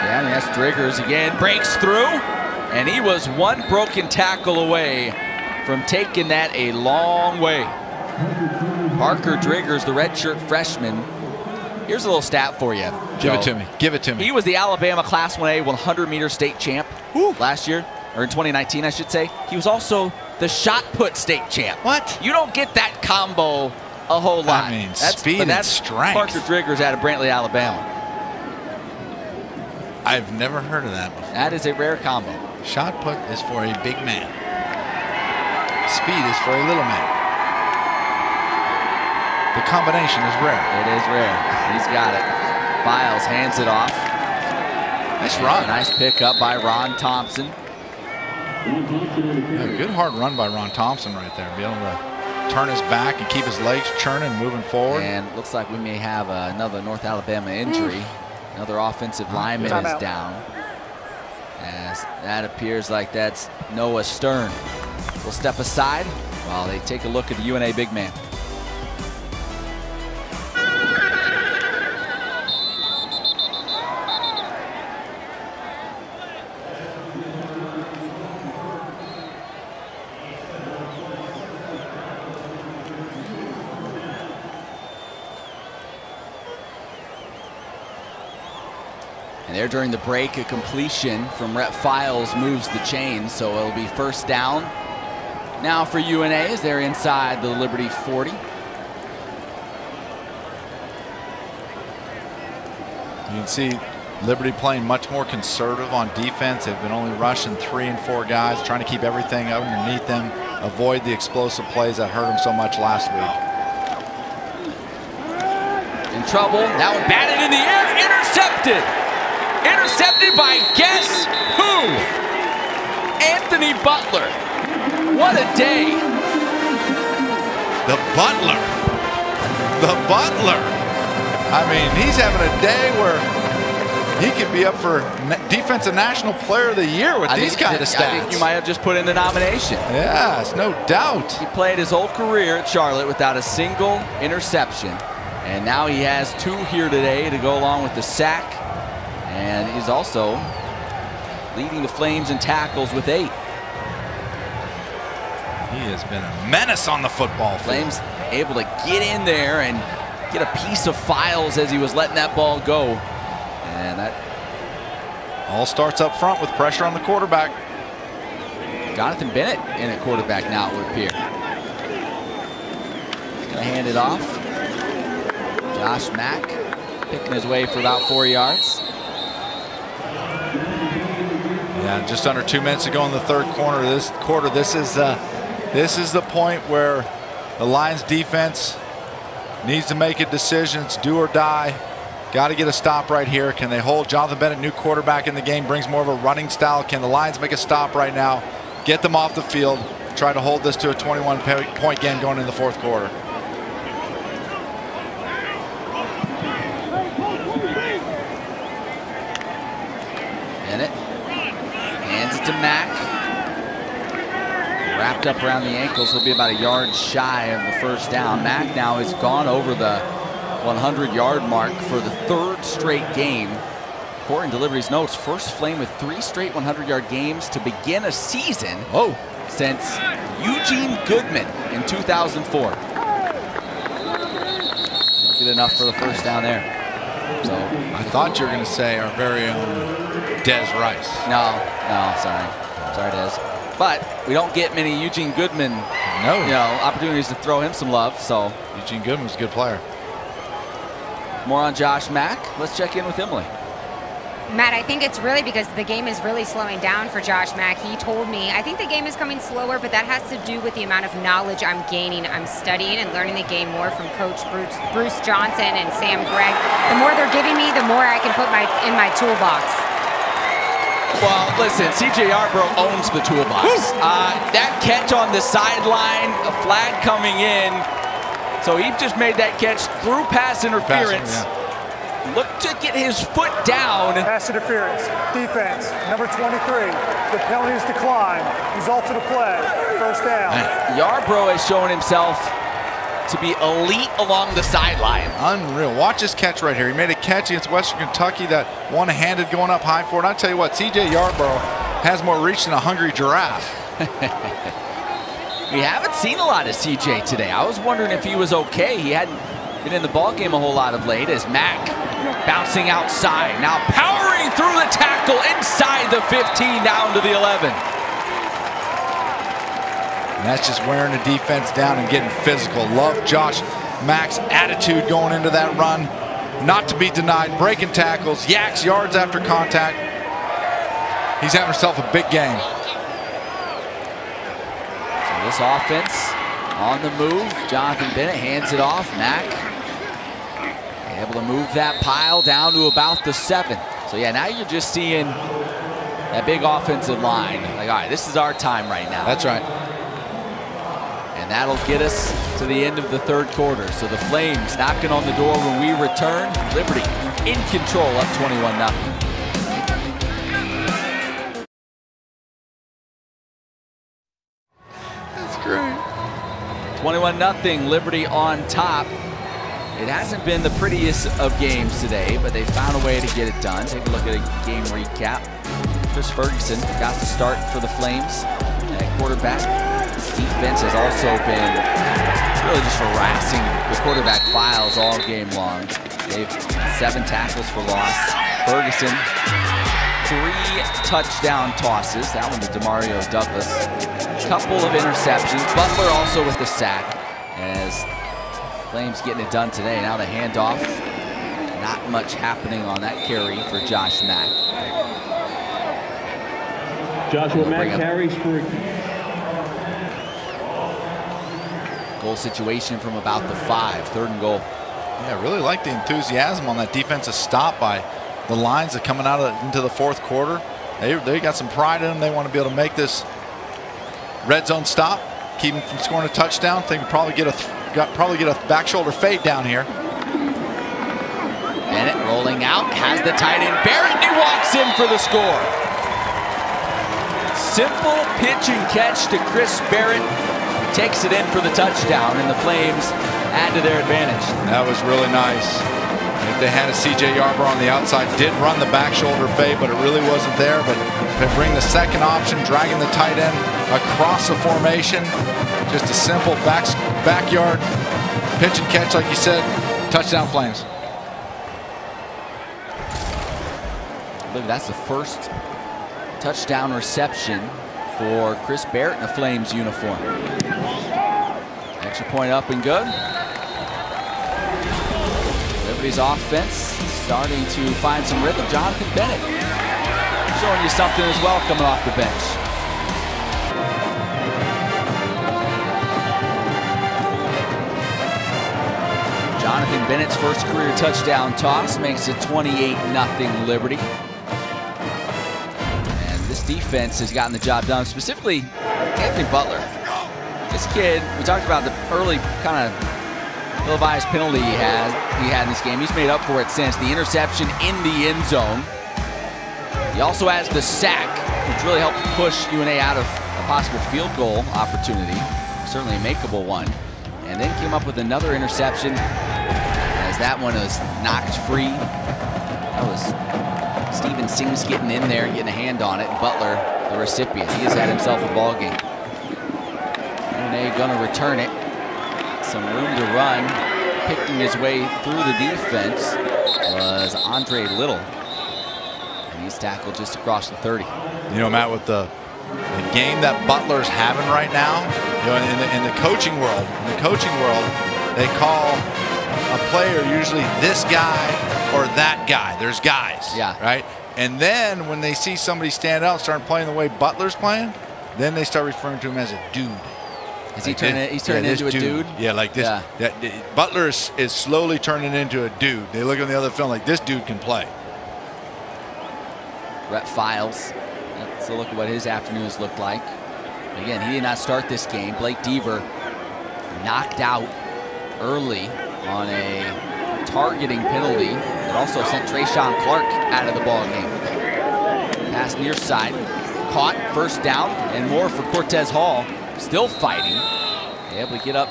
[SPEAKER 4] Yeah, and that's Driggers again, breaks through, and he was one broken tackle away from taking that a long way. Parker Driggers, the redshirt freshman. Here's a little stat for you, Joe.
[SPEAKER 5] Give it to me. Give it to me.
[SPEAKER 4] He was the Alabama Class 1A 100-meter state champ last year, or in 2019, I should say. He was also the shot put state champ.
[SPEAKER 5] What?
[SPEAKER 4] You don't get that combo a whole lot.
[SPEAKER 5] I mean, speed and strength.
[SPEAKER 4] Parker Driggers out of Brantley, Alabama.
[SPEAKER 5] I've never heard of that before.
[SPEAKER 4] That is a rare combo.
[SPEAKER 5] Shot put is for a big man. Speed is for a little man. the combination is rare.
[SPEAKER 4] It is rare. He's got it. Files hands it off.
[SPEAKER 5] Nice run.
[SPEAKER 4] Nice pickup by Ron Thompson.
[SPEAKER 5] Yeah, good hard run by Ron Thompson right there. Be able to turn his back and keep his legs churning, moving forward.
[SPEAKER 4] And looks like we may have another North Alabama injury. Another offensive lineman is down. As that appears like that's Noah Stern. We'll step aside while they take a look at the UNA big man. And there during the break, a completion from Rhett Files moves the chains, so it'll be first down. Now for UNA as they're inside the Liberty 40. You
[SPEAKER 5] can see Liberty playing much more conservative on defense. They've been only rushing 3 and 4 guys, trying to keep everything underneath them, avoid the explosive plays that hurt them so much last week.
[SPEAKER 4] In trouble, that one batted in the air, intercepted! Intercepted by guess who? Anthony Butler. What a day.
[SPEAKER 5] The Butler. The Butler. I mean, he's having a day where he could be up for Defensive National Player of the Year with these kind of stats.
[SPEAKER 4] I think you might have just put in the nomination.
[SPEAKER 5] Yes, no doubt.
[SPEAKER 4] He played his whole career at Charlotte without a single interception. And now he has 2 here today to go along with the sack. And he's also leading the Flames in tackles with 8.
[SPEAKER 5] He has been a menace on the football field.
[SPEAKER 4] Flames able to get in there and get a piece of Files as he was letting that ball go. And that
[SPEAKER 5] all starts up front with pressure on the quarterback.
[SPEAKER 4] Jonathan Bennett in at quarterback now, it would appear. He's going to hand it off. Josh Mack picking his way for about 4 yards.
[SPEAKER 5] Yeah, just under 2 minutes to go in the third quarter. This is the point where the Lions defense needs to make a decision. It's do or die. Got to get a stop right here. Can they hold Jonathan Bennett, new quarterback in the game, brings more of a running style? Can the Lions make a stop right now, get them off the field, try to hold this to a 21-point game going in the fourth quarter?
[SPEAKER 4] Bennett hands it to Mack. Wrapped up around the ankles. He'll be about a yard shy of the first down. Mack now has gone over the 100-yard mark for the 3rd straight game. According to Liberty's notes, first Flame with 3 straight 100-yard games to begin a season since Eugene Goodman in 2004. Good enough for the first down there. So
[SPEAKER 5] I thought you were going to say our very own Des Rice.
[SPEAKER 4] No, sorry, Des. But we don't get many Eugene Goodman, opportunities to throw him some love. So
[SPEAKER 5] Eugene Goodman's a good player.
[SPEAKER 4] More on Josh Mack. Let's check in with Emily.
[SPEAKER 6] Matt, I think it's really because the game is really slowing down for Josh Mack. He told me, I think the game is coming slower, but that has to do with the amount of knowledge I'm gaining. I'm studying and learning the game more from Coach Bruce Johnson and Sam Gregg. The more they're giving me, the more I can put in my toolbox.
[SPEAKER 4] Well, listen, C.J. Yarbrough owns the toolbox. That catch on the sideline, a flag coming in. So he just made that catch through pass interference. Look to get his foot down.
[SPEAKER 7] Pass interference, defense, number 23. The penalty is declined. Result of the play, first down.
[SPEAKER 4] Yarbrough has shown himself to be elite along the sideline.
[SPEAKER 5] Unreal. Watch this catch right here. He made a catch against Western Kentucky, that one-handed going up high for it. I'll tell you what, C.J. Yarbrough has more reach than a hungry giraffe.
[SPEAKER 4] We haven't seen a lot of CJ today. I was wondering if he was okay. He hadn't been in the ball game a whole lot of late as Mack bouncing outside. Now powering through the tackle inside the 15 down to the 11.
[SPEAKER 5] And that's just wearing the defense down and getting physical. Love Josh Mack's attitude going into that run. Not to be denied, breaking tackles, yaks yards after contact. He's having himself a big game.
[SPEAKER 4] This offense On the move, Jonathan Bennett hands it off. Mack able to move that pile down to about the 7. So yeah, now you're just seeing that big offensive line. Like, all right, this is our time right now.
[SPEAKER 5] That's right.
[SPEAKER 4] And that'll get us to the end of the 3rd quarter. So the Flames knocking on the door when we return. Liberty in control, up 21-0.
[SPEAKER 5] That's great.
[SPEAKER 4] 21-0, Liberty on top. It hasn't been the prettiest of games today, but they found a way to get it done. Take a look at a game recap. Chris Ferguson got the start for the Flames at quarterback. This defense has also been really just harassing the quarterback files all game long. They've 7 tackles for loss. Ferguson, 3 touchdown tosses. That one to Demario Douglas. Couple of interceptions. Butler also with the sack as Flames getting it done today. Now the handoff. Not much happening on that carry for Josh Mack.
[SPEAKER 15] Joshua Mack carries for
[SPEAKER 4] goal situation from about the 5, 3rd and goal.
[SPEAKER 5] Yeah, I really like the enthusiasm on that defensive stop by the lines that coming out into the 4th quarter. They got some pride in them. They want to be able to make this red zone stop, keep them from scoring a touchdown. They can probably get a back shoulder fade down here.
[SPEAKER 4] Bennett rolling out, has the tight end Barrett, and he walks in for the score. Simple pitch and catch to Chris Barrett. Takes it in for the touchdown, and the Flames add to their advantage.
[SPEAKER 5] That was really nice. If they had a C.J. Yarbrough on the outside, did run the back shoulder fade, but it really wasn't there. But they bring the second option, dragging the tight end across the formation. Just a simple backyard pitch and catch, like you said. Touchdown Flames.
[SPEAKER 4] Look, that's the first touchdown reception for Chris Barrett in a Flames uniform. Extra point up and good. Liberty's offense starting to find some rhythm. Jonathan Bennett showing you something as well coming off the bench. Jonathan Bennett's first career touchdown toss makes it 28-0 Liberty. And this defense has gotten the job done, specifically Anthony Butler. This kid, we talked about the early kind of ill-advised penalty he had in this game. He's made up for it since. The interception in the end zone. He also has the sack, which really helped push UNA out of a possible field goal opportunity. Certainly a makeable one. And then came up with another interception as that one was knocked free. That was Steven Sings getting in there, getting a hand on it. Butler, the recipient. He has had himself a ball game. UNA gonna return it. Some room to run. Picking his way through the defense was Andre Little. And he's tackled just across the 30.
[SPEAKER 5] You know, Matt, with the game that Butler's having right now, you know, in the coaching world, they call a player usually this guy or that guy. There's guys,
[SPEAKER 4] yeah,
[SPEAKER 5] right? And then when they see somebody stand out, start playing the way Butler's playing, then they start referring to him as a dude.
[SPEAKER 4] Is he turning? He's turning into a dude.
[SPEAKER 5] Yeah, like this. Yeah. Butler is slowly turning into a dude. They look on the other film like this dude can play.
[SPEAKER 4] Rhett Files. Let's look at what his afternoons looked like. Again, he did not start this game. Blake Deaver knocked out early on a targeting penalty. It also sent Trayshawn Clark out of the ball game. Pass near side, caught, first down, and more for Cortez Hall. Still fighting, able to get up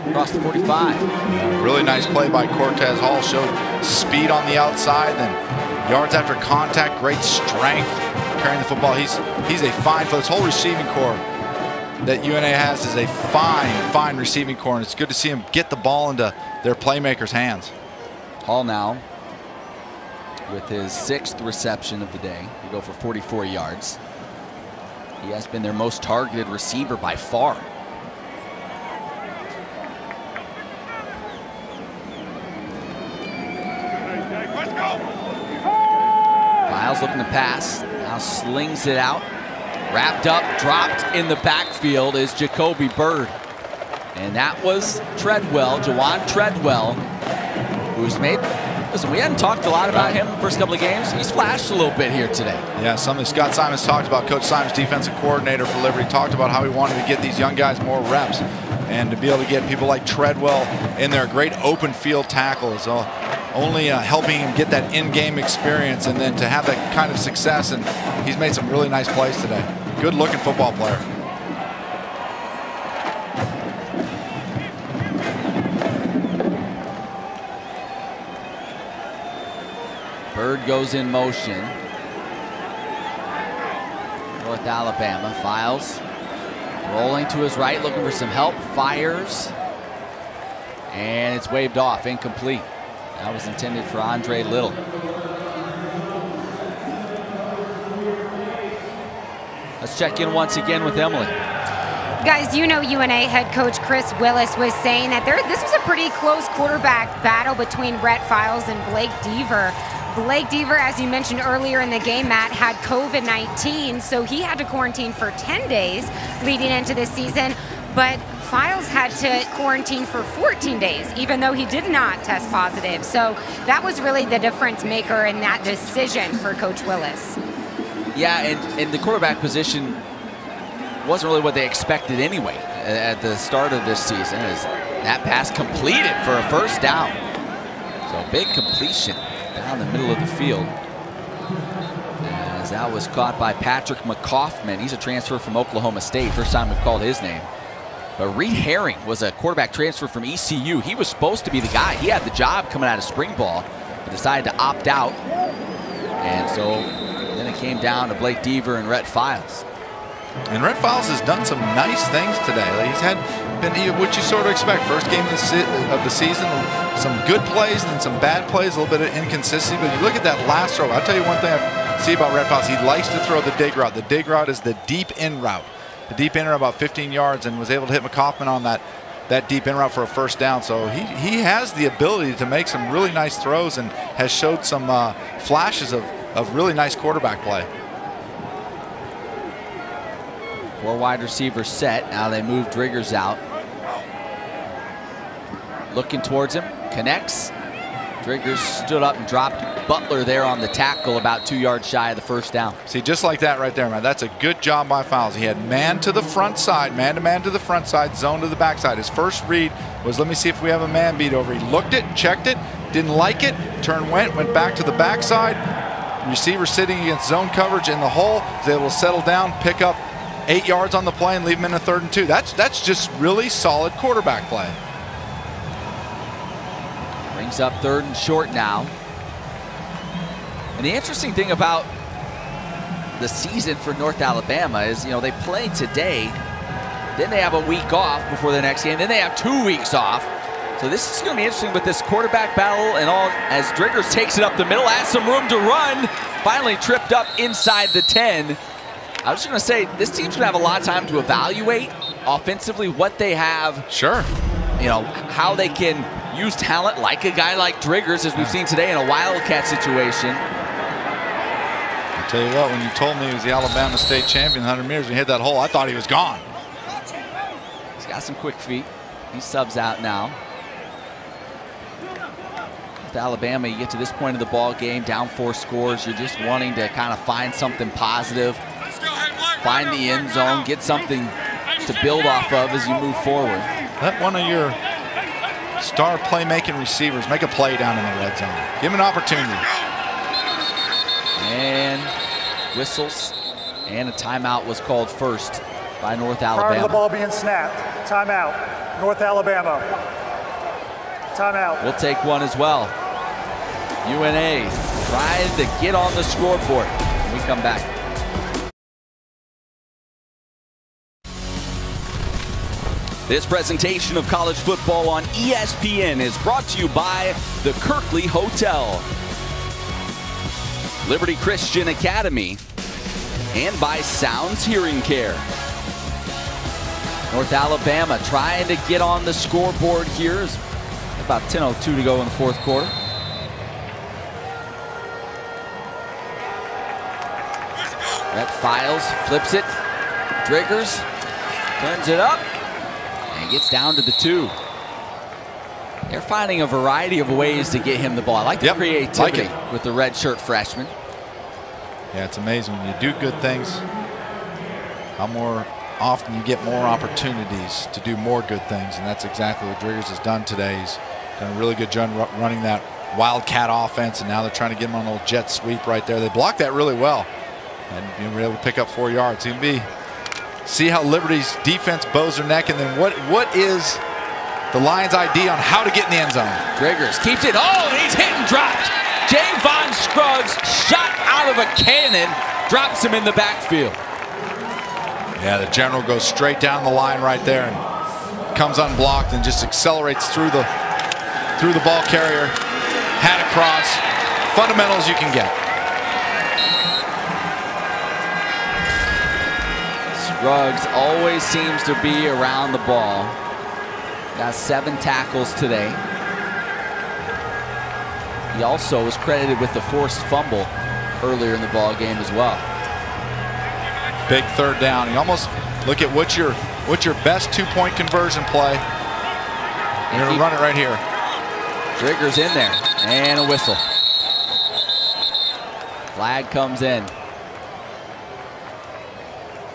[SPEAKER 4] across the 45.
[SPEAKER 5] Really nice play by Cortez Hall. Showed speed on the outside, then yards after contact, great strength carrying the football. He's a fine, for this whole receiving core that UNA has is a fine receiving core, and it's good to see him get the ball into their playmakers' hands.
[SPEAKER 4] Hall now with his 6th reception of the day. He go for 44 yards. He has been their most targeted receiver by far. Files looking to pass. Now slings it out. Wrapped up, dropped in the backfield is Jacoby Bird. And that was Treadwell, Jawan Treadwell, who's made, listen, we hadn't talked a lot about him the first couple of games. He's flashed a little bit here today.
[SPEAKER 5] Yeah, something Scott Simons talked about. Coach Simons, defensive coordinator for Liberty, talked about how he wanted to get these young guys more reps. And to be able to get people like Treadwell in there, great open field tackles, only helping him get that in-game experience, and then to have that kind of success. And he's made some really nice plays today. Good-looking football player.
[SPEAKER 4] Bird goes in motion. North Alabama, Files rolling to his right, looking for some help, fires, and it's waved off, incomplete. That was intended for Andre Little. Let's check in once again with Emily.
[SPEAKER 6] Guys, you know UNA head coach Chris Willis was saying that this was a pretty close quarterback battle between Rhett Files and Blake Deaver. Blake Deaver, as you mentioned earlier in the game, Matt, had COVID-19, so he had to quarantine for 10 days leading into this season. But Files had to quarantine for 14 days, even though he did not test positive. So that was really the difference maker in that decision for Coach Willis.
[SPEAKER 4] Yeah, and the quarterback position wasn't really what they expected anyway at the start of this season, as that pass completed for a first down. So big completion down the middle of the field, as that was caught by Patrick McCaughan. He's a transfer from Oklahoma State. First time we've called his name. But Reed Herring was a quarterback transfer from ECU. He was supposed to be the guy. He had the job coming out of spring ball, but decided to opt out. And so then it came down to Blake Deaver and Rhett Files.
[SPEAKER 5] And Rhett Files has done some nice things today. He's had what you sort of expect. First game of the season, some good plays and some bad plays, a little bit of inconsistency. But you look at that last throw. I'll tell you one thing I see about Rhett Files. He likes to throw the dig route. The dig route is the deep in route. The deep in route about 15 yards, and was able to hit McCaughan on that deep in route for a first down. So he has the ability to make some really nice throws and has showed some flashes of really nice quarterback play.
[SPEAKER 4] 4 wide receivers set. Now they move Driggers out. Looking towards him, connects. Driggers stood up and dropped Butler there on the tackle, about 2 yards shy of the first down.
[SPEAKER 5] See, just like that right there, man. That's a good job by Files. He had man to the front side, man-to-man to the front side, zone to the backside. His first read was, let me see if we have a man beat over. He looked it, checked it, didn't like it, went back to the backside. Receiver sitting against zone coverage in the hole, was able to settle down, pick up 8 yards on the play, and leave him in a 3rd and 2. That's just really solid quarterback play.
[SPEAKER 4] Brings up 3rd and short now. And the interesting thing about the season for North Alabama is, you know, they play today, then they have a week off before the next game, then they have 2 weeks off. So this is going to be interesting with this quarterback battle and all, as Driggers takes it up the middle, has some room to run, finally tripped up inside the 10. I was just going to say, this team's going to have a lot of time to evaluate offensively what they have.
[SPEAKER 5] Sure.
[SPEAKER 4] You know, how they can use talent like a guy like Driggers, as we've seen today in a Wildcat situation.
[SPEAKER 5] I'll tell you what, when you told me he was the Alabama State champion 100 meters, when he hit that hole, I thought he was gone.
[SPEAKER 4] He's got some quick feet. He subs out now. With Alabama, you get to this point of the ball game, down 4 scores, you're just wanting to kind of find something positive, find the end zone, get something to build off of as you move forward.
[SPEAKER 5] Let one of your star playmaking receivers make a play down in the red zone. Give him an opportunity.
[SPEAKER 4] And whistles, and a timeout was called first by North Alabama.
[SPEAKER 7] Prior to the ball being snapped, timeout, North Alabama. Timeout.
[SPEAKER 4] We'll take one as well. UNA trying to get on the scoreboard when we come back. This presentation of college football on ESPN is brought to you by the Kirkley Hotel, Liberty Christian Academy, and by Sounds Hearing Care. North Alabama trying to get on the scoreboard here. About 10:02 to go in the 4th quarter. Rhett Files flips it. Driggers turns it up. And gets down to the 2. They're finding a variety of ways to get him the ball. I like the creativity with the redshirt freshman.
[SPEAKER 5] Yeah, it's amazing when you do good things, how more often you get more opportunities to do more good things, and that's exactly what Driggers has done today. He's done a really good job running that wildcat offense, and now they're trying to get him on a little jet sweep right there. They blocked that really well, and you were able to pick up 4 yards. It's going to see how Liberty's defense bows their neck, and then what is the Lions' ID on how to get in the end zone.
[SPEAKER 4] Driggers keeps it. Oh, and he's hit and dropped. Javon Scruggs, shot out of a cannon, drops him in the backfield.
[SPEAKER 5] Yeah, the general goes straight down the line right there and comes unblocked and just accelerates through the ball carrier, hat across. Fundamentals you can get.
[SPEAKER 4] Scruggs always seems to be around the ball. Got 7 tackles today. He also was credited with the forced fumble earlier in the ball game as well.
[SPEAKER 5] Big third down. You almost look at what's your best 2-point conversion play. You're going to run it right here.
[SPEAKER 4] Driggers in there, and a whistle. Flag comes in.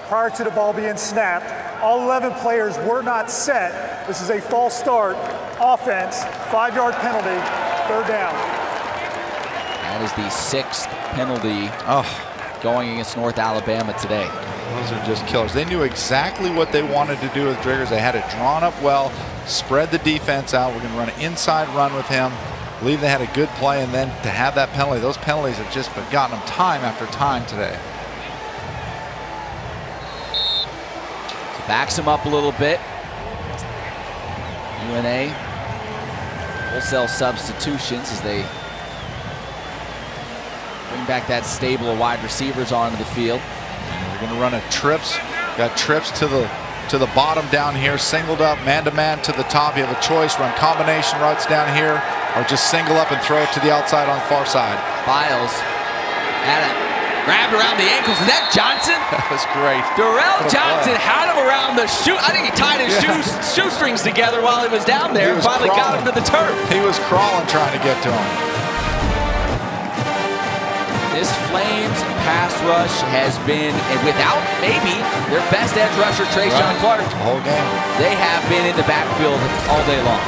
[SPEAKER 7] Prior to the ball being snapped, all 11 players were not set. This is a false start. Offense, 5-yard penalty, third down.
[SPEAKER 4] That is the 6th penalty going against North Alabama today.
[SPEAKER 5] Those are just killers. They knew exactly what they wanted to do with Driggers. They had it drawn up well, spread the defense out. We're going to run an inside run with him. I believe they had a good play, and then to have that penalty, those penalties have just gotten them time after time today.
[SPEAKER 4] So backs him up a little bit. UNA wholesale substitutions as they bring back that stable of wide receivers onto the field.
[SPEAKER 5] We're going to run a trips. Got trips to the bottom down here, singled up, man-to-man to the top. You have a choice, run combination routes down here, or just single up and throw it to the outside on the far side.
[SPEAKER 4] Biles had it grabbed around the ankles. Is that Johnson?
[SPEAKER 5] That was great.
[SPEAKER 4] Darrell Johnson had him around the shoe. I think he tied his shoestrings together while he was down there and finally got him to the turf.
[SPEAKER 5] He was crawling trying to get to him.
[SPEAKER 4] This Flames pass rush has been, without maybe their best edge rusher, Trayshawn Clark.
[SPEAKER 5] The whole game.
[SPEAKER 4] They have been in the backfield all day long.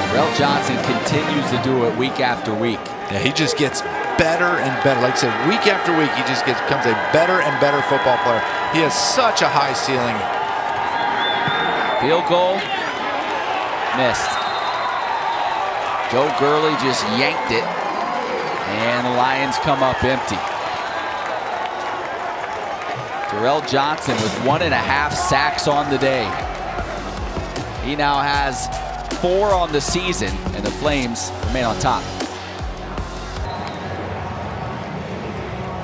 [SPEAKER 4] Darrell Johnson continues to do it week after week.
[SPEAKER 5] Yeah, he just gets better and better. Like I said, week after week, he just becomes a better and better football player. He has such a high ceiling.
[SPEAKER 4] Field goal, missed. Joe Gurley just yanked it, and the Lions come up empty. Darrell Johnson with 1.5 sacks on the day. He now has 4 on the season, and the Flames remain on top.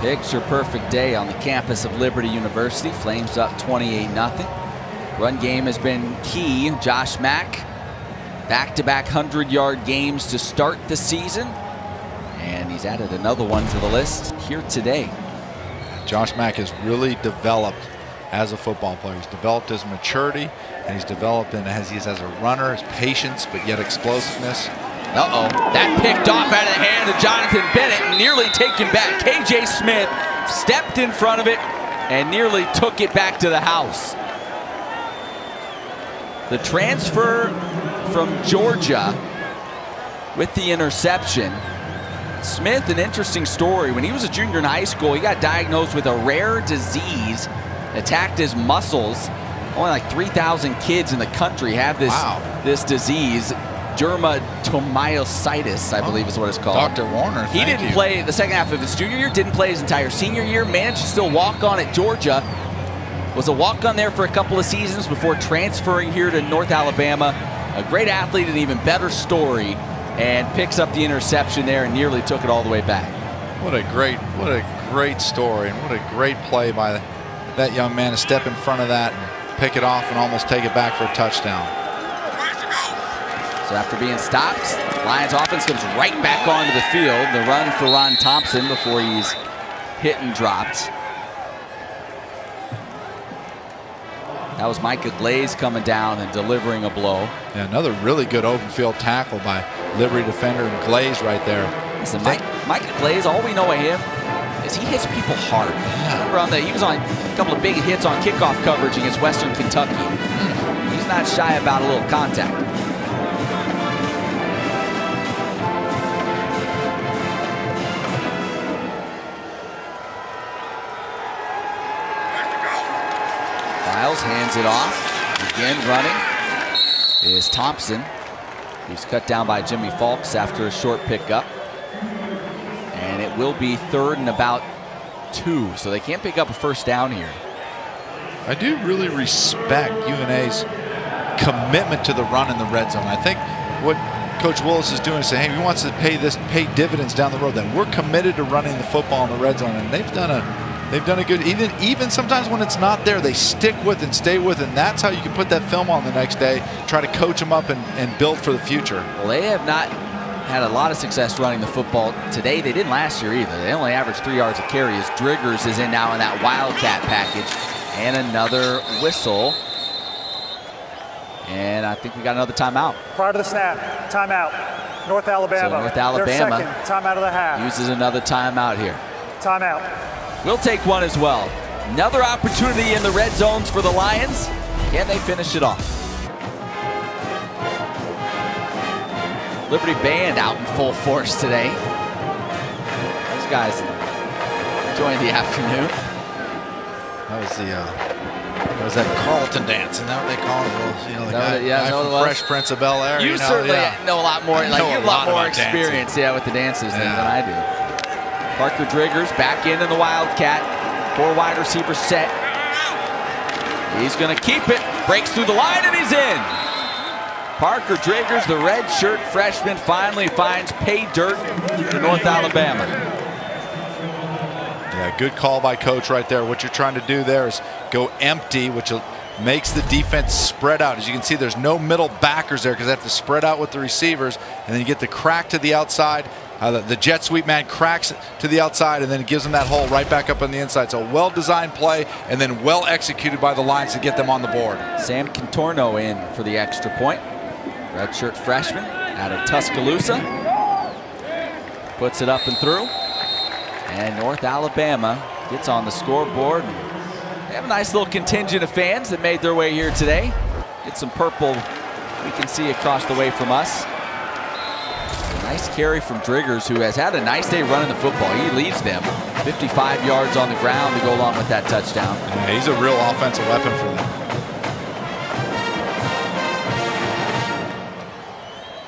[SPEAKER 4] Picture perfect day on the campus of Liberty University. Flames up 28-0. Run game has been key. Josh Mack, back-to-back 100-yard games to start the season. And he's added another one to the list here today.
[SPEAKER 5] Josh Mack has really developed as a football player. He's developed his maturity, and he's developed as a runner, his patience, but yet explosiveness.
[SPEAKER 4] Uh-oh, that picked off out of the hand of Jonathan Bennett, nearly taken back. KJ Smith stepped in front of it and nearly took it back to the house. The transfer from Georgia with the interception. Smith, an interesting story. When he was a junior in high school, he got diagnosed with a rare disease, attacked his muscles. Only like 3,000 kids in the country have this disease. Dermatomyositis, I believe is what it's called.
[SPEAKER 5] Dr. Warner,
[SPEAKER 4] he didn't play the second half of his junior year, didn't play his entire senior year, managed to still walk on at Georgia. Was a walk-on there for a couple of seasons before transferring here to North Alabama. A great athlete, an even better story, and picks up the interception there and nearly took it all the way back.
[SPEAKER 5] What a great story, and what a great play by that young man to step in front of that and pick it off and almost take it back for a touchdown.
[SPEAKER 4] So after being stopped, Lions offense comes right back onto the field. The run for Ron Thompson before he's hit and dropped. That was Micah Glaze coming down and delivering a blow.
[SPEAKER 5] Yeah, another really good open field tackle by Liberty defender and Glaze right there.
[SPEAKER 4] Listen, Micah Glaze, all we know of him is he hits people hard. Yeah. He was on a couple of big hits on kickoff coverage against Western Kentucky. He's not shy about a little contact. Miles hands it off. Again running is Thompson, who's cut down by Jimmy Falks after a short pickup. And it will be 3rd and about 2, so they can't pick up a first down here.
[SPEAKER 5] I do really respect UNA's commitment to the run in the red zone. I think what Coach Willis is doing is saying, hey, he wants to pay dividends down the road. Then we're committed to running the football in the red zone, and they've done a good, even sometimes when it's not there, they stick with and stay with, and that's how you can put that film on the next day, try to coach them up and build for the future.
[SPEAKER 4] Well, they have not had a lot of success running the football today. They didn't last year either. They only averaged 3 yards a carry as Driggers is in now in that Wildcat package. And another whistle. And I think we got another timeout.
[SPEAKER 7] Prior to the snap, timeout. North Alabama.
[SPEAKER 4] So North Alabama
[SPEAKER 7] their second timeout of the half.
[SPEAKER 4] Uses another timeout here.
[SPEAKER 7] Timeout.
[SPEAKER 4] We'll take one as well. Another opportunity in the red zones for the Lions. Can they finish it off? Liberty Band out in full force today. Those guys enjoying the afternoon.
[SPEAKER 5] That was that Carlton dance, isn't that what they call it? The guy from Fresh Prince of Bel-Air.
[SPEAKER 4] You certainly know a lot more. You have a lot more experience, with the dances than I do. Parker Driggers back into the Wildcat. 4 wide receivers set. He's going to keep it. Breaks through the line and he's in. Parker Driggers, the redshirt freshman, finally finds pay dirt in North Alabama.
[SPEAKER 5] Yeah, good call by Coach right there. What you're trying to do there is go empty, which makes the defense spread out. As you can see, there's no middle backers there because they have to spread out with the receivers, and then you get the crack to the outside. The jet sweep man cracks to the outside and then gives them that hole right back up on the inside. So well-designed play and then well executed by the Lions to get them on the board.
[SPEAKER 4] Sam Contorno in for the extra point. Redshirt freshman out of Tuscaloosa. Puts it up and through. And North Alabama gets on the scoreboard. They have a nice little contingent of fans that made their way here today. Get some purple we can see across the way from us. A nice carry from Driggers, who has had a nice day running the football. He leads them 55 yards on the ground to go along with that touchdown.
[SPEAKER 5] Yeah, he's a real offensive weapon for them.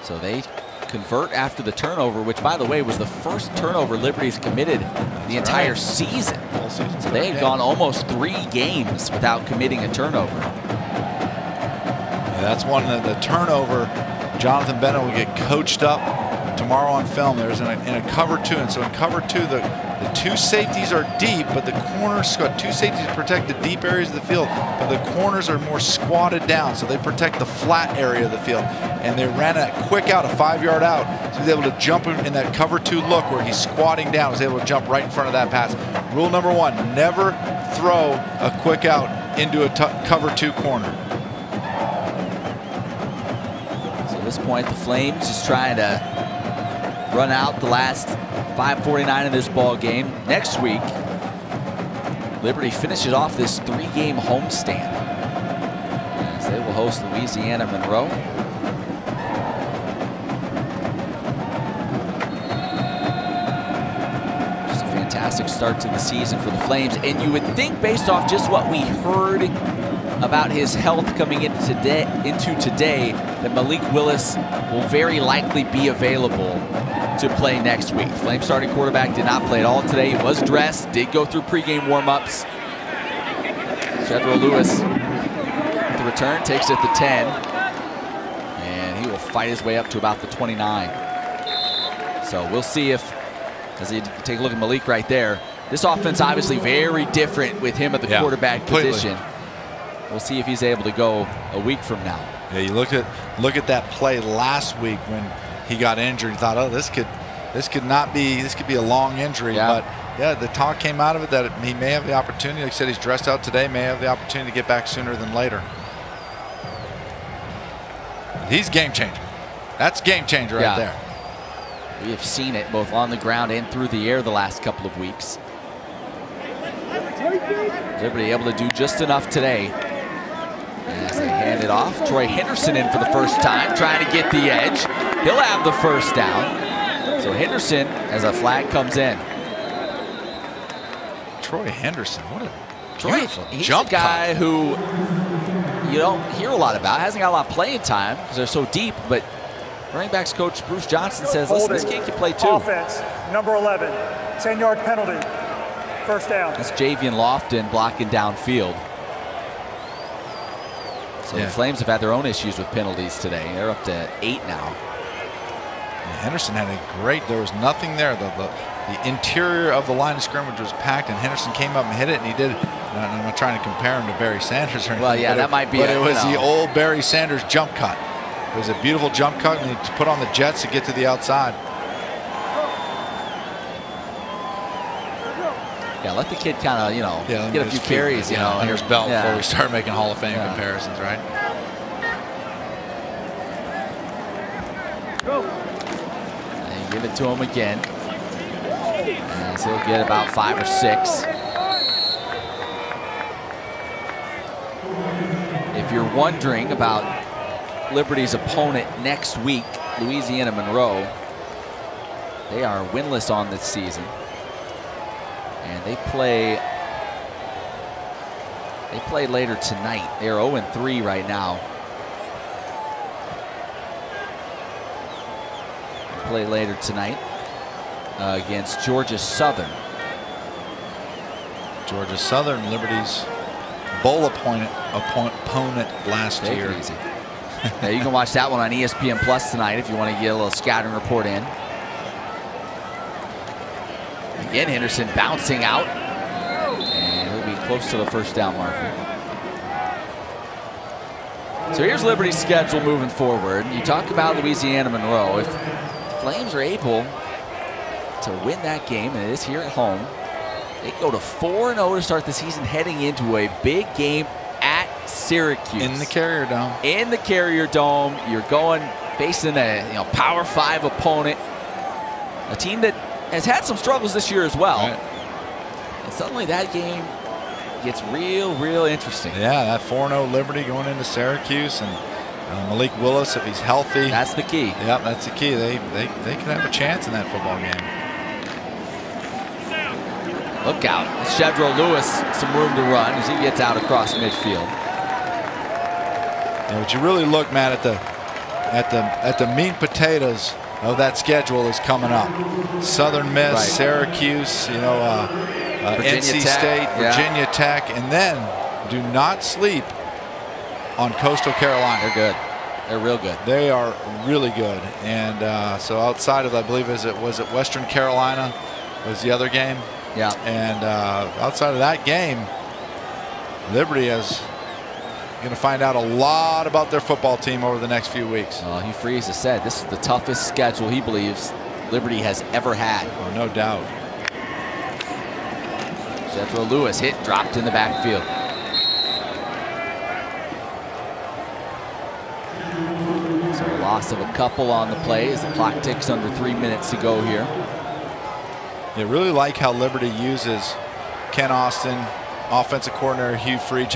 [SPEAKER 4] So they convert after the turnover, which, by the way, was the first turnover Liberty's committed the entire season. So they had gone almost 3 games without committing a turnover.
[SPEAKER 5] Yeah, that's one that the turnover, Jonathan Bennett will get coached up tomorrow on film. There's in a cover 2, and so in cover 2, the 2 safeties are deep, but the corners got 2 safeties to protect the deep areas of the field, but the corners are more squatted down, so they protect the flat area of the field. And they ran a quick out, a 5-yard out, so he was able to jump in that cover 2 look where he's squatting down, was able to jump right in front of that pass. Rule number 1, never throw a quick out into a cover 2 corner.
[SPEAKER 4] So at this point, the Flames just trying to run out the last 5:49 of this ball game. Next week, Liberty finishes off this 3-game homestand as they will host Louisiana Monroe. Just a fantastic start to the season for the Flames, and you would think, based off just what we heard about his health coming into today, that Malik Willis will very likely be available to play next week. Flames starting quarterback did not play at all today. He was dressed, did go through pregame warm-ups. Shedro Lewis with the return, takes it at the 10. And he will fight his way up to about the 29. So we'll see if, as you take a look at Malik right there, this offense obviously very different with him at the quarterback position. We'll see if he's able to go a week from now.
[SPEAKER 5] Yeah, you look at that play last week when he got injured. You thought, oh, this could this could be a long injury.
[SPEAKER 4] Yeah.
[SPEAKER 5] But yeah, the talk came out of it that he may have the opportunity. Like I said, he's dressed out today, may have the opportunity to get back sooner than later. He's game changer. That's game changer right there.
[SPEAKER 4] We have seen it both on the ground and through the air the last couple of weeks. Liberty able to do just enough today. As they hand it off, Troy Henderson in for the first time, trying to get the edge. He'll have the first down. So Henderson, as a flag comes in.
[SPEAKER 5] Troy Henderson, what a beautiful
[SPEAKER 4] he's
[SPEAKER 5] jump
[SPEAKER 4] a guy
[SPEAKER 5] cut.
[SPEAKER 4] who you don't hear a lot about. Hasn't got a lot of playing time because they're so deep, but running backs coach Bruce Johnson says, listen, this kid can play too.
[SPEAKER 7] Offense, number 11, 10-yard penalty, first down.
[SPEAKER 4] That's Javian Lofton blocking downfield. So the Flames have had their own issues with penalties today. They're up to 8 now.
[SPEAKER 5] And Henderson had a great, there was nothing there. The interior of the line of scrimmage was packed, and Henderson came up and hit it, and he did. I'm not trying to compare him to Barry Sanders or anything.
[SPEAKER 4] Well, yeah, that might be.
[SPEAKER 5] But it was the old Barry Sanders jump cut. It was a beautiful jump cut, and he put on the jets to get to the outside.
[SPEAKER 4] Yeah, let the kid kind of, get a few carries,
[SPEAKER 5] under his belt before we start making Hall of Fame comparisons, right?
[SPEAKER 4] And give it to him again. And he'll get about 5 or 6. If you're wondering about Liberty's opponent next week, Louisiana Monroe, they are winless on this season. And they play later tonight. They're 0-3 right now. Play later tonight against Georgia Southern.
[SPEAKER 5] Georgia Southern, Liberty's bowl opponent last year.
[SPEAKER 4] Take it easy. Yeah, you can watch that one on ESPN Plus tonight if you want to get a little scouting report in. Again, Henderson bouncing out, and he'll be close to the first down marker. So here's Liberty's schedule moving forward. You talk about Louisiana Monroe. If Flames are able to win that game, and it is here at home, they go to 4-0 to start the season, heading into a big game at Syracuse.
[SPEAKER 5] In the Carrier Dome.
[SPEAKER 4] In the Carrier Dome. You're going facing a Power 5 opponent, a team that has had some struggles this year as well. Right. And suddenly that game gets real interesting.
[SPEAKER 5] Yeah, that 4-0 Liberty going into Syracuse, and Malik Willis, if he's healthy.
[SPEAKER 4] That's the key.
[SPEAKER 5] Yep, that's the key. They could have a chance in that football game.
[SPEAKER 4] Look out. Shedro Lewis, some room to run as he gets out across midfield.
[SPEAKER 5] Yeah, but you really look, Matt, at the meat and potatoes of that schedule is coming up. Southern Miss, right. Syracuse, NC State, Virginia Tech, and then do not sleep on Coastal Carolina.
[SPEAKER 4] They're good. They're real good.
[SPEAKER 5] They are really good. And so outside of, I believe, was it Western Carolina was the other game?
[SPEAKER 4] Yeah.
[SPEAKER 5] And outside of that game, Liberty is going to find out a lot about their football team over the next few weeks.
[SPEAKER 4] Well, Hugh Freeze has said this is the toughest schedule he believes Liberty has ever had.
[SPEAKER 5] Oh, no doubt.
[SPEAKER 4] Shedro Lewis dropped in the backfield. So a loss of a couple on the play as the clock ticks under 3 minutes to go here.
[SPEAKER 5] I really like how Liberty uses Ken Austin, offensive coordinator Hugh Freeze,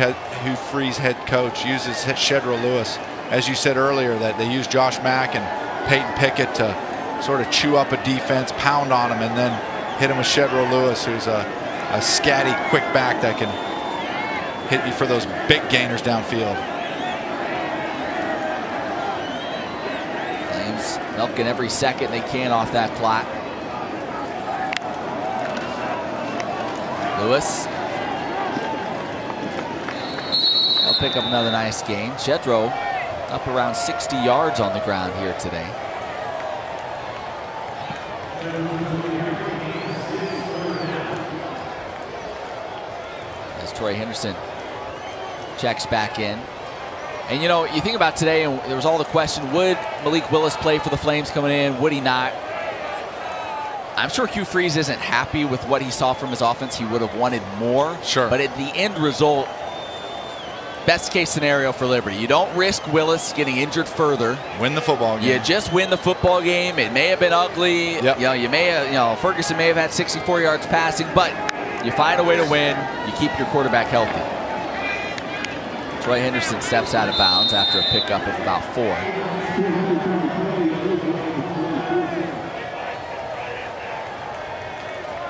[SPEAKER 5] head coach, uses Shedro Lewis. As you said earlier, that they use Josh Mack and Peyton Pickett to sort of chew up a defense, pound on him, and then hit him with Shedro Lewis, who's a scatty, quick back that can hit you for those big gainers downfield.
[SPEAKER 4] Flames milking every second they can off that clock. Lewis. They'll pick up another nice gain. Shedro up around 60 yards on the ground here today. As Troy Henderson checks back in. And you think about today, and there was all the question, would Malik Willis play for the Flames coming in? Would he not? I'm sure Hugh Freeze isn't happy with what he saw from his offense. He would have wanted more.
[SPEAKER 5] Sure.
[SPEAKER 4] But at the end result, best case scenario for Liberty. You don't risk Willis getting injured further.
[SPEAKER 5] Win the football game.
[SPEAKER 4] You just win the football game. It may have been ugly.
[SPEAKER 5] Yep.
[SPEAKER 4] You may have, Ferguson may have had 64 yards passing, but you find a way to win. You keep your quarterback healthy. Troy Henderson steps out of bounds after a pickup of about 4.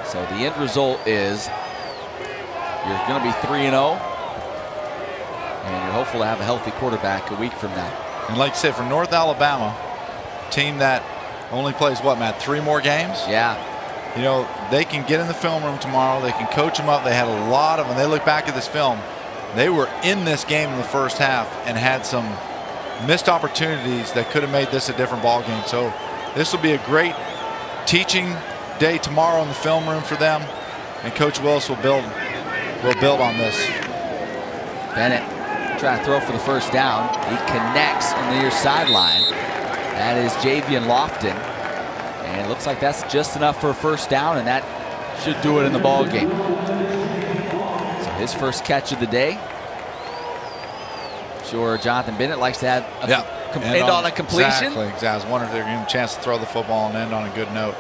[SPEAKER 4] So the end result is you're going to be 3-0. And you're hopeful to have a healthy quarterback a week from now.
[SPEAKER 5] And like you said, for North Alabama, team that only plays, what, Matt, 3 more games?
[SPEAKER 4] Yeah.
[SPEAKER 5] You know, they can get in the film room tomorrow. They can coach them up. They had a lot of, when they look back at this film, they were in this game in the first half and had some missed opportunities that could have made this a different ball game. So this will be a great teaching day tomorrow in the film room for them. And Coach Willis will build on this.
[SPEAKER 4] Bennett trying to throw for the first down. He connects on the near sideline. That is Javian Lofton. And it looks like that's just enough for a first down, and that should do it in the ball game. So his first catch of the day. I'm sure Jonathan Bennett likes to have end on a completion.
[SPEAKER 5] Exactly. I was wondering if they're going to give him a chance to throw the football and end on a good note.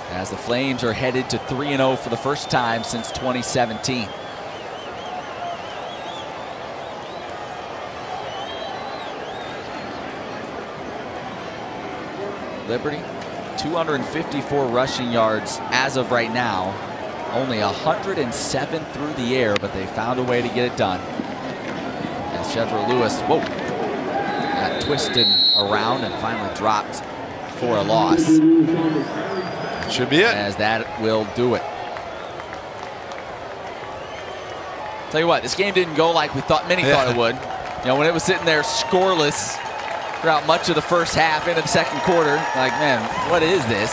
[SPEAKER 4] As the Flames are headed to 3-0 for the first time since 2017. Liberty, 254 rushing yards as of right now. Only 107 through the air, but they found a way to get it done. As Shedra Lewis, got twisted around and finally dropped for a loss.
[SPEAKER 5] Should be it.
[SPEAKER 4] As that will do it. Tell you what, this game didn't go like many thought it would. You know, when it was sitting there scoreless throughout much of the first half into the second quarter, like, man, what is this?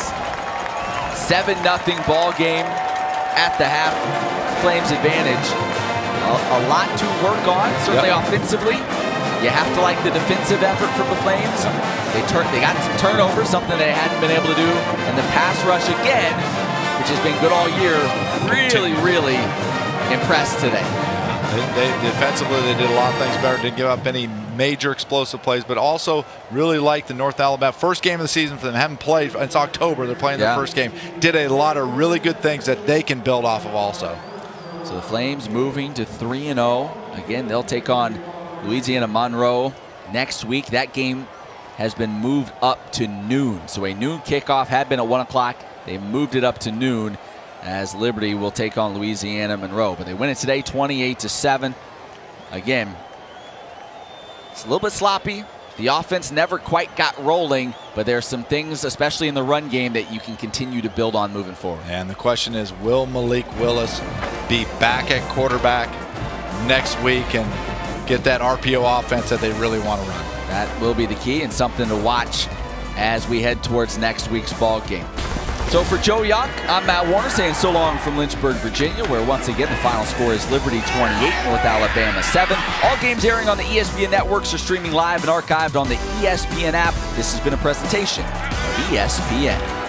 [SPEAKER 4] 7-0 ball game at the half. Flames advantage. A lot to work on, certainly offensively. You have to like the defensive effort from the Flames. They got some turnovers, something they hadn't been able to do. And the pass rush again, which has been good all year, really impressed today.
[SPEAKER 5] They defensively, they did a lot of things better. Didn't give up any major explosive plays, but also really like the North Alabama first game of the season for them. Haven't played. It's October. They're playing their first game. Did a lot of really good things that they can build off of also.
[SPEAKER 4] So the Flames moving to 3-0. Again, they'll take on Louisiana Monroe next week. That game has been moved up to noon. So a noon kickoff had been at 1 o'clock. They moved it up to noon, as Liberty will take on Louisiana Monroe. But they win it today 28-7. Again, it's a little bit sloppy. The offense never quite got rolling, but there's some things, especially in the run game, that you can continue to build on moving forward.
[SPEAKER 5] And the question is, will Malik Willis be back at quarterback next week and get that RPO offense that they really want to run?
[SPEAKER 4] That will be the key and something to watch as we head towards next week's ball game. So for Joe Young, I'm Matt Warner saying so long from Lynchburg, Virginia, where once again the final score is Liberty 28, North Alabama 7. All games airing on the ESPN networks are streaming live and archived on the ESPN app. This has been a presentation of ESPN.